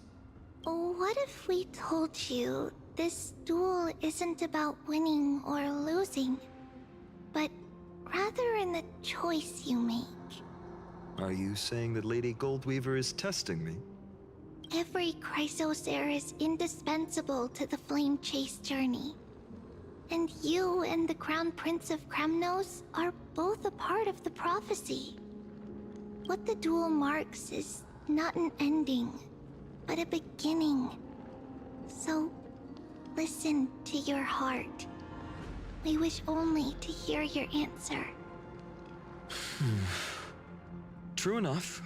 What if we told you this duel isn't about winning or losing, but rather in the choice you make? Are you saying that Lady Goldweaver is testing me? Every Chrysos heir is indispensable to the Flame Chase journey. And you and the Crown Prince of Kremnos are both a part of the prophecy. What the duel marks is not an ending, but a beginning. So, listen to your heart. We wish only to hear your answer. True enough.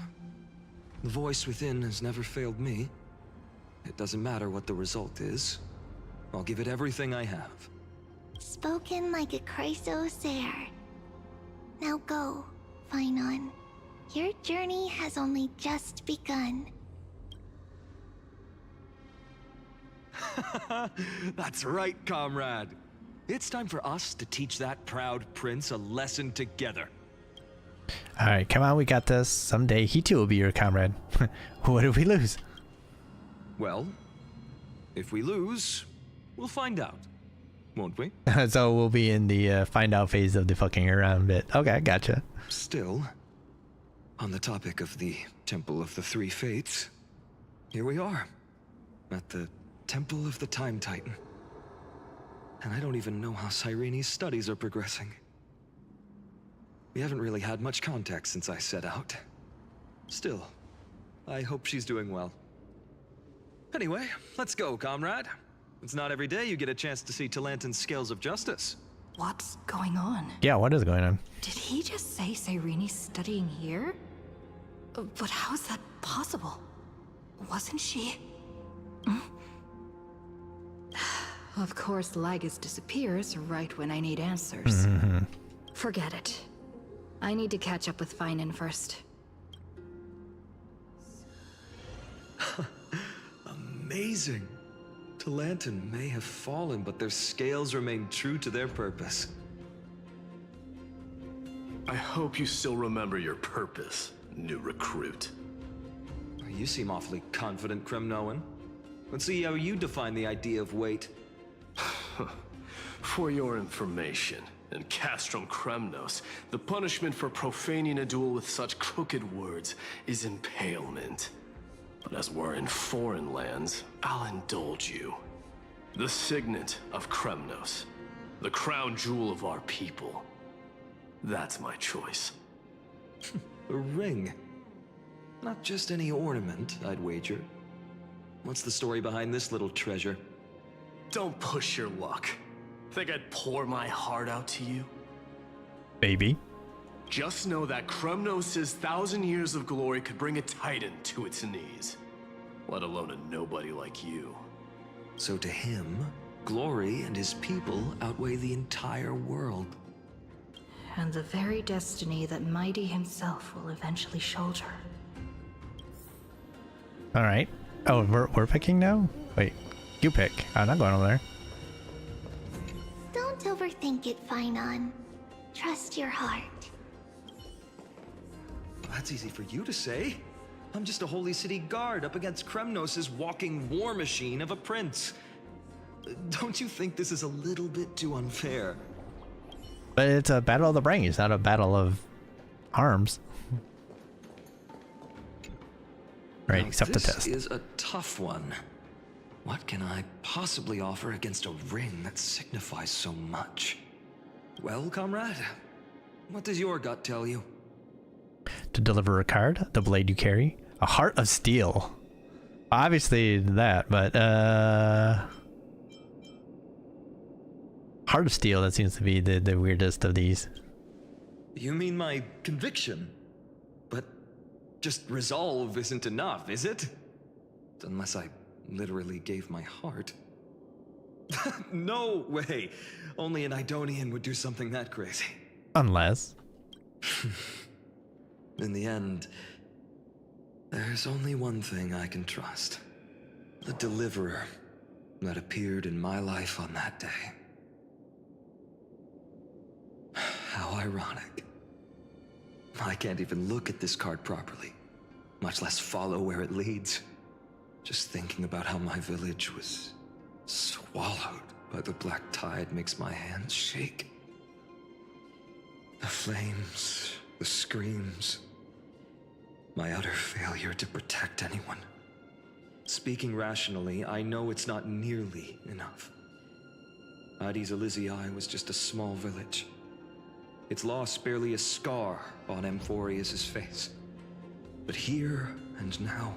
The voice within has never failed me. It doesn't matter what the result is. I'll give it everything I have. Spoken like a Chrysos heir. Now go, Finon. Your journey has only just begun. That's right, comrade. It's time for us to teach that proud prince a lesson together. Alright, come on, we got this. Someday he too will be your comrade. What if we lose? Well, if we lose, we'll find out, won't we? So we'll be in the find out phase of the fucking around bit. Okay, gotcha. Still, on the topic of the Temple of the Three Fates, here we are, at the Temple of the Time Titan. And I don't even know how Cyrene's studies are progressing. We haven't really had much contact since I set out. Still, I hope she's doing well. Anyway, let's go, comrade. It's not every day you get a chance to see Talantin's scales of justice. What's going on? Yeah, what is going on? Did he just say Cyrene's studying here? But how is that possible? Wasn't she? Of course, Lygus disappears right when I need answers. Forget it. I need to catch up with Finon first. Amazing. Talantin may have fallen, but their scales remain true to their purpose. I hope you still remember your purpose, new recruit. You seem awfully confident, Kremnoan. Let's see how you define the idea of weight. For your information, in Castrum Kremnos, the punishment for profaning a duel with such crooked words is impalement. But as we're in foreign lands, I'll indulge you. The signet of Kremnos, the crown jewel of our people. That's my choice. A ring. Not just any ornament, I'd wager. What's the story behind this little treasure? Don't push your luck. Think I'd pour my heart out to you? Baby. Just know that Kremnos' 1,000 years of glory could bring a titan to its knees. Let alone a nobody like you. So to him, glory and his people outweigh the entire world. And the very destiny that Mighty himself will eventually shoulder. Alright. Oh, we're picking now? Wait, you pick. I'm not going over there. Don't overthink it, Finon. Trust your heart. That's easy for you to say. I'm just a Holy City guard up against Kremnos' walking war machine of a prince. Don't you think this is a little bit too unfair? But it's a battle of the brains, not a battle of arms. Right, accept the test. This is a tough one. What can I possibly offer against a ring that signifies so much? Well, comrade, what does your gut tell you? To deliver a card, the blade you carry, a heart of steel. Obviously that, but heart of steel, that seems to be the weirdest of these. You mean my conviction? But just resolve isn't enough, is it? unless I literally gave my heart. No way! Only an Idonian would do something that crazy. Unless. In the end, there's only one thing I can trust. The deliverer that appeared in my life on that day. How ironic. I can't even look at this card properly, much less follow where it leads. Just thinking about how my village was swallowed by the black tide makes my hands shake. The flames, the screams, my utter failure to protect anyone. Speaking rationally, I know it's not nearly enough. Hades Elysiae was just a small village. Its loss barely a scar on Amphorius' face. But here and now,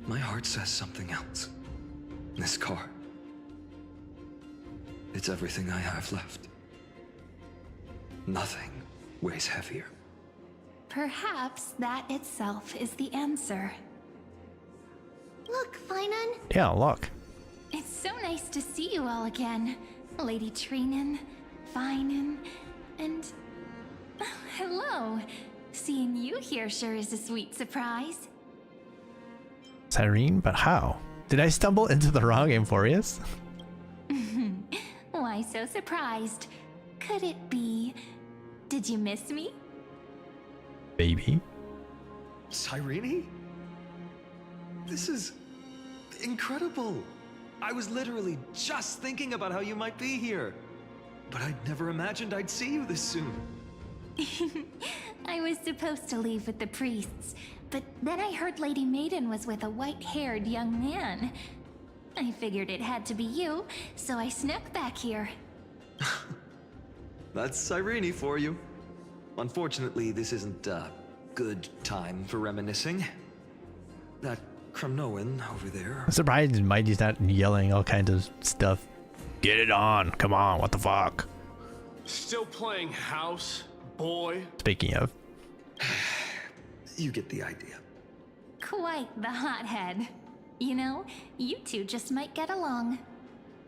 my heart says something else. This card. It's everything I have left. Nothing weighs heavier. Perhaps that itself is the answer. Look, Finan. Yeah, look. It's so nice to see you all again. Lady Treenan, Finan, and... hello. Seeing you here sure is a sweet surprise. Cyrene, but how? Did I stumble into the wrong Amphorius? Why so surprised? Could it be... Did you miss me? Baby. Cyrene? This is incredible. I was literally just thinking about how you might be here. But I'd never imagined I'd see you this soon. I was supposed to leave with the priests, but then I heard Lady Maiden was with a white-haired young man. I figured it had to be you, so I snuck back here. That's Cyrene for you. Unfortunately, this isn't a good time for reminiscing. That Kremnoan over there. I'm surprised Mighty's not yelling all kinds of stuff. Get it on. Come on. What the fuck? Still playing house, boy? Speaking of. You get the idea. Quite the hothead. You know, you two just might get along.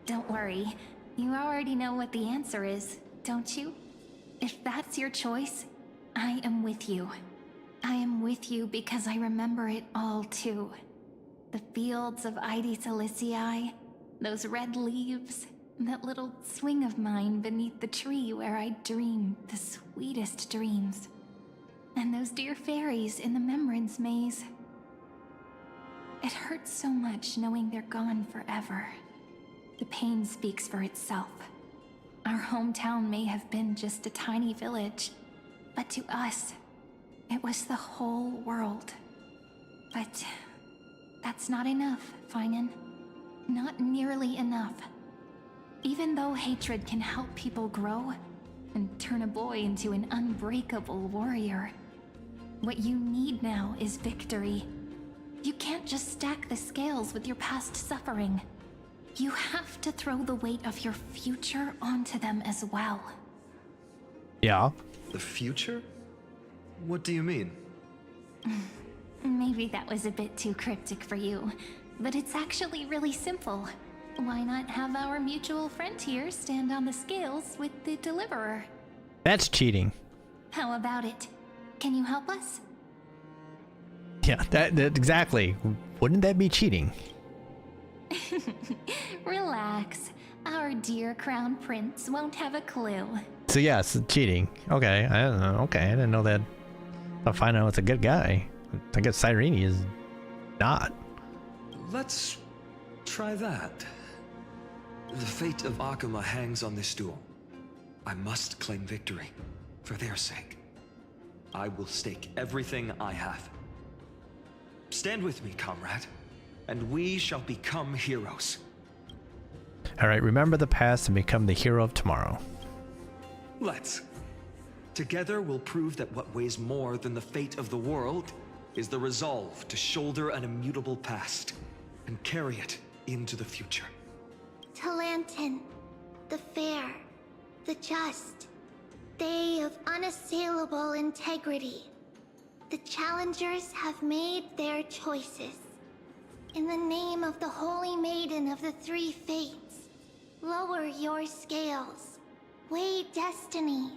Don't worry. You already know what the answer is, don't you? If that's your choice, I am with you. I am with you because I remember it all too. The fields of Hades Elysiae, those red leaves, that little swing of mine beneath the tree where I dreamed the sweetest dreams. And those dear fairies in the Membrance Maze. It hurts so much knowing they're gone forever. The pain speaks for itself. Our hometown may have been just a tiny village, but to us, it was the whole world. But that's not enough, Finan. Not nearly enough. Even though hatred can help people grow and turn a boy into an unbreakable warrior, what you need now is victory. You can't just stack the scales with your past suffering. You have to throw the weight of your future onto them as well. Yeah. The future? What do you mean? Maybe that was a bit too cryptic for you, but it's actually really simple. Why not have our mutual friend here stand on the scales with the deliverer? That's cheating. How about it? Can you help us? Yeah, that exactly. Wouldn't that be cheating? Relax. Our dear crown prince won't have a clue. So yes, cheating. Okay, I don't know. Okay, I didn't know that. I'll find out it's a good guy. I guess Cyrene is not. Let's try that. The fate of Akuma hangs on this duel. I must claim victory, for their sake. I will stake everything I have. Stand with me, comrade, and we shall become heroes. Alright, remember the past and become the hero of tomorrow. Let's. Together we'll prove that what weighs more than the fate of the world is the resolve to shoulder an immutable past and carry it into the future. Talantin, the fair, the just, they of unassailable integrity. The challengers have made their choices. In the name of the Holy Maiden of the Three Fates, lower your scales, weigh destiny,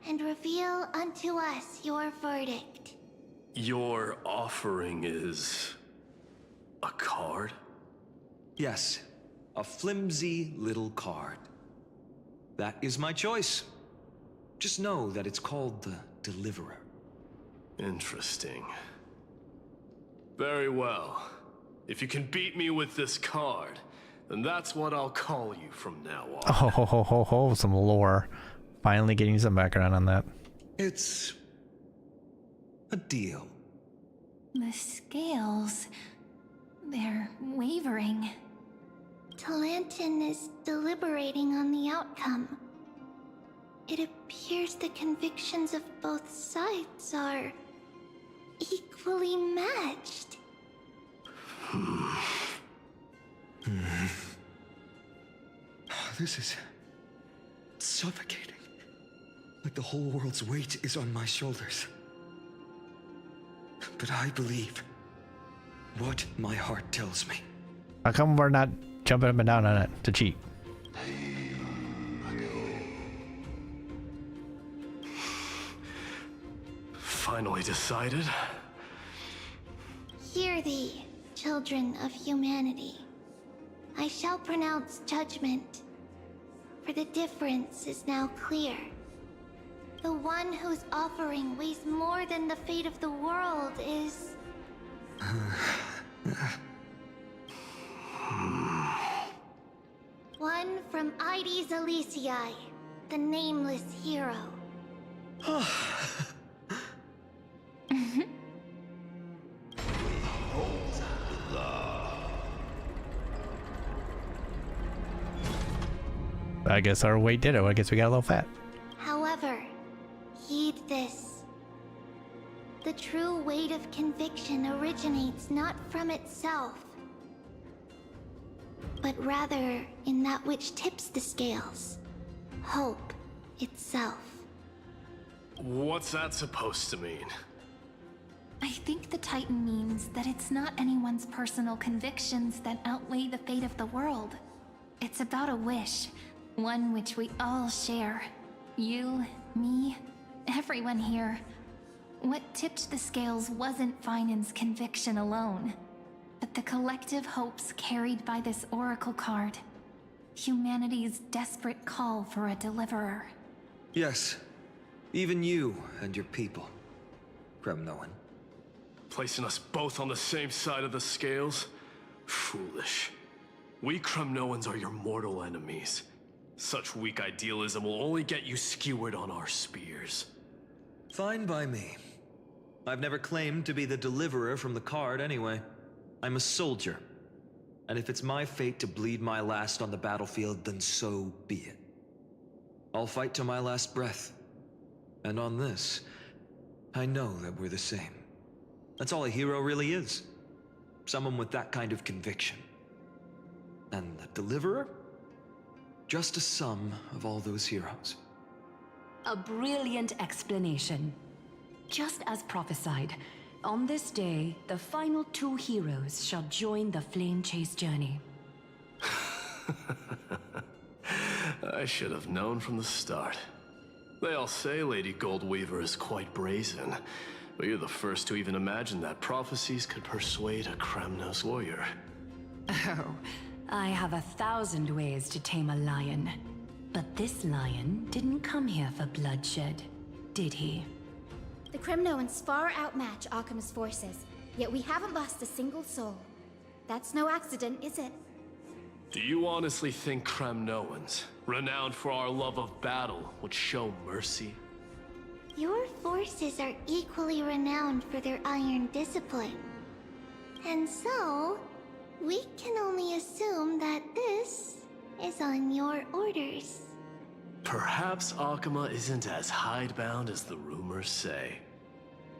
and reveal unto us your verdict. Your offering is... a card? Yes, a flimsy little card. That is my choice. Just know that it's called the Deliverer. Interesting. Very well. If you can beat me with this card, then that's what I'll call you from now on. Oh, ho, ho, ho, ho, some lore. Finally getting some background on that. It's... a deal. The scales... they're wavering. Talantin is deliberating on the outcome. It appears the convictions of both sides are equally matched. This is suffocating. Like the whole world's weight is on my shoulders. But I believe what my heart tells me. How come we're not jumping up and down on it to cheat? Finally decided? Hear thee, children of humanity. I shall pronounce judgment, for the difference is now clear. The one whose offering weighs more than the fate of the world is... one from Ides Elysiae, the nameless hero. I guess our weight did it. I guess we got a little fat. However, heed this. The true weight of conviction originates not from itself, but rather in that which tips the scales. Hope itself. What's that supposed to mean? I think the Titan means that it's not anyone's personal convictions that outweigh the fate of the world. It's about a wish, one which we all share. You, me, everyone here. What tipped the scales wasn't Finan's conviction alone, but the collective hopes carried by this oracle card. Humanity's desperate call for a deliverer. Yes, even you and your people, Kremnoan. Placing us both on the same side of the scales? Foolish. We Kremnoans are your mortal enemies. Such weak idealism will only get you skewered on our spears. Fine by me. I've never claimed to be the deliverer from the card anyway. I'm a soldier. And if it's my fate to bleed my last on the battlefield, then so be it. I'll fight to my last breath. And on this, I know that we're the same. That's all a hero really is. Someone with that kind of conviction. And the deliverer? Just a sum of all those heroes. A brilliant explanation. Just as prophesied, on this day, the final two heroes shall join the Flame Chase journey. I should have known from the start. They all say Lady Goldweaver is quite brazen, but you're the first to even imagine that prophecies could persuade a Kremnos warrior. Oh, I have 1,000 ways to tame a lion. But this lion didn't come here for bloodshed, did he? The Kremnoans far outmatch Occam's forces, yet we haven't lost a single soul. That's no accident, is it? Do you honestly think Kremnoans, renowned for our love of battle, would show mercy? Your forces are equally renowned for their iron discipline. And so, we can only assume that this is on your orders. Perhaps Akama isn't as hidebound as the rumors say.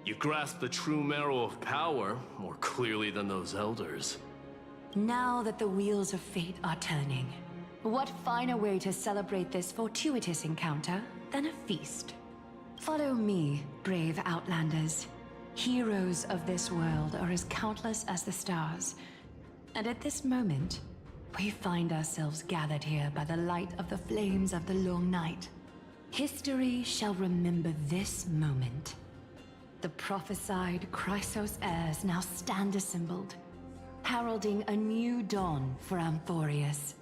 You grasp the true marrow of power more clearly than those elders. Now that the wheels of fate are turning, what finer way to celebrate this fortuitous encounter than a feast? Follow me, brave Outlanders. Heroes of this world are as countless as the stars. And at this moment, we find ourselves gathered here by the light of the flames of the long night. History shall remember this moment. The prophesied Chrysos heirs now stand assembled, heralding a new dawn for Amphorius.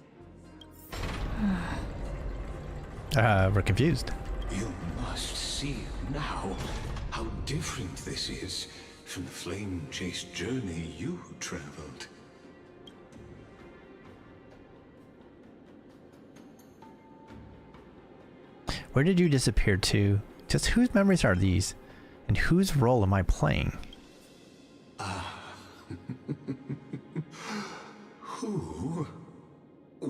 We're confused. You must see now how different this is from the flame-chased journey you traveled. Where did you disappear to? Just whose memories are these? And whose role am I playing? Who?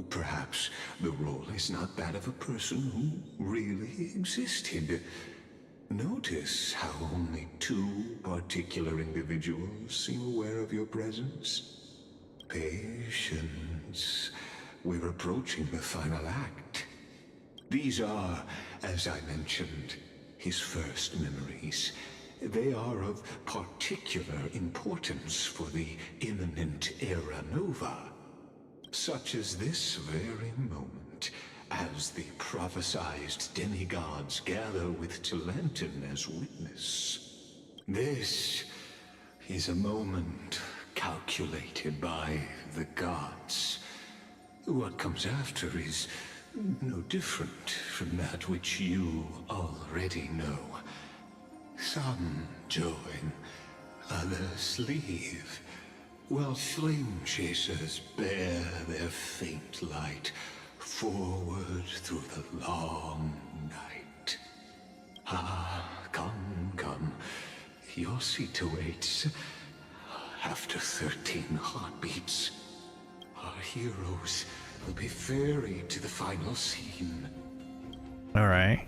Perhaps the role is not that of a person who really existed. Notice how only two particular individuals seem aware of your presence. Patience. We're approaching the final act. These are, as I mentioned, his first memories. They are of particular importance for the imminent Era Nova. Such as this very moment, as the prophesized demigods gather with Talentum as witness. This is a moment calculated by the gods. What comes after is no different from that which you already know. Some join, others leave, while flame chasers bear their faint light forward through the long night. Ah, come. Your seat awaits. After 13 heartbeats, our heroes will be ferried to the final scene. All right.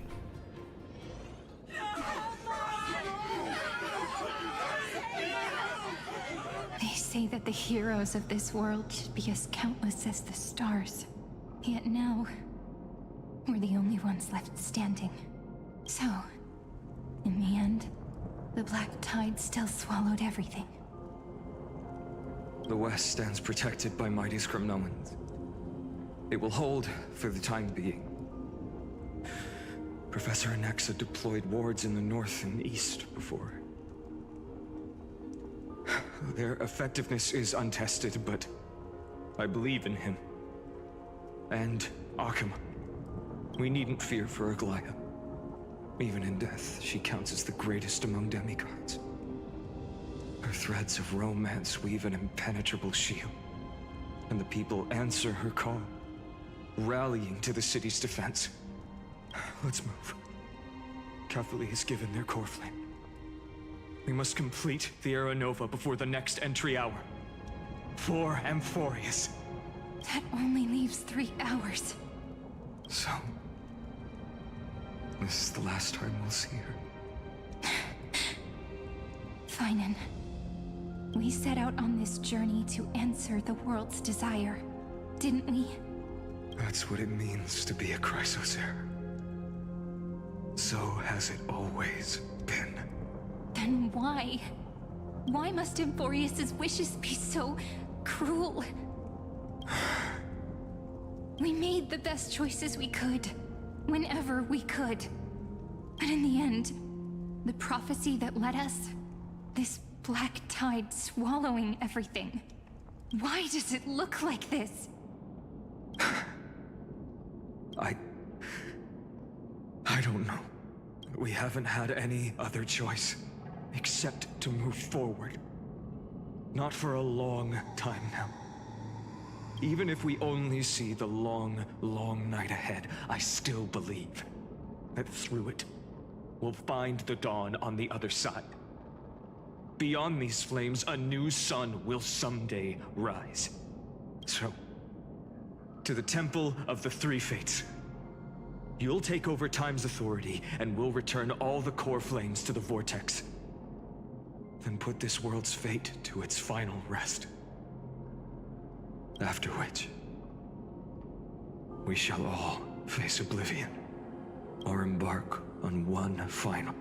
They say that the heroes of this world should be as countless as the stars. Yet now, we're the only ones left standing. So, in the end, the black tide still swallowed everything. The West stands protected by mighty Scripnomans. It will hold for the time being. Professor Anexa deployed wards in the north and east before. Their effectiveness is untested, but I believe in him. And Arkham. We needn't fear for Aglaya. Even in death, she counts as the greatest among demigods. Her threads of romance weave an impenetrable shield, and the people answer her call, rallying to the city's defense. Let's move. Cavalry has given their core flame. We must complete the Era Nova before the next entry hour. For Amphorius. That only leaves 3 hours. So, this is the last time we'll see her. Finan, we set out on this journey to answer the world's desire, didn't we? That's what it means to be a Chrysos heir. So has it always been. Then why? Why must Amphorius' wishes be so cruel? We made the best choices we could, whenever we could. But in the end, the prophecy that led us, this black tide swallowing everything. Why does it look like this? I don't know. We haven't had any other choice, except to move forward. Not for a long time now. Even if we only see the long, long night ahead, I still believe that through it, we'll find the dawn on the other side. Beyond these flames, a new sun will someday rise. So, to the Temple of the Three Fates. You'll take over Time's authority, and we'll return all the core flames to the Vortex. Then put this world's fate to its final rest. After which, we shall all face oblivion, or embark on one final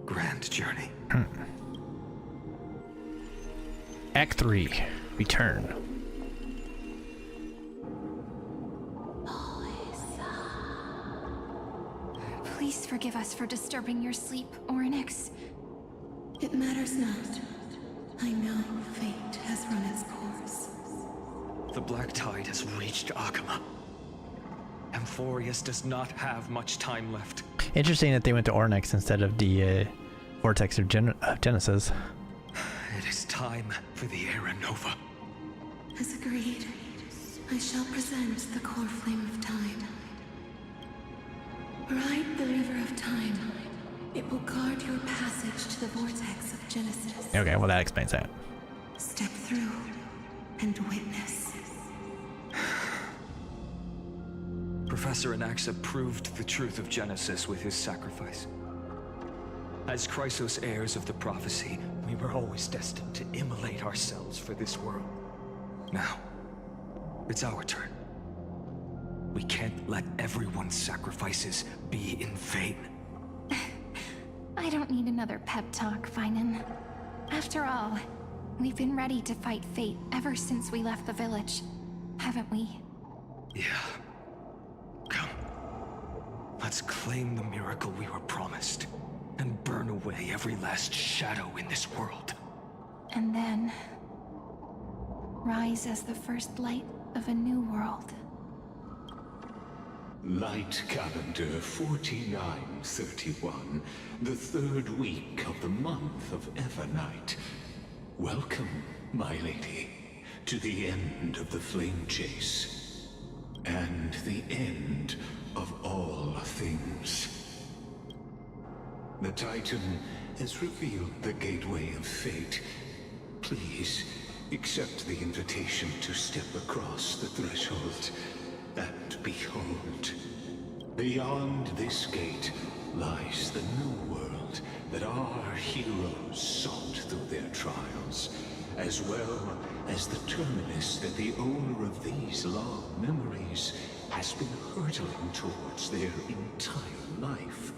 grand journey. Act 3, Return. Please forgive us for disturbing your sleep, Orynyx. It matters not. I know fate has run its course. The Black Tide has reached Akama. Amphorius does not have much time left. Interesting that they went to Orynyx instead of the Vortex of Genesis. It is time for the Era Nova. As agreed, I shall present the core flame of time. Ride the river of time. It will guard your passage to the vortex of Genesis. Okay, well that explains that. Step through and witness. Professor Anaxa proved the truth of Genesis with his sacrifice. As Chrysos heirs of the prophecy, we were always destined to immolate ourselves for this world. Now, it's our turn. We can't let everyone's sacrifices be in vain. I don't need another pep talk, Finan. After all, we've been ready to fight fate ever since we left the village, haven't we? Yeah. Come. Let's claim the miracle we were promised, and burn away every last shadow in this world. And then rise as the first light of a new world. Light calendar 4931, the third week of the month of Evernight. Welcome, my lady, to the end of the flame chase, and the end of all things. The Titan has revealed the gateway of fate. Please accept the invitation to step across the threshold. And behold, beyond this gate lies the new world that our heroes sought through their trials, as well as the terminus that the owner of these long memories has been hurtling towards their entire life.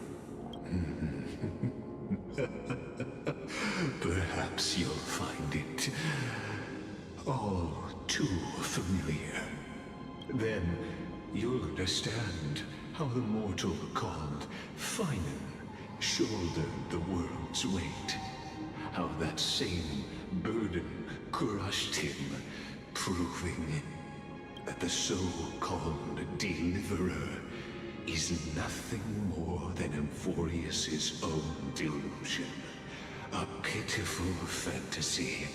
Perhaps you'll find it all too familiar. Then you'll understand how the mortal called Finan shouldered the world's weight. How that same burden crushed him, proving that the so-called Deliverer is nothing more than Amphorius' own delusion. A pitiful fantasy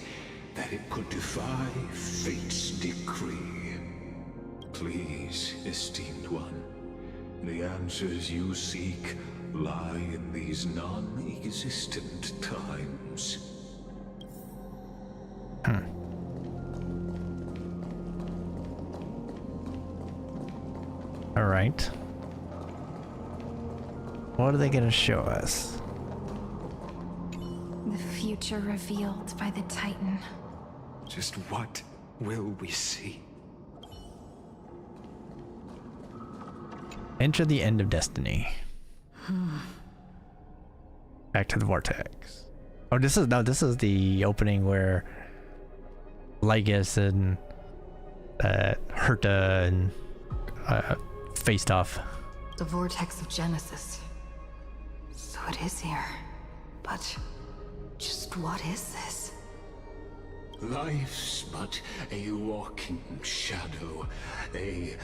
that it could defy fate's decree. Please, esteemed one, the answers you seek lie in these non-existent times. All right. What are they going to show us? The future revealed by the Titan. Just what will we see? Enter the end of destiny. Back to the vortex. Oh, this is the opening where Lygus and Herta and faced off. The vortex of Genesis. So it is here. But just what is this? Life's but a walking shadow, a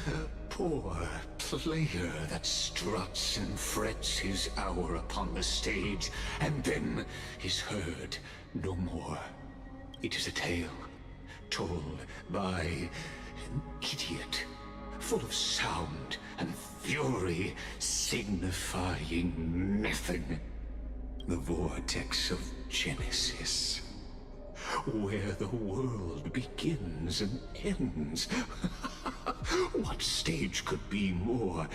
poor player that struts and frets his hour upon the stage, and then is heard no more. It is a tale told by an idiot, full of sound and fury, signifying nothing. The vortex of Genesis, where the world begins and ends. What stage could be more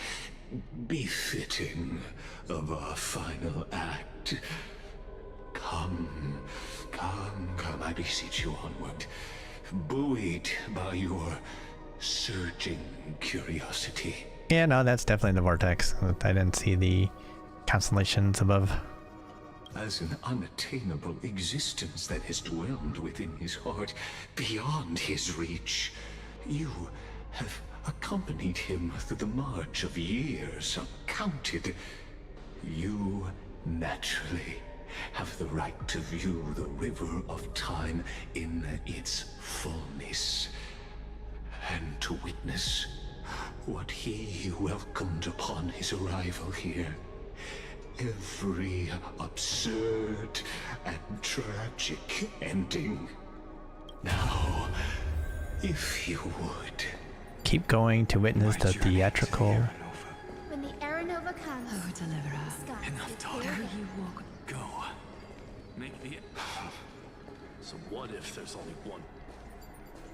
befitting of our final act? Come, I beseech you onward, buoyed by your surging curiosity. Yeah, no, that's definitely the vortex. I didn't see the constellations above. as an unattainable existence that has dwelled within his heart, beyond his reach. You have accompanied him through the march of years uncounted. You naturally have the right to view the river of time in its fullness, and to witness what he welcomed upon his arrival here. Every absurd and tragic ending. Now, if you would... Keep going to witness the theatrical... When the Aranova comes, Oh, deliverer. Enough talk. You walk. Go. Make the... So what if there's only one?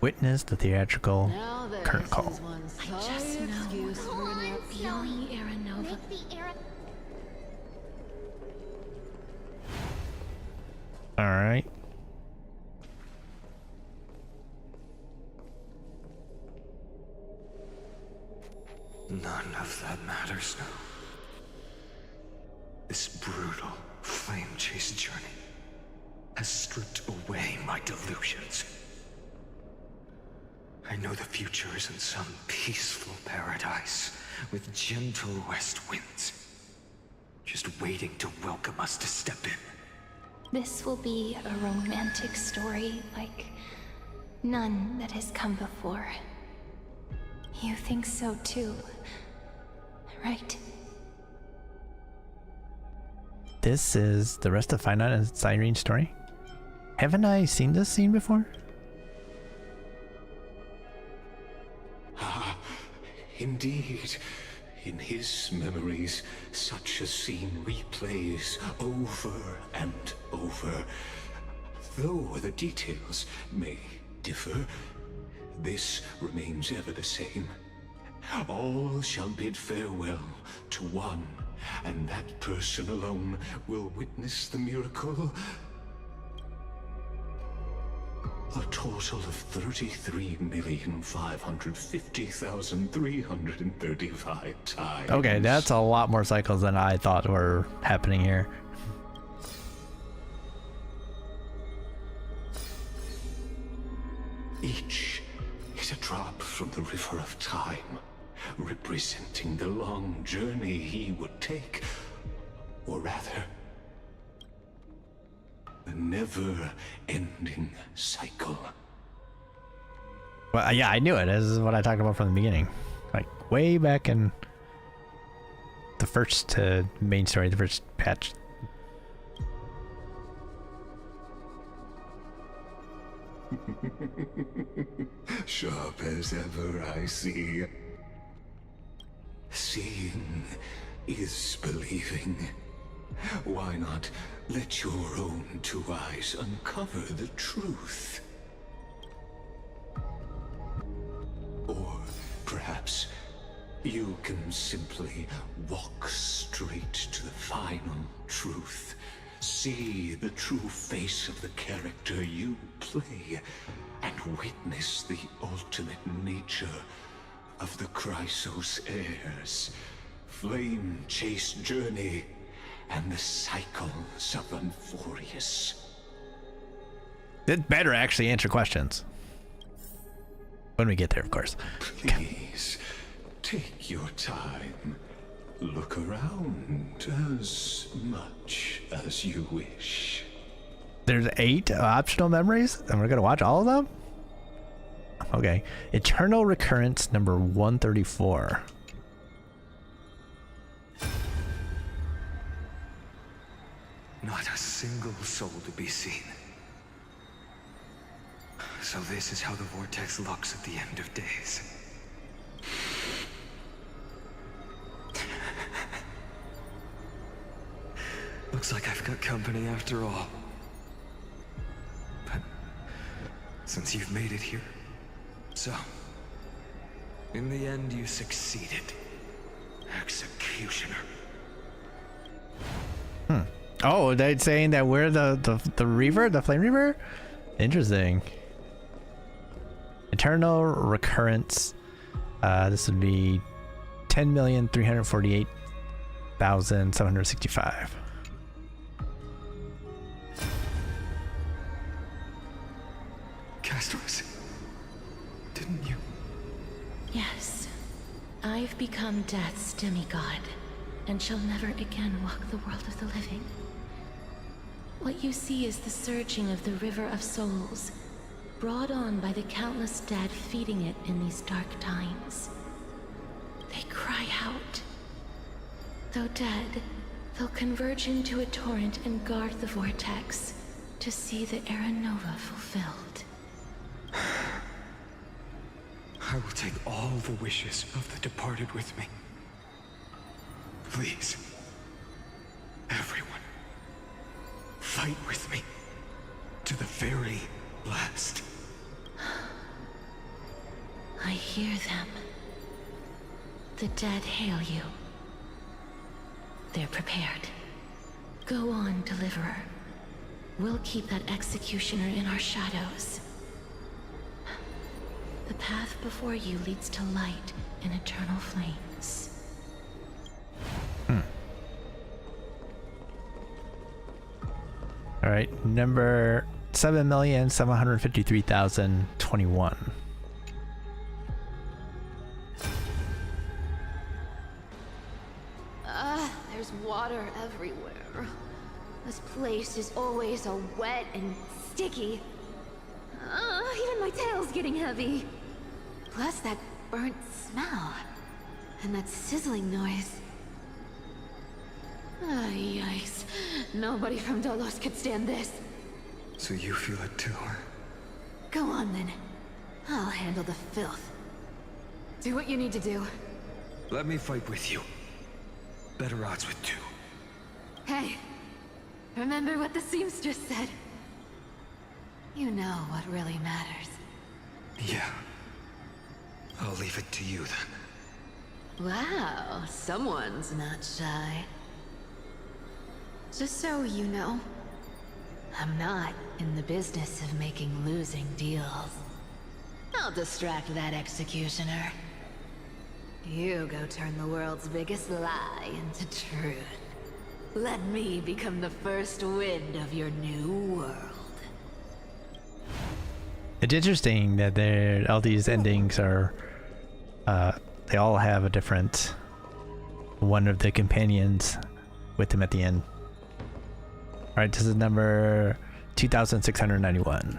Witness the theatrical Now this curtain call. is one I sorry just know. excuse Go for on, an Beyond the Aranova. make the Aran... Alright. None of that matters now. This brutal, flame-chased journey has stripped away my delusions. I know the future is in some peaceful paradise with gentle west winds, just waiting to welcome us to step in. This will be a romantic story like none that has come before. You think so too, right? This is the rest of Five Nights and Cyrene's story? Haven't I seen this scene before? Ah, indeed. In his memories, such a scene replays over and over. Though the details may differ, this remains ever the same. All shall bid farewell to one, and that person alone will witness the miracle. A total of 33,550,335 times. Okay, that's a lot more cycles than I thought were happening here. Each is a drop from the river of time, representing the long journey he would take, or rather, the never-ending cycle. Well, yeah, I knew it. This is what I talked about from the beginning. Like, way back in the first main story, the first patch. Sharp as ever, I see. Seeing is believing. Why not let your own two eyes uncover the truth? Or perhaps you can simply walk straight to the final truth. See the true face of the character you play, and witness the ultimate nature of the Chrysos heirs. Flame-chased journey and the cycles of Unforius. It better actually answer questions. When we get there, of course. Please, take your time. Look around as much as you wish. There's 8 optional memories, and we're gonna watch all of them? Okay. Eternal Recurrence number 134. Not a single soul to be seen. So this is how the vortex looks at the end of days. Looks like I've got company after all. But since you've made it here, so in the end you succeeded, Executioner. Oh, they're saying that we're the Reaver, the Flame Reaver? Interesting. Eternal Recurrence. This would be 10,348,765. I've become Death's demigod, and shall never again walk the world of the living. What you see is the surging of the river of souls, brought on by the countless dead feeding it in these dark times. They cry out. Though dead, they'll converge into a torrent and guard the vortex to see the Era Nova fulfilled. I will take all the wishes of the departed with me. Please, everyone, fight with me to the very last. I hear them. The dead hail you. They're prepared. Go on, Deliverer. We'll keep that executioner in our shadows. The path before you leads to light and eternal flames. All right, number 7,753,021. There's water everywhere. This place is always so wet and sticky. Even my tail's getting heavy. Plus that burnt smell. And that sizzling noise. Yikes. Nobody from Dolos could stand this. So you feel it too, huh? Go on then. I'll handle the filth. Do what you need to do. Let me fight with you. Better odds with two. Hey, remember what the seamstress said? You know what really matters. Yeah. I'll leave it to you then. Wow, someone's not shy. Just so you know, I'm not in the business of making losing deals. I'll distract that executioner. You go turn the world's biggest lie into truth. Let me become the first wind of your new world. It's interesting that all these endings are, they all have a different one of the companions with them at the end. All right, this is number 2,691.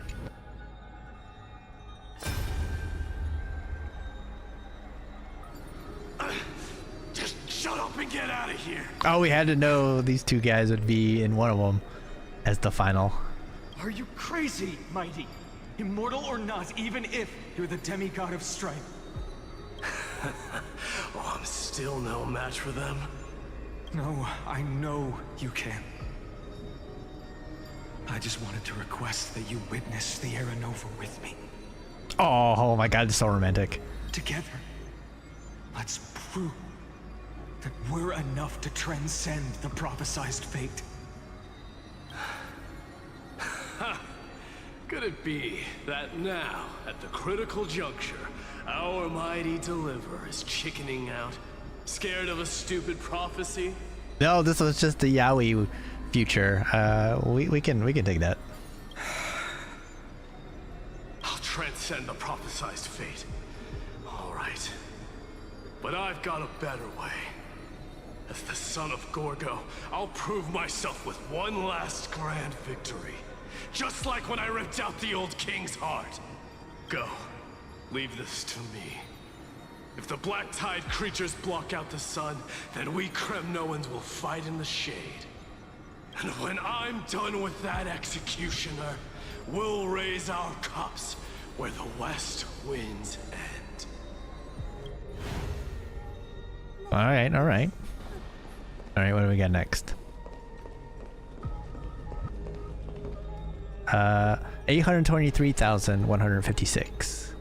Just shut up and get out of here. Oh, we had to know these two guys would be in one of them as the final. Are you crazy, Mighty? Immortal or not, even if you're the demigod of strife. Oh, I'm still no match for them. No, I know you can. I just wanted to request that you witness the Era Nova with me. Oh my god, it's so romantic. Together, let's prove that we're enough to transcend the prophesized fate. Could it be that now, at the critical juncture, our mighty deliverer is chickening out, scared of a stupid prophecy? No, this was just the Yaoi future. We can take that. I'll transcend the prophesized fate. All right. But I've got a better way. As the son of Gorgo, I'll prove myself with one last grand victory. Just like when I ripped out the old king's heart. Go. Leave this to me. If the black tide creatures block out the sun, then we Kremnoans will fight in the shade. And when I'm done with that executioner, we'll raise our cups where the west winds end. Alright, alright. Alright, what do we got next? 823,156.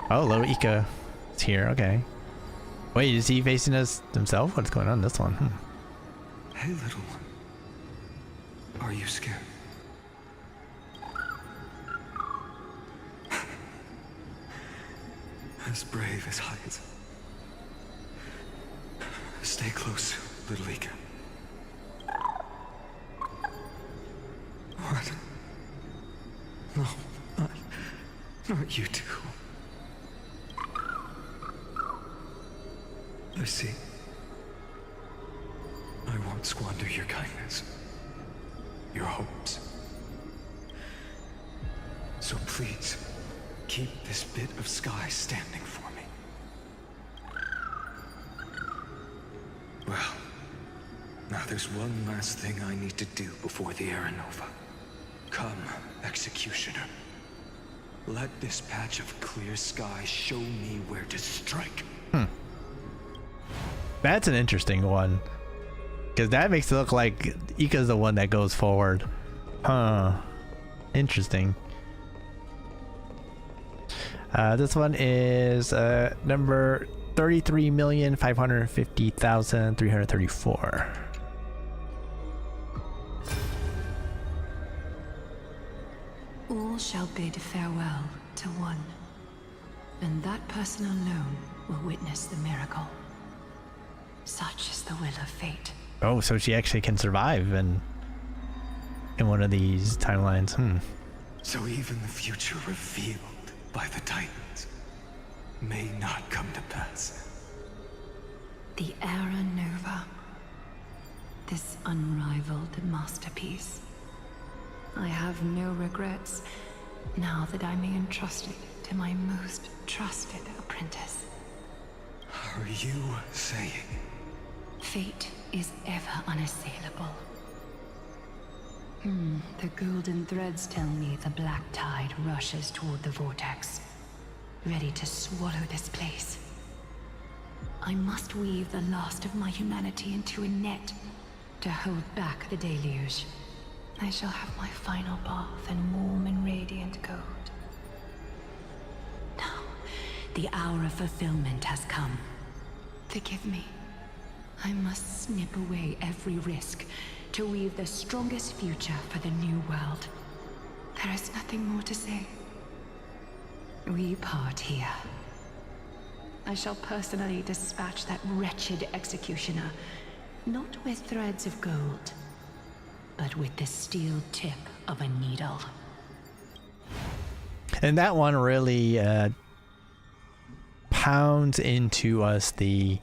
Oh, little Ika is here, okay. Wait, is he facing us himself? What's going on in this one? Hey, little one. Are you scared? As brave as Hyatt. Stay close, little Ika. What? No, not Not you two. I see. I won't squander your kindness. Your hopes. So please, keep this bit of sky standing for me. Well, now there's one last thing I need to do before the Aranova. Come, Executioner. Let this patch of clear sky show me where to strike. That's an interesting one. Because that makes it look like Ika's the one that goes forward. Huh. Interesting. This one is number 33,550,334. All shall bid farewell to one, and that person alone will witness the miracle. Such is the will of fate. Oh, so she actually can survive in one of these timelines. So even the future revealed by the Titans may not come to pass. The Aranova. This unrivaled masterpiece. I have no regrets now that I may entrust it to my most trusted apprentice. Are you saying? Fate is ever unassailable. The golden threads tell me the black tide rushes toward the vortex, ready to swallow this place. I must weave the last of my humanity into a net to hold back the deluge. I shall have my final bath in warm and radiant gold. Now, the hour of fulfillment has come. Forgive me. I must snip away every risk to weave the strongest future for the new world. There is nothing more to say. We part here. I shall personally dispatch that wretched executioner, not with threads of gold, but with the steel tip of a needle. And that one really pounds into us the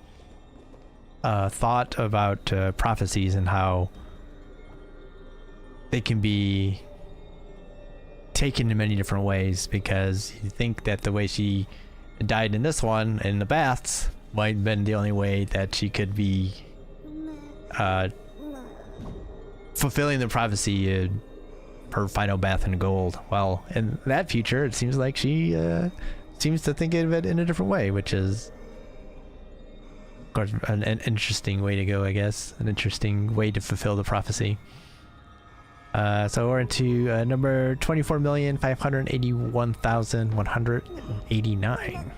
thought about prophecies and how they can be taken in many different ways, because you think that the way she died in this one in the baths might have been the only way that she could be fulfilling the prophecy, her final bath in gold. Well, in that future, it seems like she seems to think of it in a different way, which is of course an interesting way to go, I guess. An interesting way to fulfill the prophecy. So we're into number 24,581,189.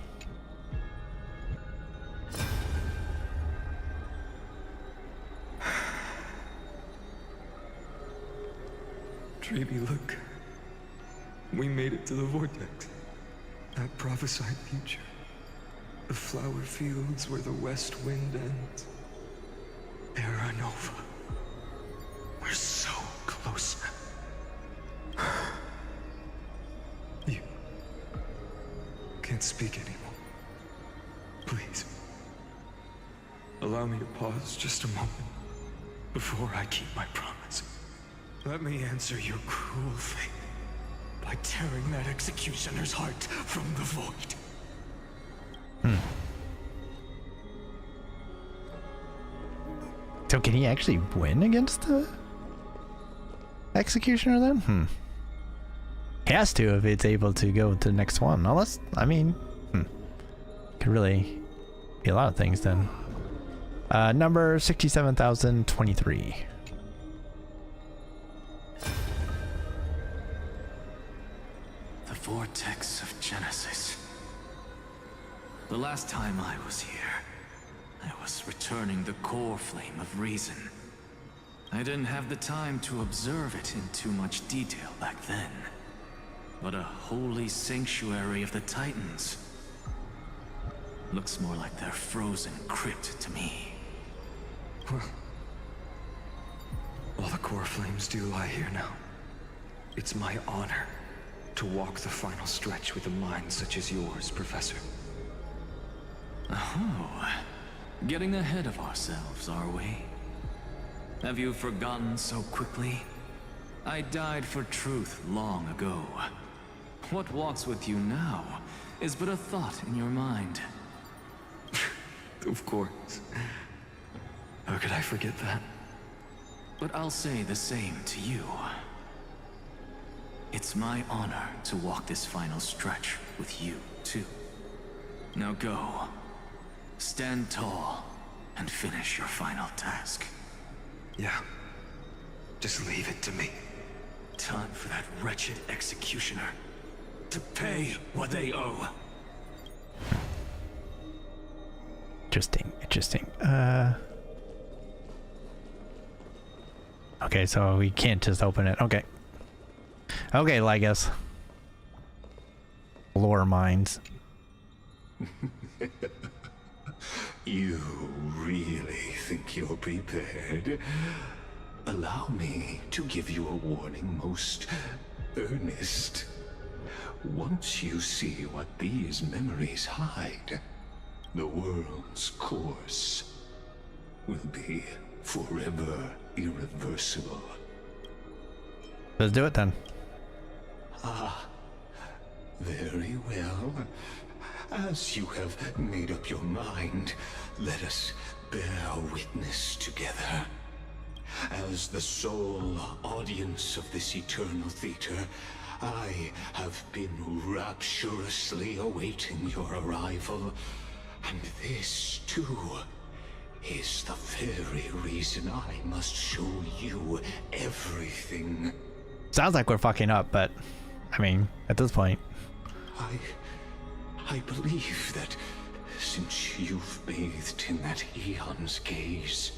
Treeby, look. We made it to the vortex. That prophesied future. The flower fields where the west wind ends. Aranova. We're so close now. You can't speak anymore. Please. Allow me to pause just a moment before I keep my promise. Let me answer your cruel fate by tearing that executioner's heart from the void. So can he actually win against the executioner then? He has to if it's able to go to the next one. Unless, I mean, could really be a lot of things then. Number 67,023. The vortex of Genesis. The last time I was here, I was returning the core flame of reason. I didn't have the time to observe it in too much detail back then. But a holy sanctuary of the Titans. Looks more like their frozen crypt to me. Well, all the core flames do lie here now. It's my honor to walk the final stretch with a mind such as yours, Professor. Oh, getting ahead of ourselves, are we? Have you forgotten so quickly? I died for truth long ago. What walks with you now is but a thought in your mind. Of course. How could I forget that? But I'll say the same to you. It's my honor to walk this final stretch with you, too. Now go. Stand tall and finish your final task. Yeah. Just leave it to me. Time for that wretched executioner to pay what they owe. Interesting. Okay, so we can't just open it. Okay, Legos. Lore mines. You really think you're prepared? Allow me to give you a warning, most earnest. Once you see what these memories hide, the world's course will be forever irreversible. Let's do it then. Ah, very well. As you have made up your mind, let us bear witness together. As the sole audience of this eternal theater, I have been rapturously awaiting your arrival. And this, too, is the very reason I must show you everything. Sounds like we're fucking up, but I mean, at this point. I believe that since you've bathed in that Eon's gaze,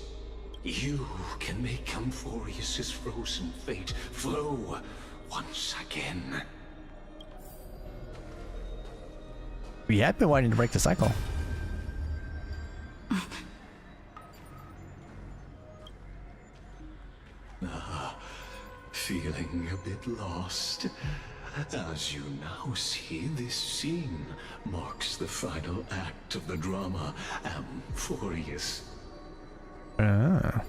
you can make Amphorius's frozen fate flow once again. We have been wanting to break the cycle. Feeling a bit lost? As you now see, this scene marks the final act of the drama Amphorius. The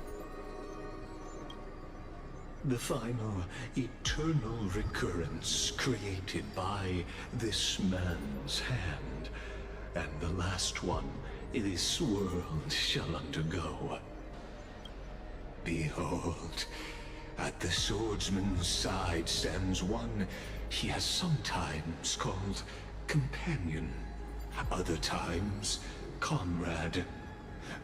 final eternal recurrence created by this man's hand, and the last one this world shall undergo. Behold, at the swordsman's side stands one he has sometimes called companion, other times comrade,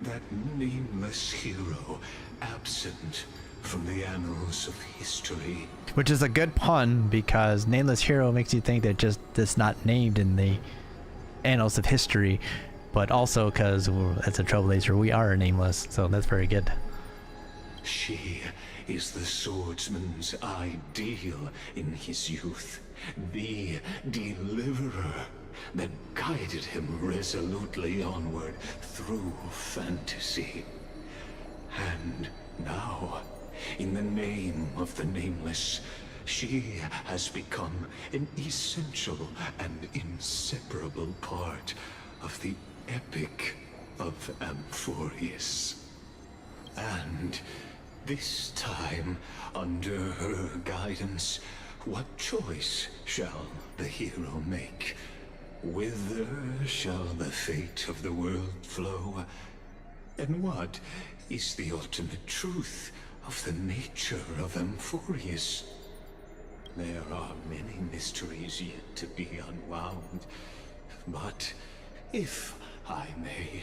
that nameless hero absent from the annals of history. Which is a good pun, because nameless hero makes you think that just it's not named in the annals of history, but also because as a Trailblazer we are nameless, so that's very good. She is the swordsman's ideal in his youth, the deliverer that guided him resolutely onward through fantasy. And now, in the name of the Nameless, she has become an essential and inseparable part of the epic of Amphorius. And this time, under her guidance, what choice shall the hero make? Whither shall the fate of the world flow? And what is the ultimate truth of the nature of Amphorius? There are many mysteries yet to be unwound, but if I may,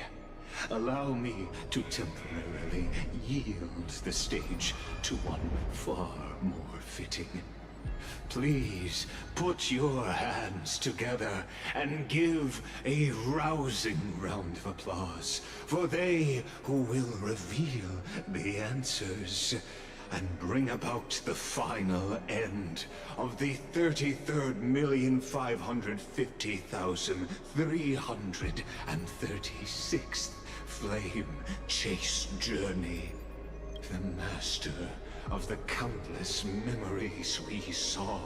allow me to temporarily yield the stage to one far more fitting. Please put your hands together and give a rousing round of applause for they who will reveal the answers and bring about the final end of the 33,550,336th flame chase journey. The master of the countless memories we saw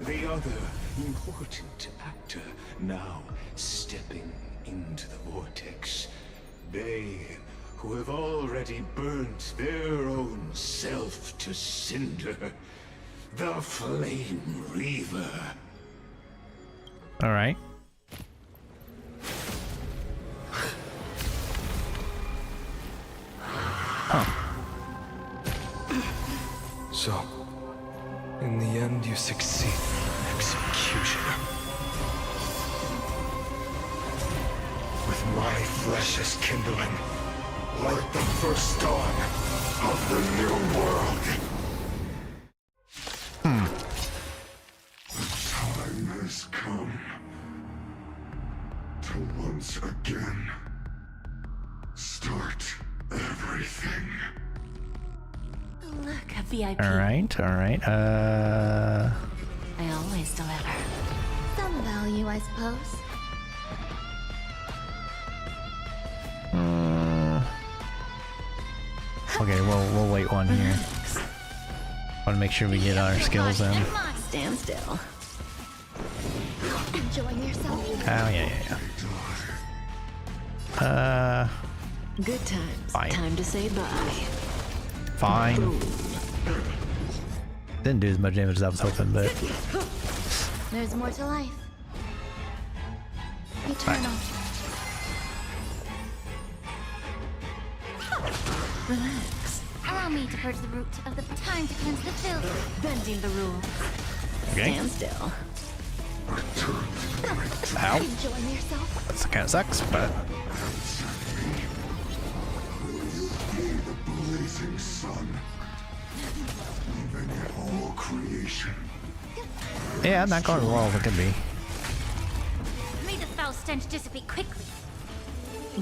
the other important actor, now stepping into the vortex. They who have already burnt their own self to cinder. The Flame Reaver. Alright. Huh. So, in the end, you succeed. Executioner. With my flesh as kindling, like the first dawn of the new world. The time has come to once again start everything. Look, a VIP. Alright. I always deliver. Some value, I suppose. Okay, we'll wait one here. Want to make sure we get our skills in. Stand still. Enjoying yourself? Oh yeah. Good times. Fine. Time to say bye. Fine. Didn't do as much damage as I was hoping, but There's more to life. Eternal. Relax. Allow me to purge the root of the time to cleanse the filth. Bending the rules. okay. Stand still. Ow. Enjoying yourself? That kind of sucks, but The blazing sun, even in all creation. yeah, not going as well as it could be. May the foul stench dissipate quickly.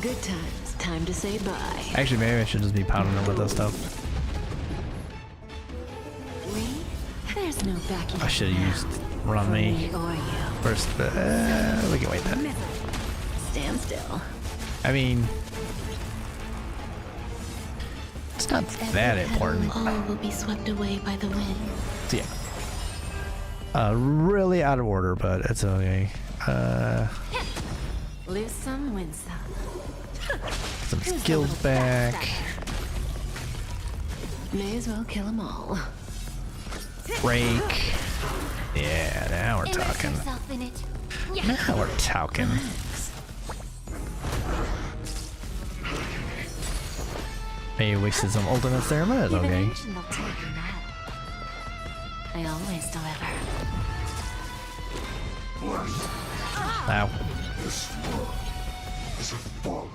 Good times. Time to say bye. Actually, maybe I should just be pounding it with this stuff. There's no backing. I should have used Run Me first, but we can wait then. Stand still. I mean, it's not that important. All will be swept away by the wind. So yeah. Really out of order, but it's okay. Lose some, win some. Some skills back. May as well kill them all. Break. Yeah, now we're talking. Yourself in it. Now we're talking. Maybe wasted some ultimates there, but it's okay. I always deliver. Ow. This world is a fallen.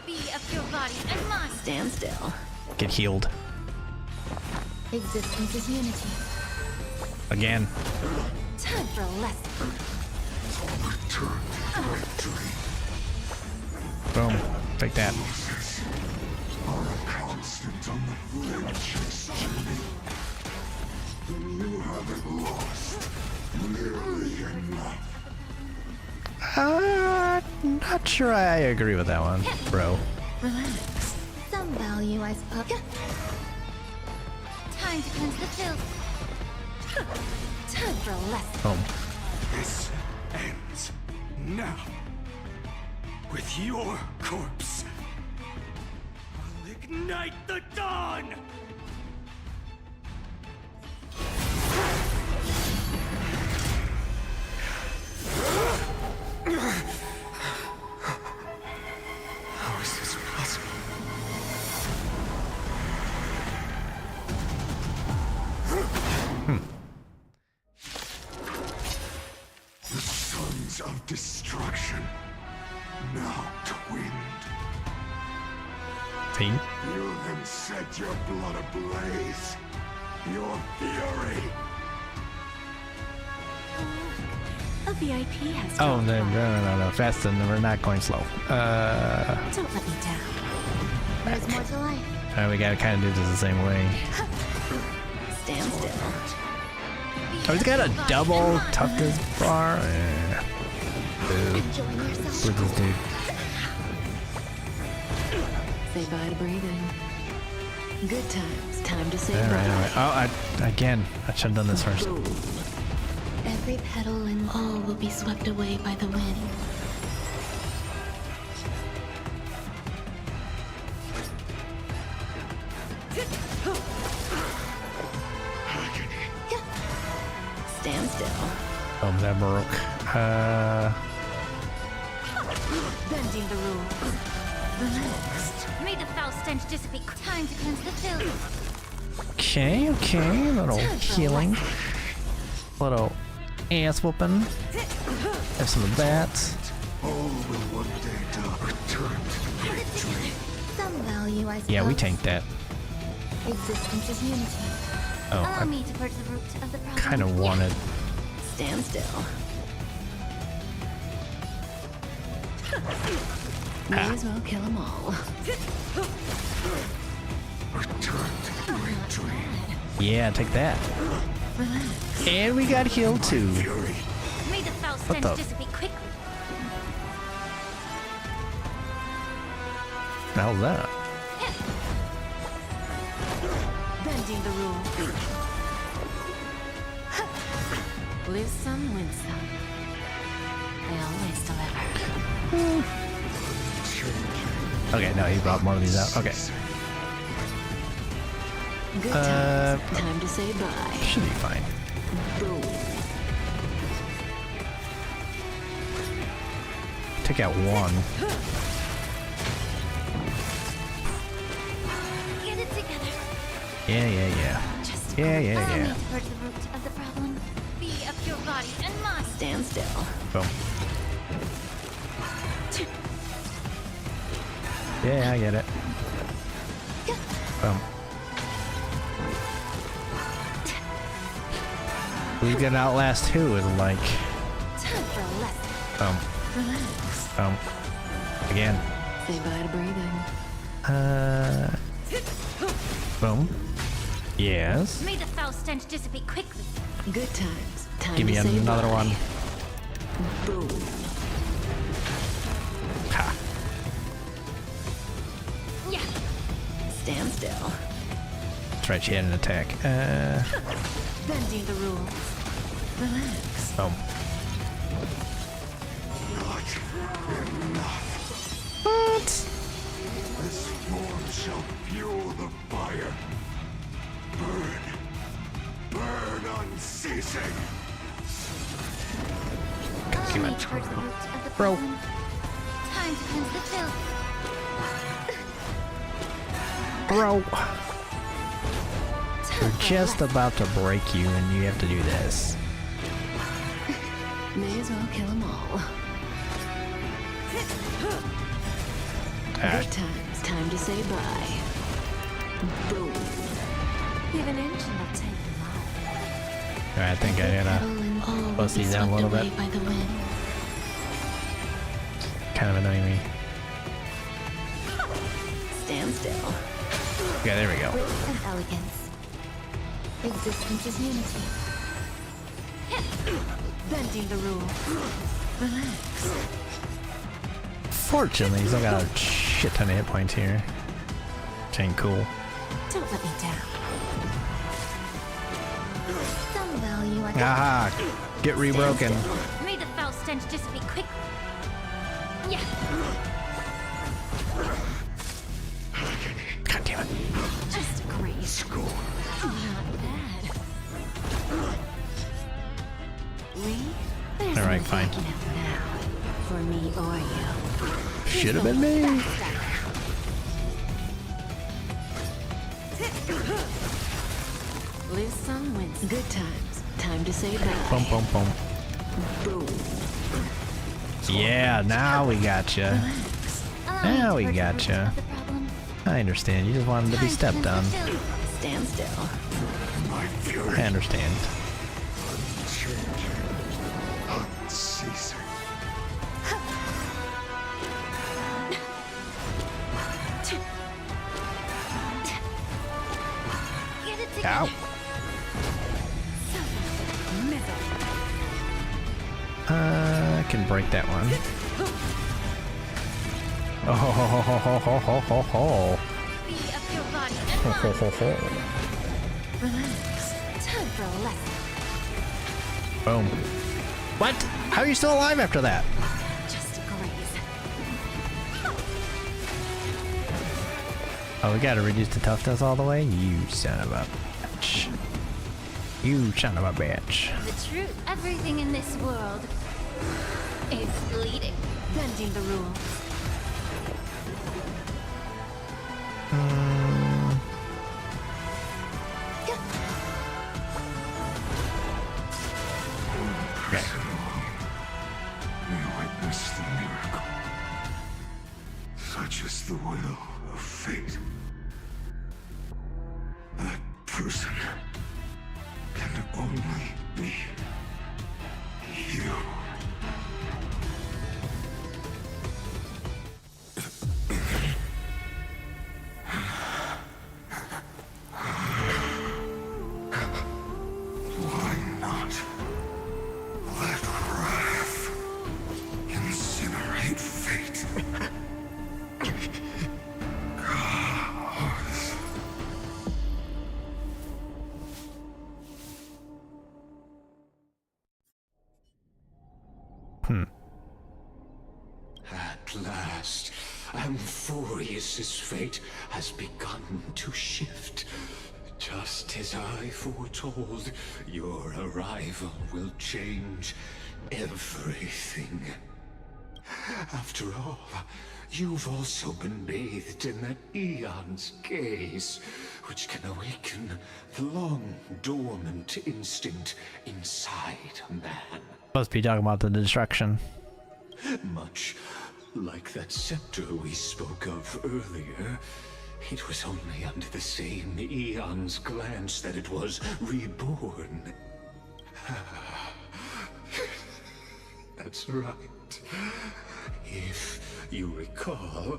Be of your body and mind. Stand still. Get healed. Existence is unity. Again. Time for a lesson. Return to victory. Boom. Take that. Are a constant on the Flame-Chase journey. You haven't lost nearly enough. Not sure I agree with that one, bro. Relax. Some value, I suppose. Time to cleanse the filth. Time for a lesson. Boom. This ends now. With your corpse. I'll ignite the dawn! How is this possible? The sons of destruction, now twinned. Team. You then set your blood ablaze. Your fury. A VIP has Oh, no. Fast and we're not going slow. Don't let me down. There's more to life. We gotta kind of do this the same way. Stand still. Oh, he's got a double toughness bar. Yeah. Boo. With this dude. Say bye to breathing. Good times. Time to say All right, bye. all right. Oh, again, I should have done this first. Every petal and all will be swept away by the wind. Stand still. Oh, that broke. Bending the rules. Relax. May the foul stench dissipate. Time to cleanse the filth. Okay, okay. A little healing. A little ass whooping. Have some of that. All will one day return to victory. Some value, I suppose. Yeah, we tanked that. Existence is unity. Oh, Allow I me to purge the root of the problem. kind of wanted. Stand still. May as well kill them all. Return to the great dream. Yeah, take that. Relax. And we got healed too. May the foul What stench the? dissipate quickly. How's that? Bending the rules. Live some, win some. They always deliver. Okay, no, he brought more of these out. Okay. Good times. Time to say bye. Should be fine. Boom. Take out one. Get it together. Yeah. Just Yeah. allow me to purge the root of the problem. Be of your body and mind. Stand still. Boom. Yeah, I get it. Boom. Who's gonna outlast who is like. Time for a lesson. Boom. Relax. Boom. Again. Say bye to breathing. Boom. Yes. May the foul stench dissipate quickly. Good times. Time Give me to say another bye. one. Boom. Ha. Yeah. Stand still. That's right, she had an attack. Bending the rules. Relax. Boom. What? This form shall fuel the fire. Burn unceasing. Give Allow me it. to purge the root of the Bro. problem. Time to cleanse the filth. Bro. Time We're for a just lesson. about to break you and you have to do this. May as well kill them all. Ah, Good times. Time to say bye. Boom. Give an inch and they'll take them all. I think I gotta Petal and all will bust be these down a swept little away bit. by the wind. Kind of annoying me. Stand still. Okay, there we go. Wit and elegance. Existence is unity. Bending the rules. Relax. Fortunately, he's still got a shit ton of hit points here. Which ain't cool. Don't let me down. Some value, I Aha! Get rebroken. May the foul stench dissipate quickly. Yeah. God damn it. Just great. Not bad. There's Alright, no fine. backing out now. For me or you. Should have been me. Live some, win some. Good times. Time to say bye. Boom, boom, boom. Boom. Yeah, now we gotcha. Now we gotcha. I understand. You just wanted to be stepped on. Stand still. I understand. Unceasing. Get it together. Ow. I can break that one. Oh ho ho ho ho ho ho ho ho. Be of your body body and mind. Relax. Time for a lesson. Boom. What? How are you still alive after that? Just a graze. Oh, we gotta reduce the toughness all the way? You son of a bitch. You son of a bitch. The truth. Everything in this world is fleeting. Bending the rules. Okay. We witness the miracle. Such is the will of fate. That person can only be you. Why not let wrath incinerate fate? Gods. At last, Amphorius's fate has begun to shift. Just as I foretold, your arrival will change everything. After all, you've also been bathed in that eon's gaze, which can awaken the long-dormant instinct inside a man. Must be talking about the destruction. Much like that scepter we spoke of earlier, it was only under the same eon's glance that it was reborn. That's right. If you recall,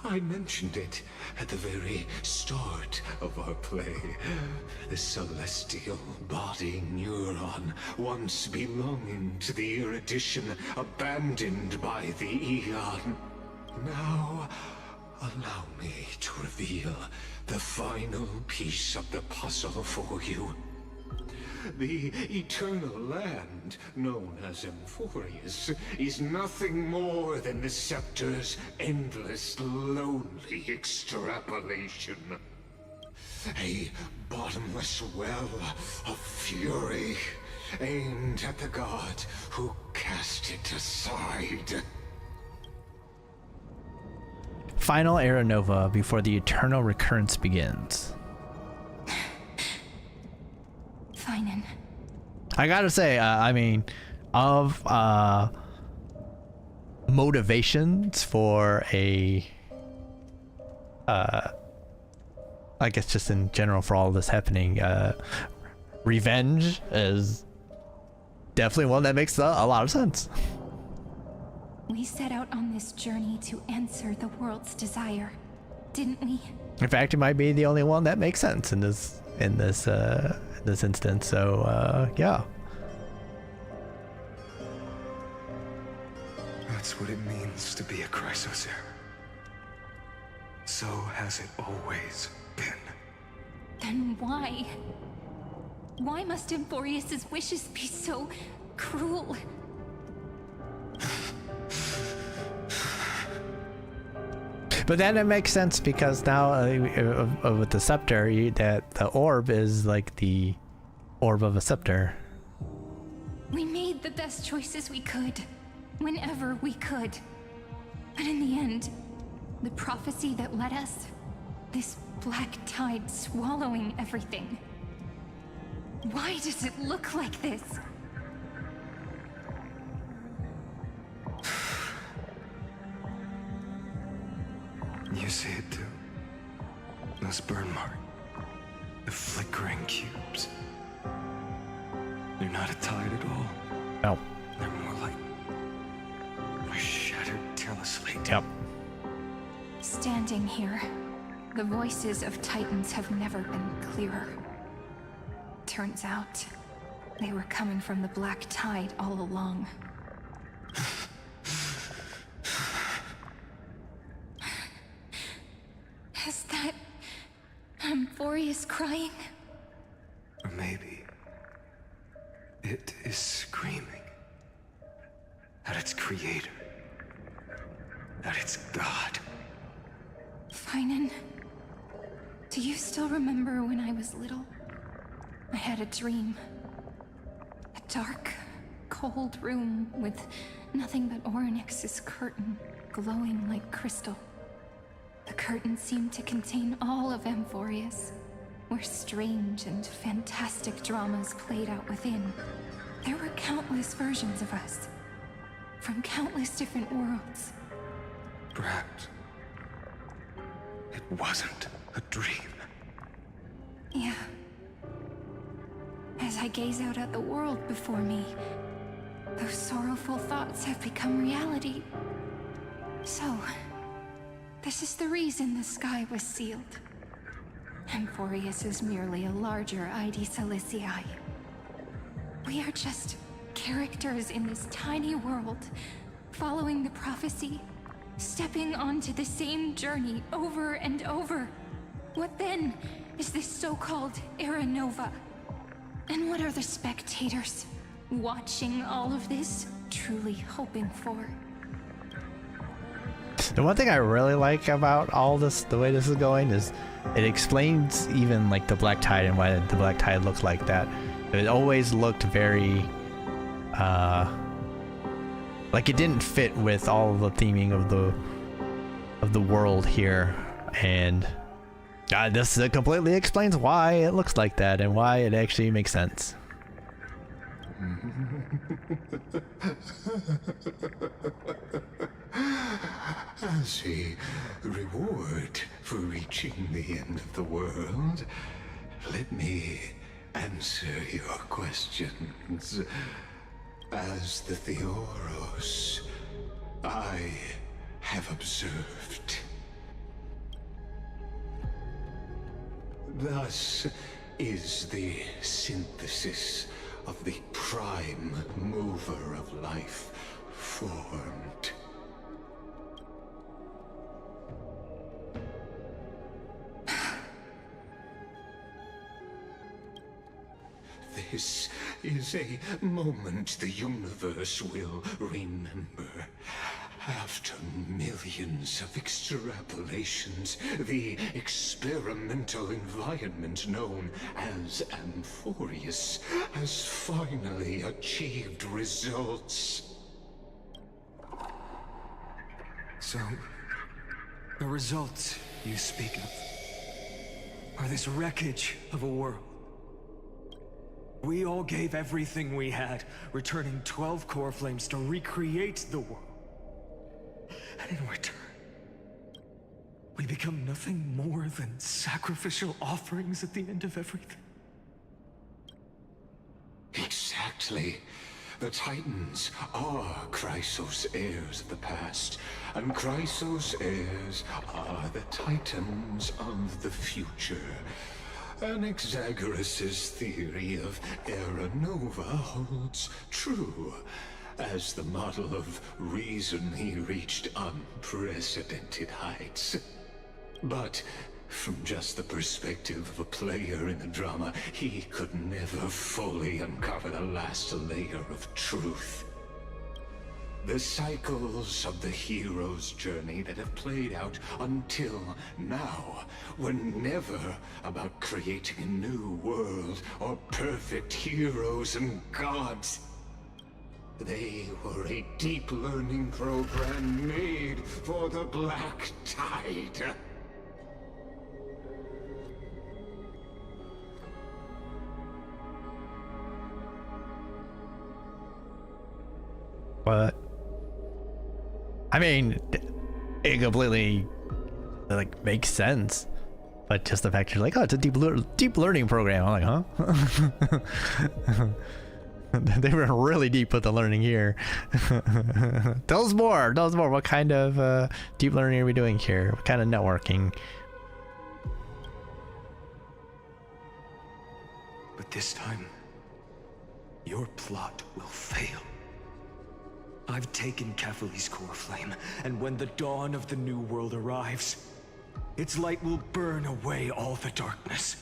I mentioned it at the very start of our play. The celestial body neuron, once belonging to the erudition abandoned by the Eon. Now, allow me to reveal the final piece of the puzzle for you. The eternal land, known as Amphorius, is nothing more than the scepter's endless, lonely extrapolation. A bottomless well of fury, aimed at the god who cast it aside. Final era nova before the eternal recurrence begins. Finan. I gotta say, I mean, of motivations for a, I guess just in general for all this happening, revenge is definitely one that makes a lot of sense. We set out on this journey to answer the world's desire, didn't we? In fact, it might be the only one that makes sense in this instance. So yeah. That's what it means to be a Chrysosaur. So has it always been. Then why? Why must Amphorius's wishes be so cruel? But then it makes sense because now with the scepter, that the orb is like the orb of a scepter. We made the best choices we could, whenever we could. But in the end, the prophecy that led us, this black tide swallowing everything. Why does it look like this? You see it too. Those burn marks. The flickering cubes. They're not a tide at all. No. They're more like a shattered Telesleep. Yep. Standing here, the voices of Titans have never been clearer. Turns out, they were coming from the black tide all along. Is that is crying? Or maybe it is screaming at its creator, at its god. Finan, do you still remember when I was little? I had a dream. A dark, cold room with nothing but Orynyx's curtain glowing like crystal. The curtain seemed to contain all of Amphorius, where strange and fantastic dramas played out within. There were countless versions of us, from countless different worlds. Perhaps it wasn't a dream. Yeah. As I gaze out at the world before me, those sorrowful thoughts have become reality. So, this is the reason the sky was sealed. Amphorius is merely a larger Aedi Silicii. We are just characters in this tiny world, following the prophecy, stepping onto the same journey over and over. What then is this so-called Era Nova? And what are the spectators watching all of this truly hoping for? The one thing I really like about all this, the way this is going, is it explains even like the Black Tide and why the Black Tide looked like that. It always looked very, like it didn't fit with all the theming of the world here, and this completely explains why it looks like that and why it actually makes sense. As a reward for reaching the end of the world, let me answer your questions. As the Theoros, I have observed. Thus is the synthesis of the prime mover of life formed. This is a moment the universe will remember. After millions of extrapolations, the experimental environment known as Amphorius has finally achieved results. So, the results you speak of are this wreckage of a world. We all gave everything we had, returning 12 core flames to recreate the world. And in return, we become nothing more than sacrificial offerings at the end of everything. Exactly. The Titans are Chrysos heirs of the past, and Chrysos heirs are the Titans of the future. Anaxagoras' theory of Era Nova holds true. As the model of reason, he reached unprecedented heights. But from just the perspective of a player in the drama, he could never fully uncover the last layer of truth. The cycles of the hero's journey that have played out until now were never about creating a new world or perfect heroes and gods. They were a deep learning program made for the Black Tide. But I mean, it completely like makes sense. But just the fact you're like, oh, it's a deep learning program. I'm like, huh? They were really deep with the learning here. Tell us more. Tell us more. What kind of deep learning are we doing here? What kind of networking? But this time, your plot will fail. I've taken Kefali's core flame, and when the dawn of the new world arrives, its light will burn away all the darkness.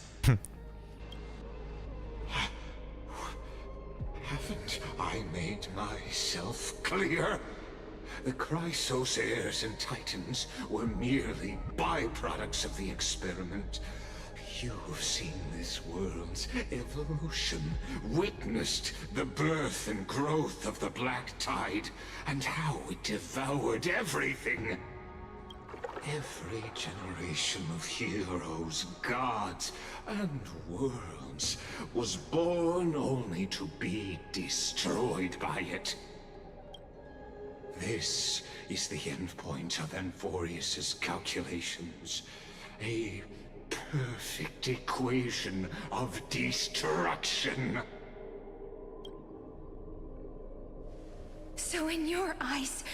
made myself clear. The Chrysos heirs and titans were merely byproducts of the experiment. You've seen this world's evolution, witnessed the birth and growth of the Black Tide, and how it devoured everything. Every generation of heroes, gods, and worlds was born only to be destroyed by it. This is the endpoint of Amphorius's calculations. A perfect equation of destruction. So in your eyes,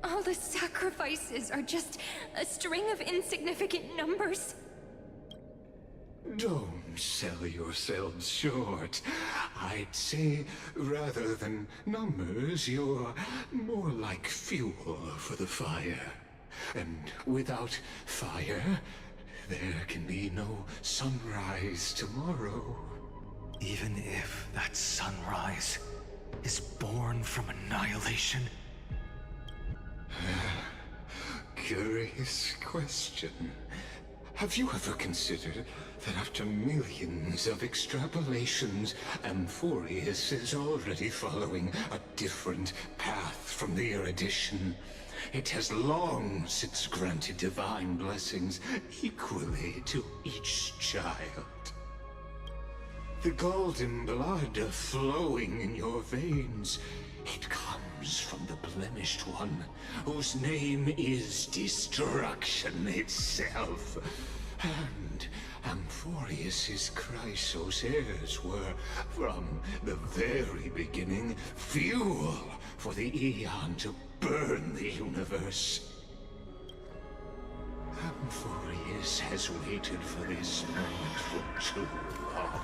all the sacrifices are just a string of insignificant numbers? Don't sell yourselves short. I'd say, rather than numbers, you're more like fuel for the fire. And without fire, there can be no sunrise tomorrow. Even if that sunrise is born from annihilation? Curious question. Have you ever considered that after millions of extrapolations, Amphorius is already following a different path from the erudition? It has long since granted divine blessings equally to each child. The golden blood flowing in your veins, it comes from the blemished one, whose name is destruction itself. And Amphorius's Chrysos heirs were, from the very beginning, fuel for the Aeon to burn the universe. Amphorius has waited for this moment for too long.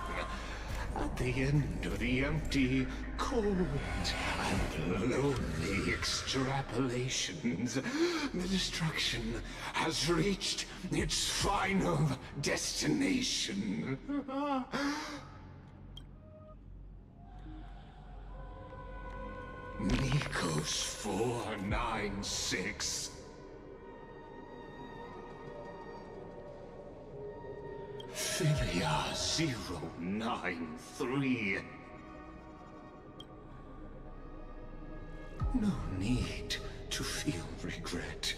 At the end of the empty, cold, and lonely extrapolations, the destruction has reached its final destination. Nikos 496. Philia 093. No need to feel regret.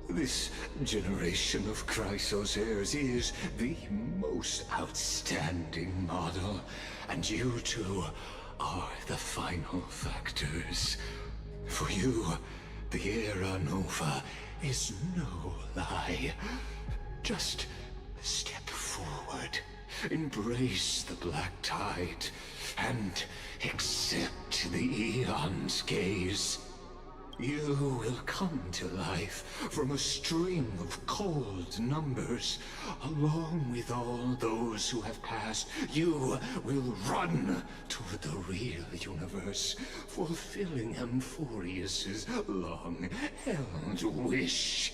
This generation of Chrysos heirs is the most outstanding model, and you two are the final factors. For you, the Era Nova is no lie. Just step forward, embrace the Black Tide, and accept the Aeon's gaze. You will come to life from a string of cold numbers. Along with all those who have passed, you will run toward the real universe, fulfilling Amphorius's long-held wish.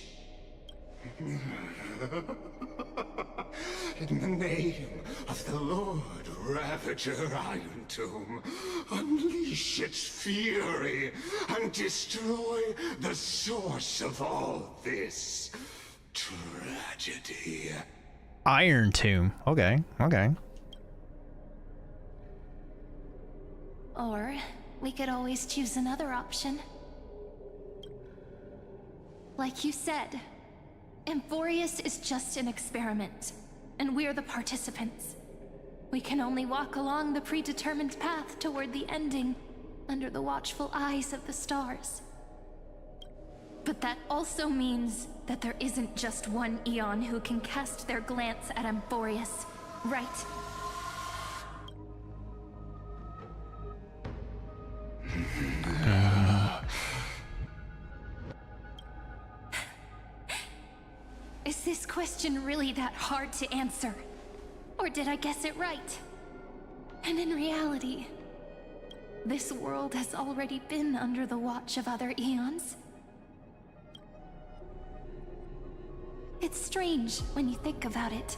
In the name of the Lord Ravager Iron Tomb, unleash its fury and destroy the source of all this tragedy. Iron Tomb. Okay, okay. Or we could always choose another option. Like you said, Amphorius is just an experiment, and we're the participants. We can only walk along the predetermined path toward the ending, under the watchful eyes of the stars. But that also means that there isn't just one Aeon who can cast their glance at Amphorius, right? Is this question really that hard to answer? Or did I guess it right? And in reality, this world has already been under the watch of other Aeons. It's strange when you think about it.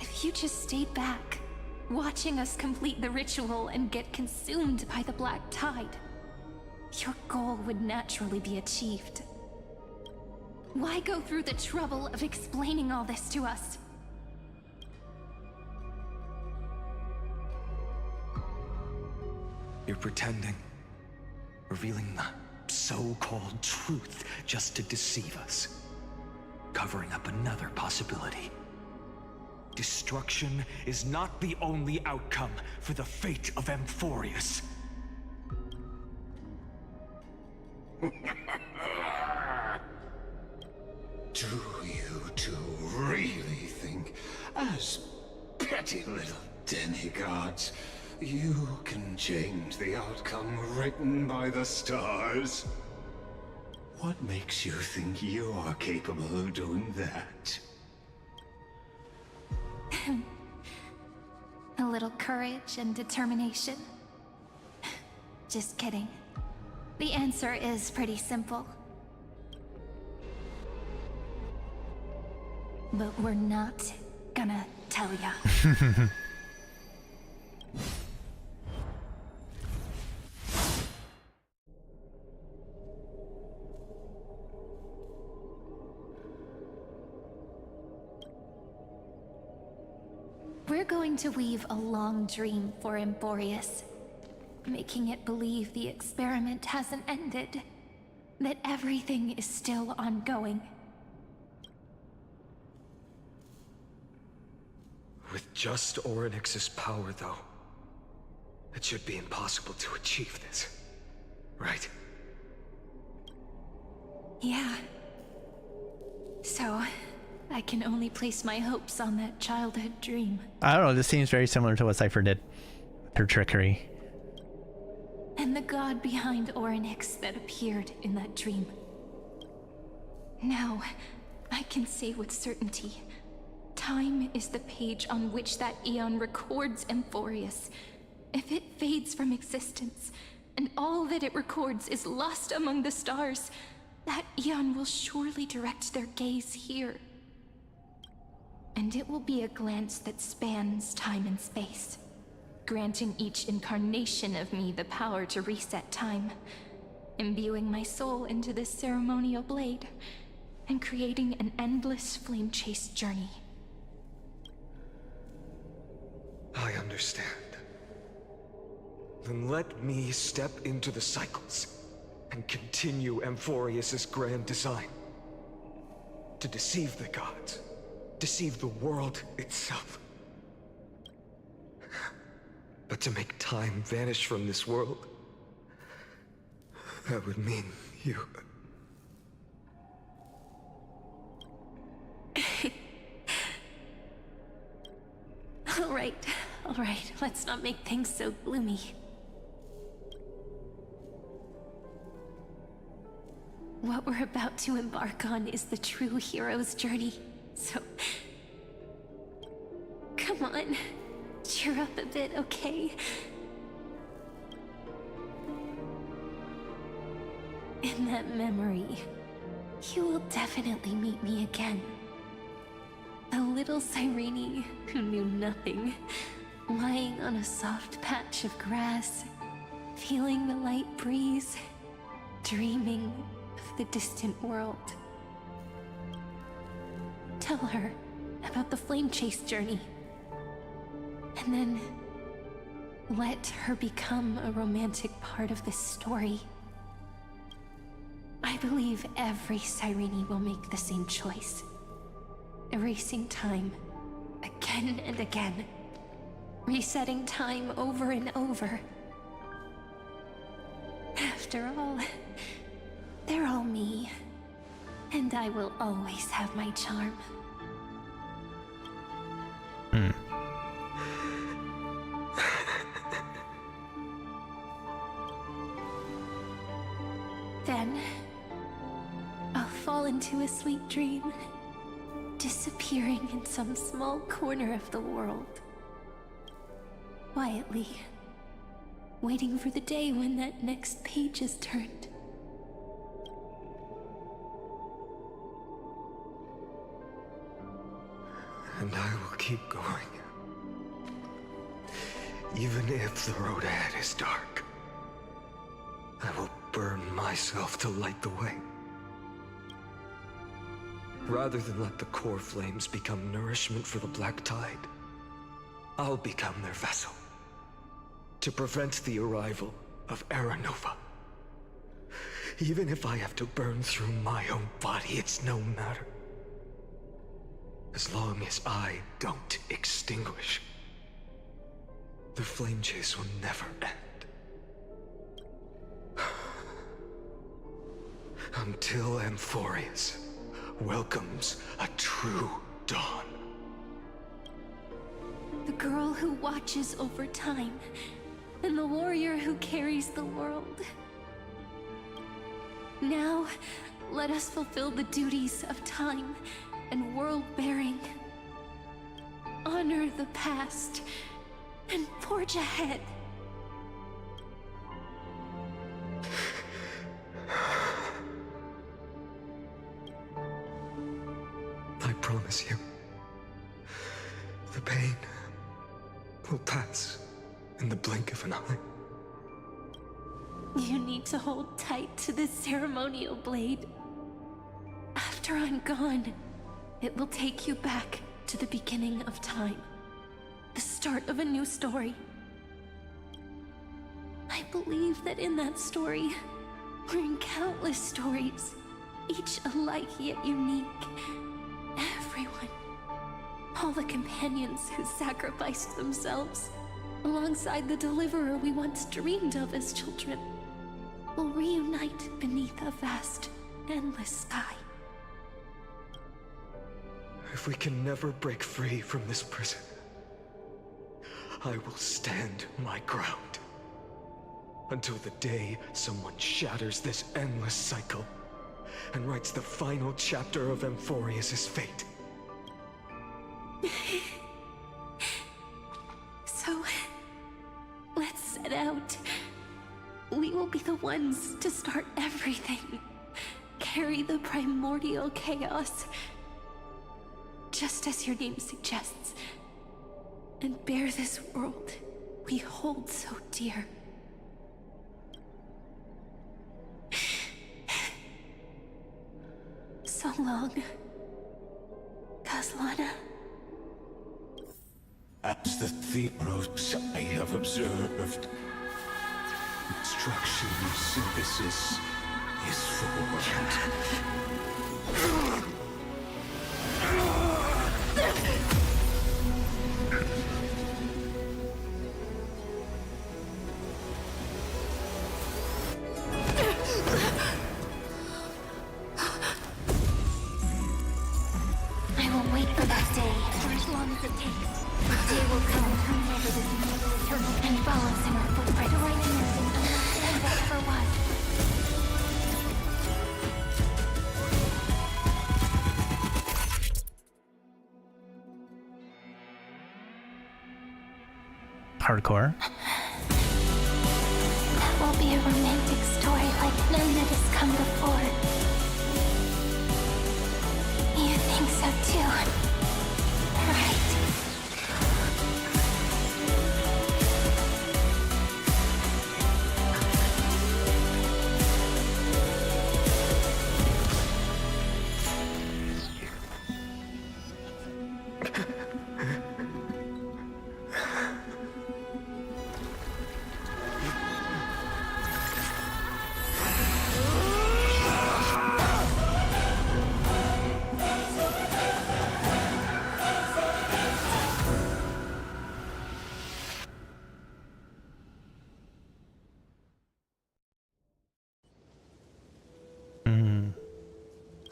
If you just stayed back, watching us complete the ritual and get consumed by the black tide, your goal would naturally be achieved. Why go through the trouble of explaining all this to us? You're pretending, revealing the so-called truth just to deceive us, covering up another possibility. Destruction is not the only outcome for the fate of Amphorius. Do you two really think, as petty little demigods, you can change the outcome written by the stars? What makes you think you are capable of doing that? A little courage and determination. Just kidding. The answer is pretty simple. But we're not gonna tell ya. We're going to weave a long dream for Amphorius, making it believe the experiment hasn't ended, that everything is still ongoing. With just Orynyx's power, though, it should be impossible to achieve this, right? Yeah. So, I can only place my hopes on that childhood dream. I don't know, this seems very similar to what Cypher did. Her trickery. And the god behind Orynyx that appeared in that dream. Now, I can say with certainty, time is the page on which that eon records Amphorius. If it fades from existence, and all that it records is lost among the stars, that eon will surely direct their gaze here. And it will be a glance that spans time and space, granting each incarnation of me the power to reset time, imbuing my soul into this ceremonial blade, and creating an endless flame-chased journey. I understand. Then let me step into the cycles and continue Amphorius's grand design. To deceive the gods, deceive the world itself. But to make time vanish from this world, that would mean you... All right, let's not make things so gloomy. What we're about to embark on is the true hero's journey, so... Come on, cheer up a bit, okay? In that memory, you will definitely meet me again. A little Cyrene who knew nothing, lying on a soft patch of grass, feeling the light breeze, dreaming of the distant world. Tell her about the flame chase journey, and then let her become a romantic part of this story. I believe every Cyrene will make the same choice. Erasing time, again and again. Resetting time over and over. After all, they're all me. And I will always have my charm. Then, I'll fall into a sweet dream, disappearing in some small corner of the world. Quietly, waiting for the day when that next page is turned. And I will keep going. Even if the road ahead is dark, I will burn myself to light the way. Rather than let the core flames become nourishment for the Black Tide, I'll become their vessel to prevent the arrival of Aranova. Even if I have to burn through my own body, it's no matter. As long as I don't extinguish, the flame chase will never end. Until Amphorius welcomes a true dawn. The girl who watches over time, and the warrior who carries the world. Now, let us fulfill the duties of time and world-bearing. Honor the past, and forge ahead. I promise you, the pain will pass in the blink of an eye. You need to hold tight to this ceremonial blade. After I'm gone, it will take you back to the beginning of time. The start of a new story. I believe that in that story, we're in countless stories, each alike yet unique. Everyone, all the companions who sacrificed themselves, alongside the deliverer we once dreamed of as children, will reunite beneath a vast, endless sky. If we can never break free from this prison, I will stand my ground until the day someone shatters this endless cycle and writes the final chapter of Amphorius' fate. So, let's set out. We will be the ones to start everything. Carry the primordial chaos, just as your name suggests, and bear this world we hold so dear. So long, Kaslana. As the Theros I have observed, instruction synthesis is formed. I will wait for that day, for as long as it takes. The day will come, turn over this immortal eternal, and follows in our footprint to right the ending unlike that ever was. Hardcore. That will be a romantic story like none that has come before. You think so too, right?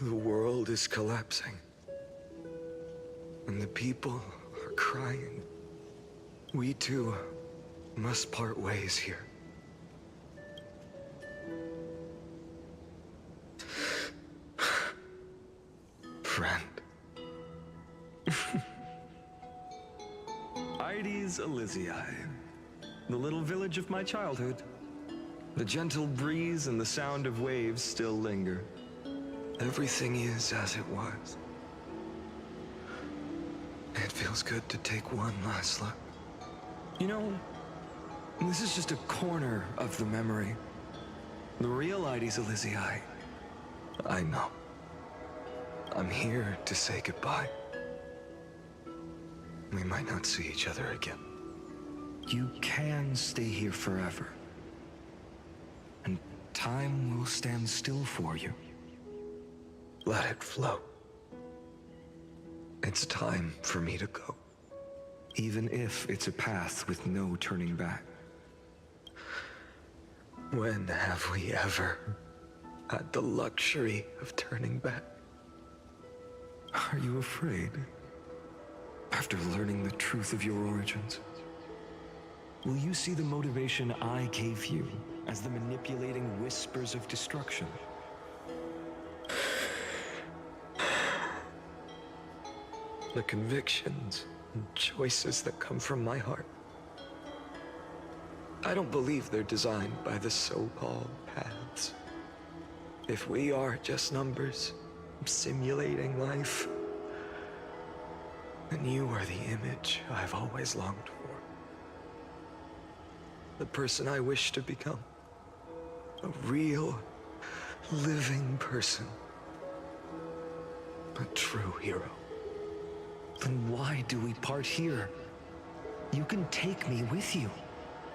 The world is collapsing, and the people are crying. We too must part ways here. Friend. Ides Elysiae, the little village of my childhood. The gentle breeze and the sound of waves still linger. Everything is as it was. It feels good to take one last look. You know, This is just a corner of the memory. The real Ides Elysiae. I know. I'm here to say goodbye. We might not see each other again. You can stay here forever. And time will stand still for you. Let it flow. It's time for me to go. Even if it's a path with no turning back. When have we ever had the luxury of turning back? Are you afraid? After learning the truth of your origins? Will you see the motivation I gave you as the manipulating whispers of destruction? The convictions and choices that come from my heart. I don't believe they're designed by the so-called paths. If we are just numbers, simulating life, then you are the image I've always longed for. The person I wish to become. A real, living person. A true hero. Then why do we part here? You can take me with you,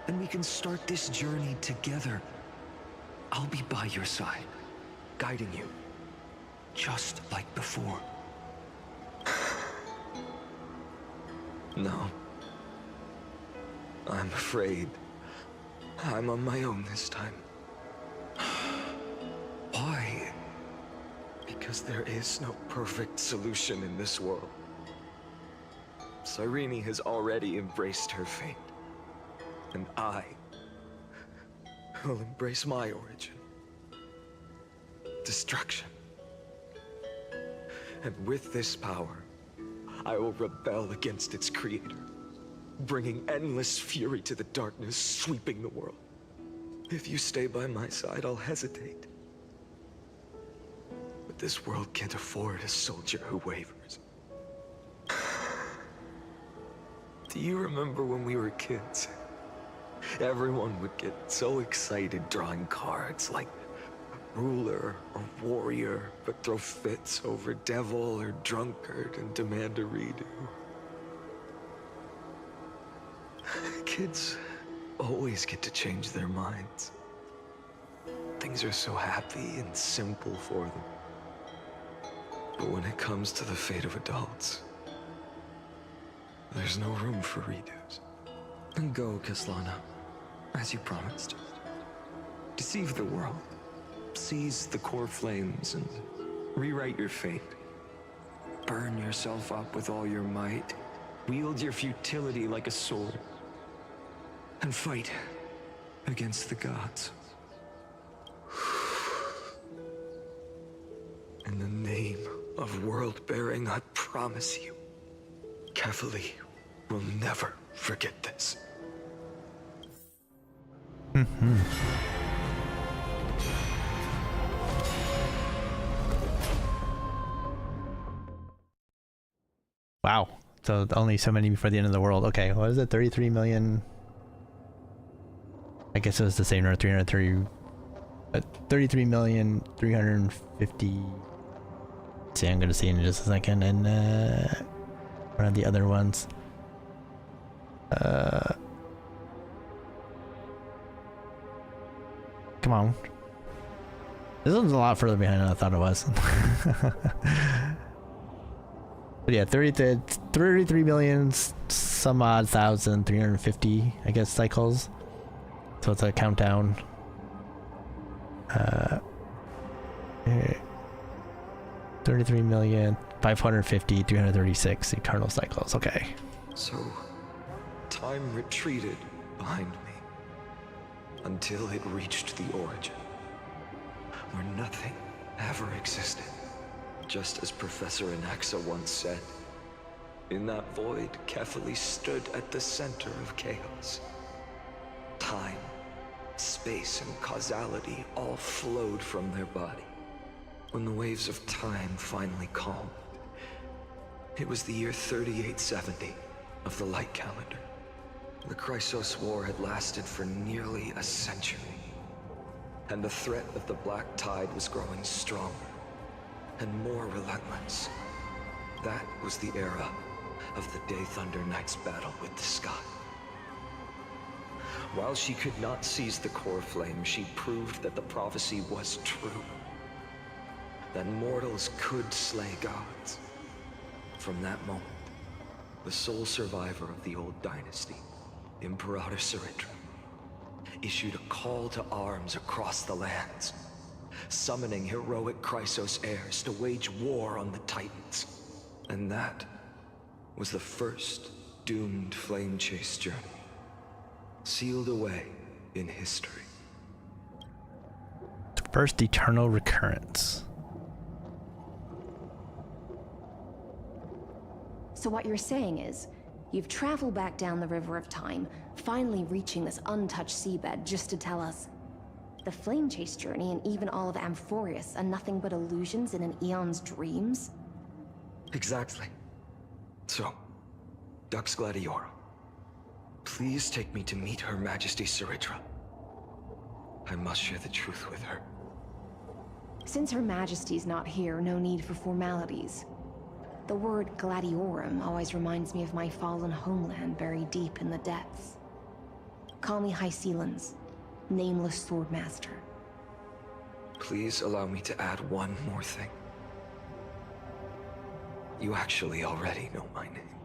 and we can start this journey together. I'll be by your side, guiding you, just like before. No. I'm afraid I'm on my own this time. Why? Because there is no perfect solution in this world. Cyrene has already embraced her fate. And I will embrace my origin. Destruction. And with this power, I will rebel against its creator, bringing endless fury to the darkness sweeping the world. If you stay by my side, I'll hesitate. But this world can't afford a soldier who wavers. Do you remember when we were kids? Everyone would get so excited drawing cards like ruler or warrior, but throw fits over devil or drunkard and demand a redo. Kids always get to change their minds. Things are so happy and simple for them. But when it comes to the fate of adults, there's no room for redos. Then go, Kaslana, as you promised. Deceive the world. Seize the core flames and rewrite your fate. Burn yourself up with all your might. Wield your futility like a sword. And fight against the gods. In the name of world-bearing, I promise you, Kefali will never forget this. Wow. So only so many before the end of the world. Okay, what is it? 33 million? I guess it was the same number, 330. 33,350,000. See, I'm gonna see in just a second. And what are the other ones? Come on. This one's a lot further behind than I thought it was. But yeah, 33 million some odd thousand 350, I guess, cycles. So it's a countdown. 33,550,336 eternal cycles. Okay. So, time retreated behind me until it reached the origin, where nothing ever existed. Just as Professor Anaxa once said, in that void, Kefali stood at the center of chaos. Time, space, and causality all flowed from their body. When the waves of time finally calmed, it was the year 3870 of the light calendar. The Chrysos War had lasted for nearly a century, and the threat of the Black Tide was growing stronger and more relentless. That was the era of the Day Thunder Knight's battle with the sky. While she could not seize the core flame, she proved that the prophecy was true. That mortals could slay gods. From that moment, the sole survivor of the old dynasty, Imperator Saritra, issued a call to arms across the lands, summoning heroic Chrysos heirs to wage war on the Titans. And that was the first doomed flame chase journey, sealed away in history. The first eternal recurrence. So what you're saying is, you've traveled back down the River of Time, finally reaching this untouched seabed just to tell us the Flame Chase journey and even all of Amphorius are nothing but illusions in an eon's dreams? Exactly. So, Dux Gladiorum, please take me to meet Her Majesty Saritra. I must share the truth with her. Since Her Majesty's not here, no need for formalities. The word Gladiorum always reminds me of my fallen homeland buried deep in the depths. Call me High Sealans, Nameless Swordmaster. Please allow me to add one more thing. You actually already know my name.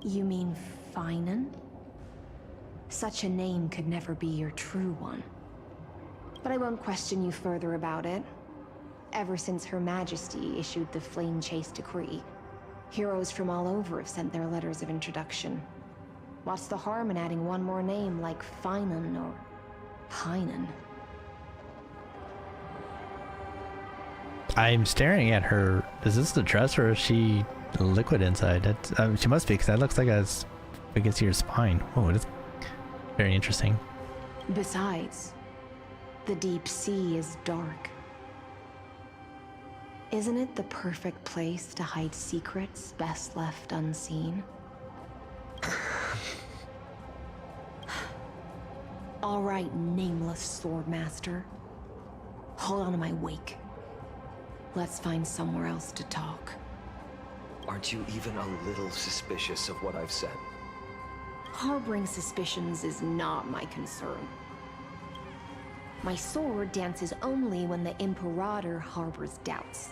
You mean Finan? Such a name could never be your true one. But I won't question you further about it. Ever since Her Majesty issued the Flame Chase Decree, heroes from all over have sent their letters of introduction. What's the harm in adding one more name like Finan or Pynan? I'm staring at her. Is this the dress or is she liquid inside? That's, she must be, because that looks like as big as your spine. Oh, it's very interesting. Besides, the deep sea is dark. Isn't it the perfect place to hide secrets best left unseen? All right, Nameless Swordmaster. Hold on to my wake. Let's find somewhere else to talk. Aren't you even a little suspicious of what I've said? Harboring suspicions is not my concern. My sword dances only when the Imperator harbors doubts.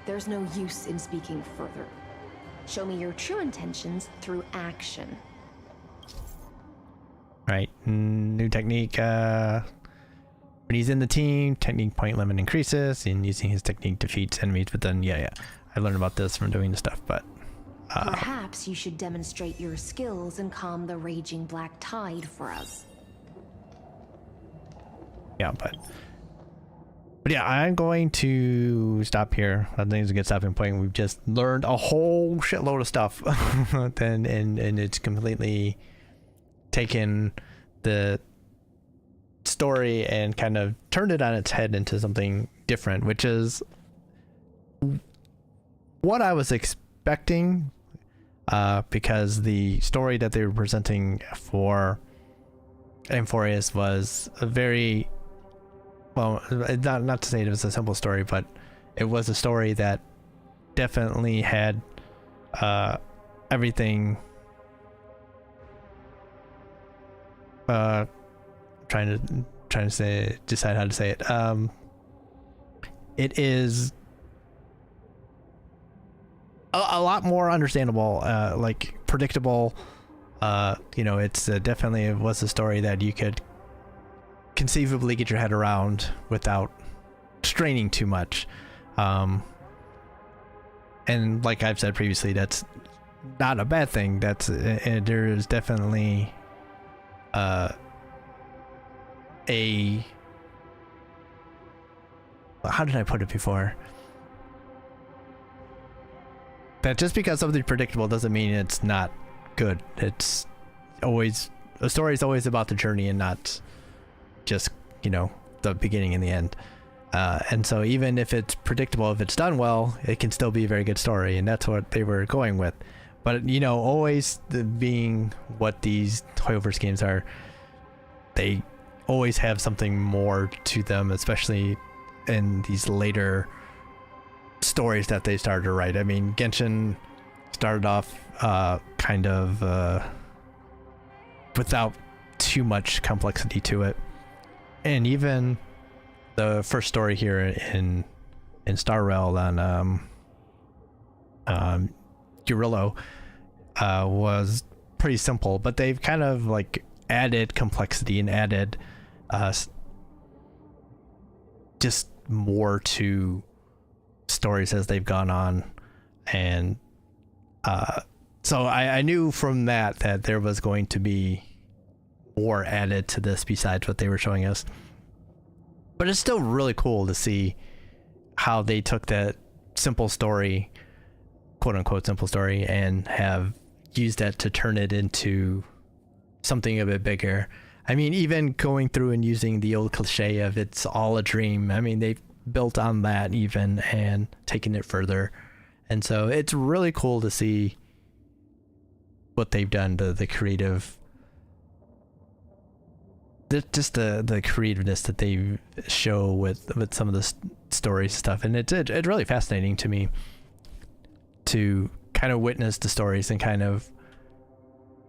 There's no use in speaking further. Show me your true intentions through action. Right, new technique. When he's in the team, technique point limit increases, and using his technique defeats enemies. But then, yeah, I learned about this from doing the stuff. But perhaps you should demonstrate your skills and calm the raging black tide for us. Yeah, but yeah, I'm going to stop here. I think it's a good stopping point. We've just learned a whole shitload of stuff, and it's completely taken the story and kind of turned it on its head into something different, which is what I was expecting, because the story that they were presenting for Amphorius was a very, well, not to say it was a simple story, but it was a story that definitely had everything trying to decide how to say it. It is a lot more understandable, like predictable. It's definitely was a story that you could conceivably get your head around without straining too much. And like I've said previously, that's not a bad thing. That's there is definitely how did I put it before? That just because something's predictable doesn't mean it's not good. It's always, a story is always about the journey and not just, the beginning and the end. And so even if it's predictable, if it's done well, it can still be a very good story, and that's what they were going with. But you know, always being what these Toyoverse games are, they always have something more to them, especially in these later stories that they started to write. I mean, Genshin started off kind of without too much complexity to it, and even the first story here in Star Rail on Guerrillo was pretty simple, but they've kind of like added complexity and added just more to stories as they've gone on. And so I knew from that there was going to be more added to this besides what they were showing us. But it's still really cool to see how they took that simple story, quote unquote simple story, and have used that to turn it into something a bit bigger. I mean, even going through and using the old cliche of it's all a dream. I mean, they've built on that even and taken it further. And so it's really cool to see what they've done to the creative, just the creativeness that they show with some of the story stuff. And it's really fascinating to me to kind of witness the stories and kind of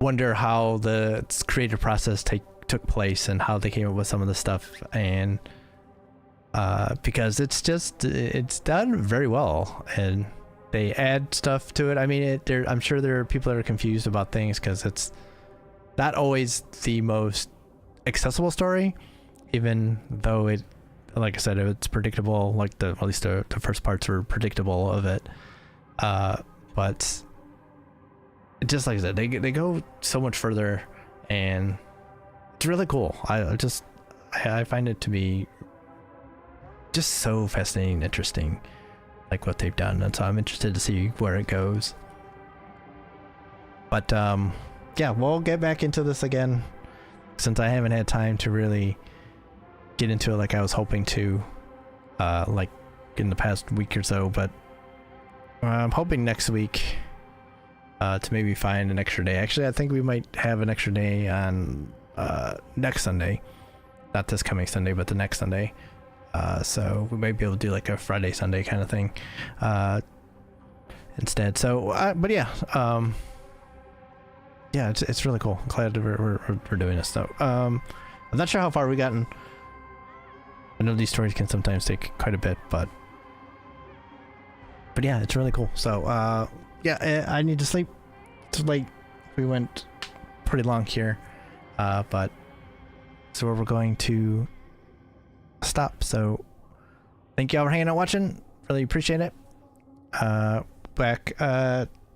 wonder how the creative process took place and how they came up with some of the stuff. And because it's done very well, and they add stuff to it. I mean, I'm sure there are people that are confused about things because it's not always the most accessible story, even though it, like I said, it's predictable. Like at least the first parts were predictable of it. But just like I said, they go so much further, and it's really cool. I find it to be just so fascinating and interesting, like what they've done, and so I'm interested to see where it goes. But yeah, we'll get back into this again, since I haven't had time to really get into it like I was hoping to, like in the past week or so. But I'm hoping next week to maybe find an extra day. Actually, I think we might have an extra day on next Sunday, not this coming Sunday, but the next Sunday. So we might be able to do like a Friday Sunday kind of thing instead. So but yeah, yeah, it's really cool. I'm glad we're doing this. So I'm not sure how far we gotten. I know these stories can sometimes take quite a bit, but yeah, it's really cool. So yeah, I need to sleep. It's late. We went pretty long here, but so we're going to stop. So thank you all for hanging out watching. Really appreciate it. Back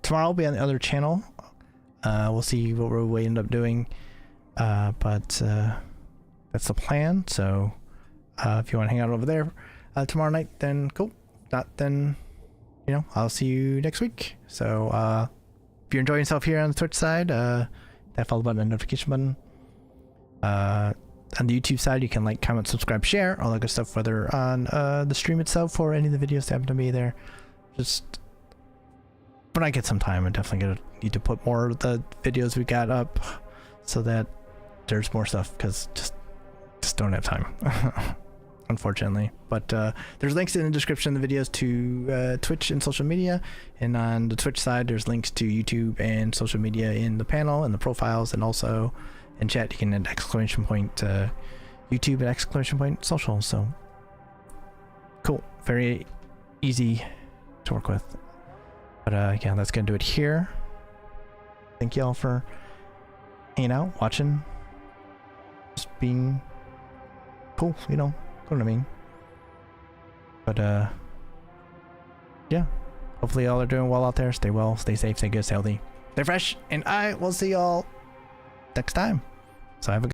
tomorrow will be on the other channel. We'll see what we end up doing, but that's the plan. So if you want to hang out over there tomorrow night, then cool. Not then, you know, I'll see you next week. So if you're enjoying yourself here on the Twitch side, that follow button and notification button. On the YouTube side, you can like, comment, subscribe, share, all that good stuff, whether on the stream itself or any of the videos that happen to be there. Just when I get some time, I'm definitely gonna need to put more of the videos we got up so that there's more stuff, because just don't have time, unfortunately. But there's links in the description of the videos to Twitch and social media, and on the Twitch side there's links to YouTube and social media in the panel and the profiles, and also in chat you can add exclamation point YouTube and exclamation point social. So cool, very easy to work with. But yeah, that's gonna do it here. Thank you all for hanging out, watching, just being cool, you know what I mean. But yeah, hopefully y'all are doing well out there. Stay well, stay safe, stay good, stay healthy, stay fresh, and I will see y'all next time. So have a good